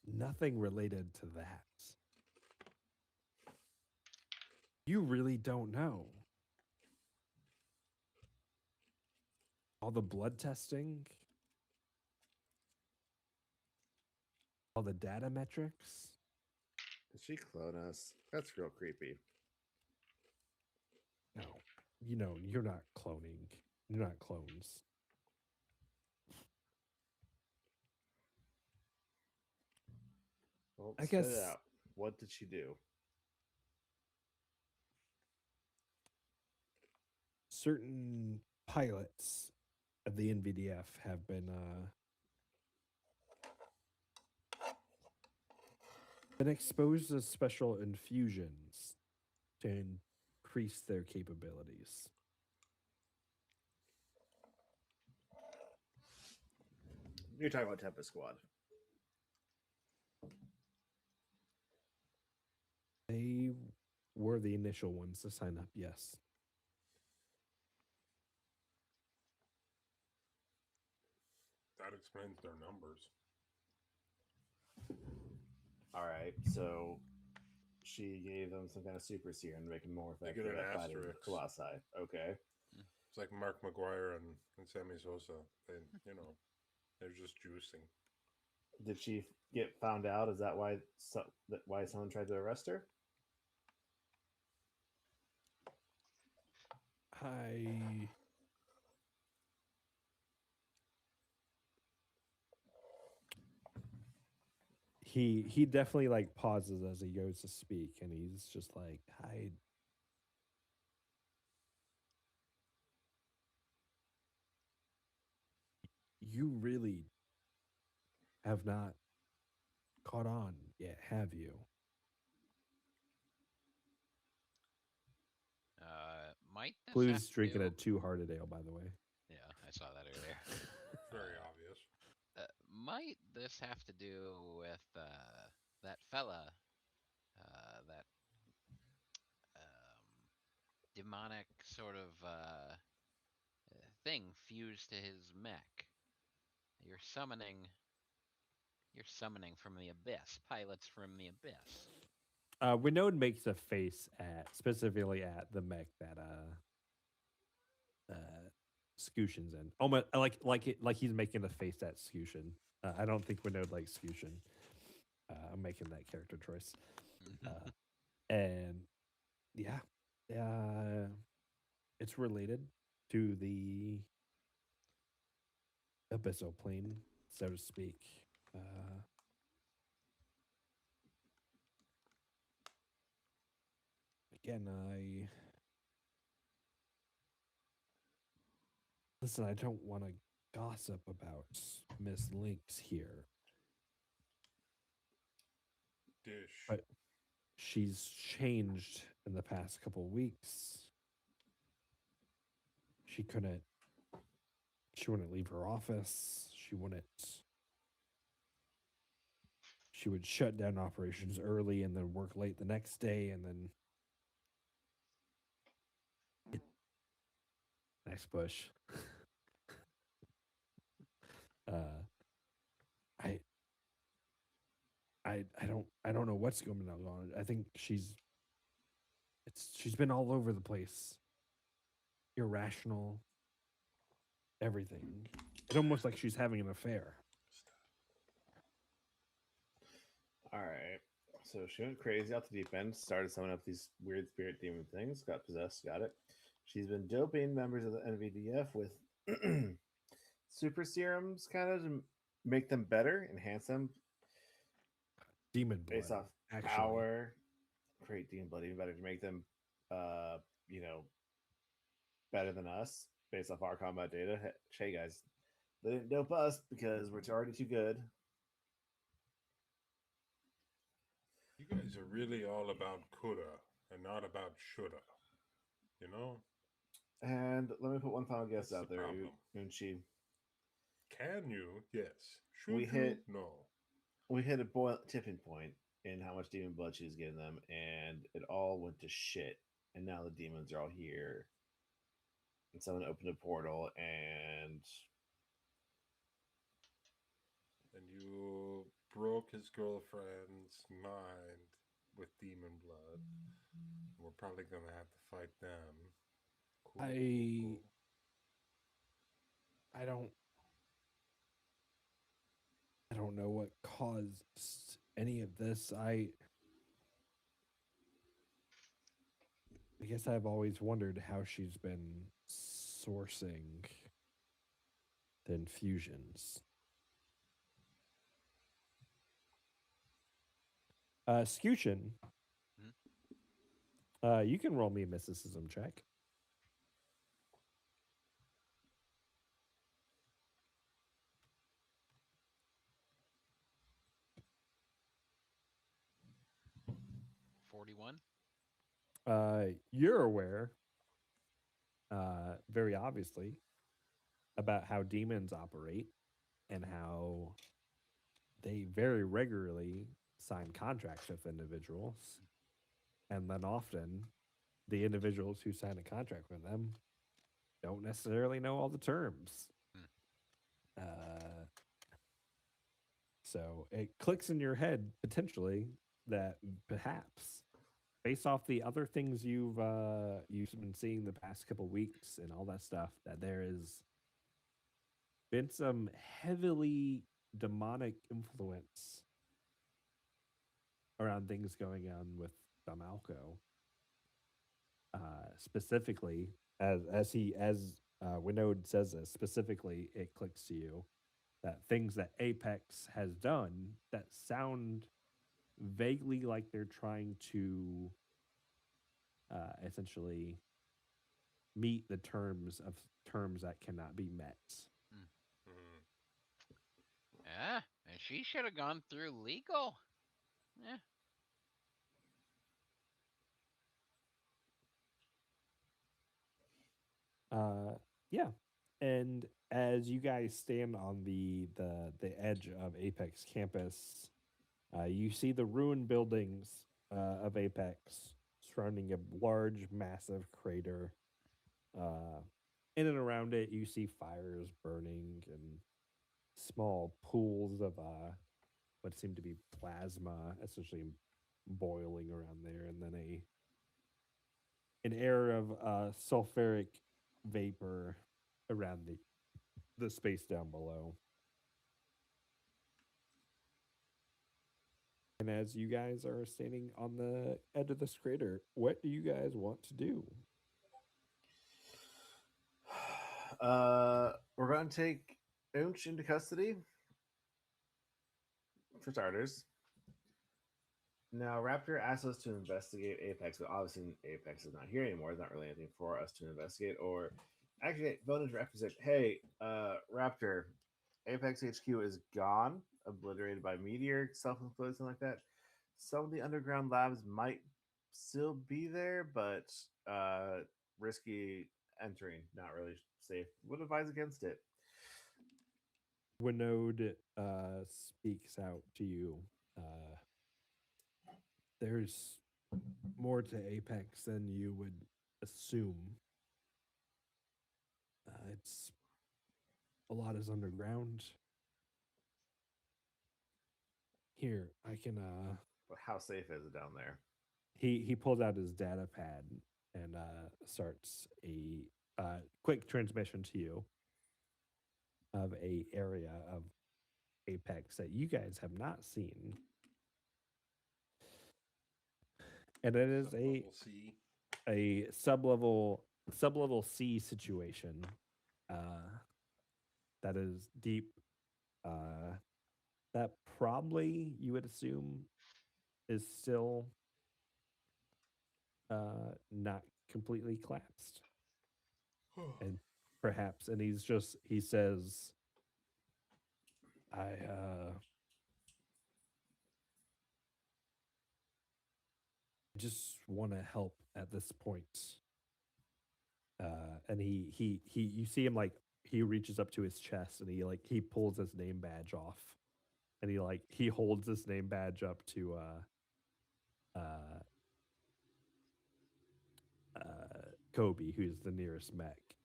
Nothing related to that. You really don't know. All the blood testing, all the data metrics. Did she clone us? That's real creepy. No. You know, you're not cloning. You're not clones. Well, I spit it guess- out. What did she do? Certain pilots of the NVDF have been exposed to special infusions to increase their capabilities. You're talking about Tempest Squad. They were the initial ones to sign up, yes. That explains their numbers. All right, so she gave them some kind of super serum to make them more They effective get an at fighting asterisk. Colossi. Okay. It's like Mark McGuire and Sammy Sosa. They, you know, they're just juicing. Did she get found out? Is that why why someone tried to arrest her? He definitely like pauses as he goes to speak and he's just like, you really have not caught on yet, have you? Might this have Blue's to drinking do... a 2-hearted ale, by the way. Yeah, I saw that earlier. Very obvious. Might this have to do with that fella, that demonic sort of thing fused to his mech? You're summoning from the abyss, pilots from the abyss. Winode makes a face specifically at the mech that Scooshin's in. Almost like he's making a face at Scooshin. I don't think Winode likes Scooshin. I'm making that character choice. And yeah, it's related to the abyssal plane, so to speak. Again, listen. I don't want to gossip about Miss Lynx here, Dish. but she's changed in the past couple weeks. She wouldn't leave her office. She would shut down operations early and then work late the next day, and then nice push. I don't know what's going on. I think she's been all over the place. Irrational. Everything. It's almost like she's having an affair. All right. So she went crazy out the deep end, started summoning up these weird spirit demon things, got possessed, got it. She's been doping members of the NVDF with super serums, kind of to make them better, enhance them Demon blood. based off actually. power. Create demon blood even better to make them, better than us based off our combat data. Hey guys, they didn't dope us because we're already too good. You guys are really all about coulda and not about shoulda. You know? And let me put one final guess That's out the there, problem. Unchi. Can you? Yes. Should We you? hit- No. We hit a tipping point in how much demon blood she was getting them, and it all went to shit. And now the demons are all here. And someone opened a portal, and you broke his girlfriend's mind with demon blood. We're probably gonna have to fight them. Cool, I don't know what caused any of this. I guess I've always wondered how she's been sourcing the infusions. Scution, you can roll me a mysticism check. You're aware, very obviously, about how demons operate and how they very regularly sign contracts with individuals. And then often the individuals who sign a contract with them don't necessarily know all the terms. So it clicks in your head potentially that perhaps, based off the other things you've been seeing the past couple weeks and all that stuff, that there has been some heavily demonic influence around things going on with Damalco. Specifically, as Winode says this, specifically, it clicks to you that things that Apex has done that sound vaguely like they're trying to essentially meet the terms that cannot be met. Yeah, and she should have gone through legal. Yeah. Yeah. And as you guys stand on the edge of Apex campus, you see the ruined buildings of Apex surrounding a large, massive crater. In and around it, you see fires burning and small pools of what seem to be plasma, essentially boiling around there, and then an air of sulfuric vapor around the space down below. And as you guys are standing on the edge of this crater, what do you guys want to do? We're going to take Unch into custody for starters. Now, Raptor asked us to investigate Apex, but obviously Apex is not here anymore. There's not really anything for us to investigate. Or actually, bonus Raptor said, "Hey, Raptor, Apex HQ is gone, obliterated by meteor, self-imploded, something like that. Some of the underground labs might still be there, but risky entering, not really safe. Would advise against it." Winode speaks out to you. There's more to Apex than you would assume. It's a lot is underground. Here, I can. But how safe is it down there? He pulls out his data pad and starts a quick transmission to you of a area of Apex that you guys have not seen. And it is Sublevel C. a sublevel C situation that is deep. That probably you would assume is still not completely collapsed, and perhaps, and he says, I just want to help at this point. And he you see him like he reaches up to his chest and he pulls his name badge off, and he holds this name badge up to Kobe, who's the nearest mech,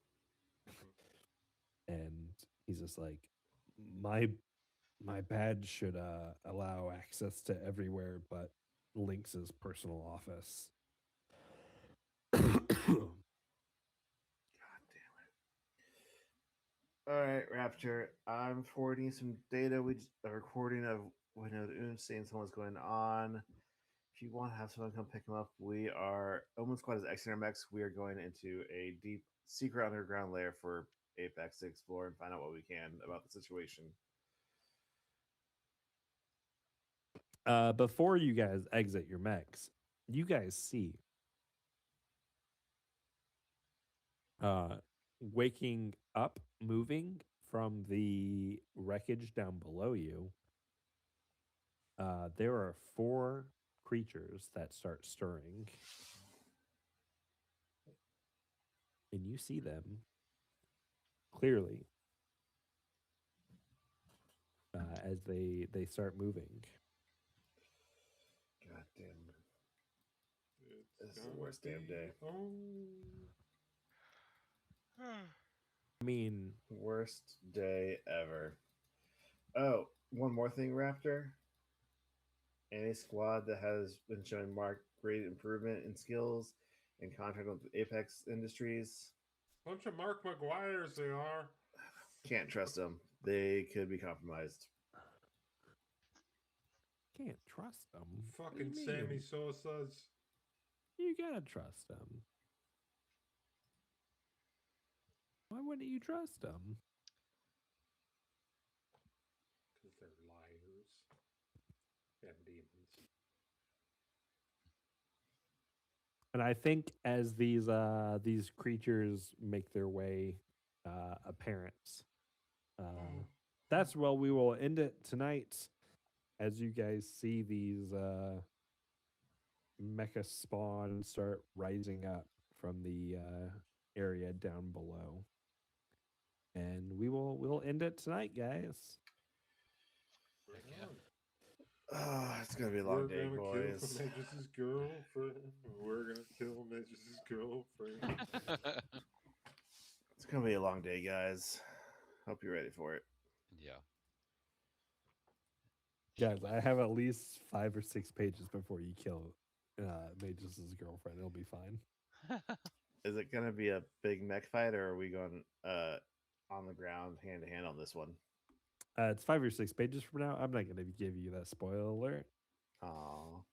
and he's just like, my badge should allow access to everywhere but Lynx's personal office. God damn it. All right, Raptor. I'm forwarding some data. A recording of when saying someone's going on. If you want to have someone come pick him up, we are almost quite as Exeter mechs. We are going into a deep secret underground lair for Apex to explore and find out what we can about the situation. Before you guys exit your mechs, you guys see waking up, moving from the wreckage down below you. There are 4 creatures that start stirring, and you see them clearly as they start moving. God damn it. This is the worst damn day. I mean, worst day ever. Oh, one more thing, Raptor. Any squad that has been showing marked great improvement in skills and contract with Apex Industries. Bunch of Mark McGuires they are. Can't trust them. They could be compromised. can't trust them. Fucking Sammy Sosa's. You gotta trust them. Why wouldn't you trust them? Because they're liars and demons. And I think as these creatures make their way apparent, that's where we will end it tonight. As you guys see these mecha spawn start rising up from the area down below, and we'll end it tonight, guys. It's gonna be a long day, We're gonna boys. kill Mega's girlfriend. We're gonna kill Mega's girlfriend. It's gonna be a long day, guys. Hope you're ready for it. Yeah. Guys, I have at least 5 or 6 pages before you kill Magus' girlfriend. It'll be fine. Is it gonna be a big mech fight, or are we going on the ground, hand to hand on this one. It's 5 or 6 pages from now. I'm not going to give you that spoiler alert. Aw. All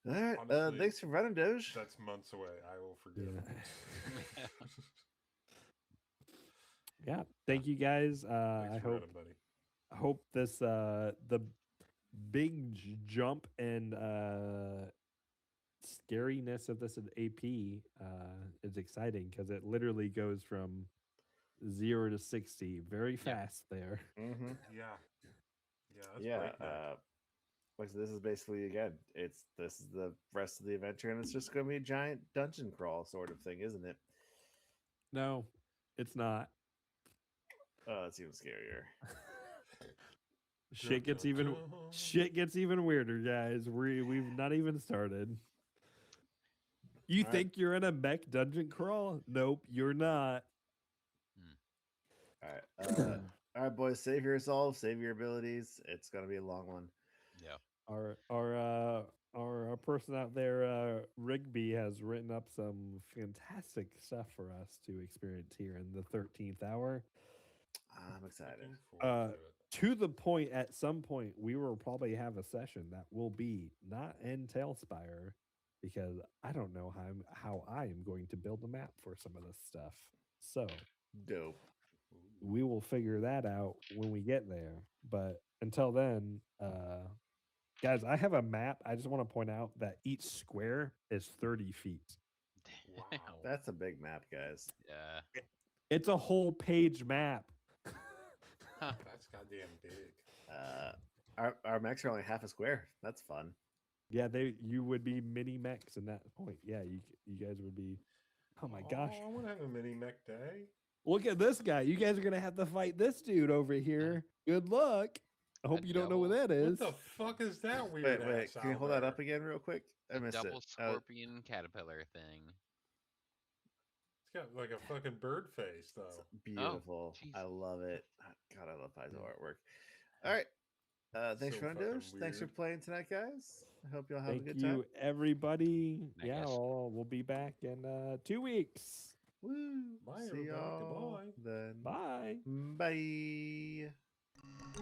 right. Honestly, Thanks for running, Doge. That's months away. I will forget. Yeah. Yeah. Thank you guys. Thanks I for running, buddy. hope this the big jump and scariness of this in AP is exciting because it literally goes from 0 to 60 very fast there. Mm-hmm. Yeah. Yeah. That's Yeah. breakneck. Like this is basically again, this is the rest of the adventure, and it's just going to be a giant dungeon crawl sort of thing, isn't it? No, it's not. It's even scarier. Shit gets even weirder, guys. We've not even started. You All right. think you're in a mech dungeon crawl? Nope, you're not. All right. All right, boys. Save your resolve. Save your abilities. It's going to be a long one. Yeah. Our person out there, Rigby, has written up some fantastic stuff for us to experience here in the 13th hour. I'm excited. Looking forward to it. To the point, at some point, we will probably have a session that will be not in Tailspire, because I don't know how I am going to build a map for some of this stuff. So Dope. we will figure that out when we get there. But until then, guys, I have a map. I just want to point out that each square is 30 feet. Wow. That's a big map, guys. Yeah. It's a whole page map. That's goddamn big. Our mechs are only half a square. That's fun. Yeah, you would be mini mechs in that point. Yeah, you guys would be. Oh my gosh! I want to have a mini mech day. Look at this guy. You guys are gonna have to fight this dude over here. Good luck. I hope A you don't know what double- that is. What the fuck is that weird? Wait. Can you hold that up again real quick? I A missed double it. scorpion caterpillar thing. It's got like a fucking bird face though. It's beautiful. jeez. I love it. God, I love Paizo artwork. All right. Thanks So for running, fucking Doge. Thanks for weird. playing tonight, guys. I hope y'all have Thank a good you, time. everybody. I Yeah, guess. we'll be back in 2 weeks. Woo. Bye, See everybody. y'all Goodbye. then. Bye. Bye.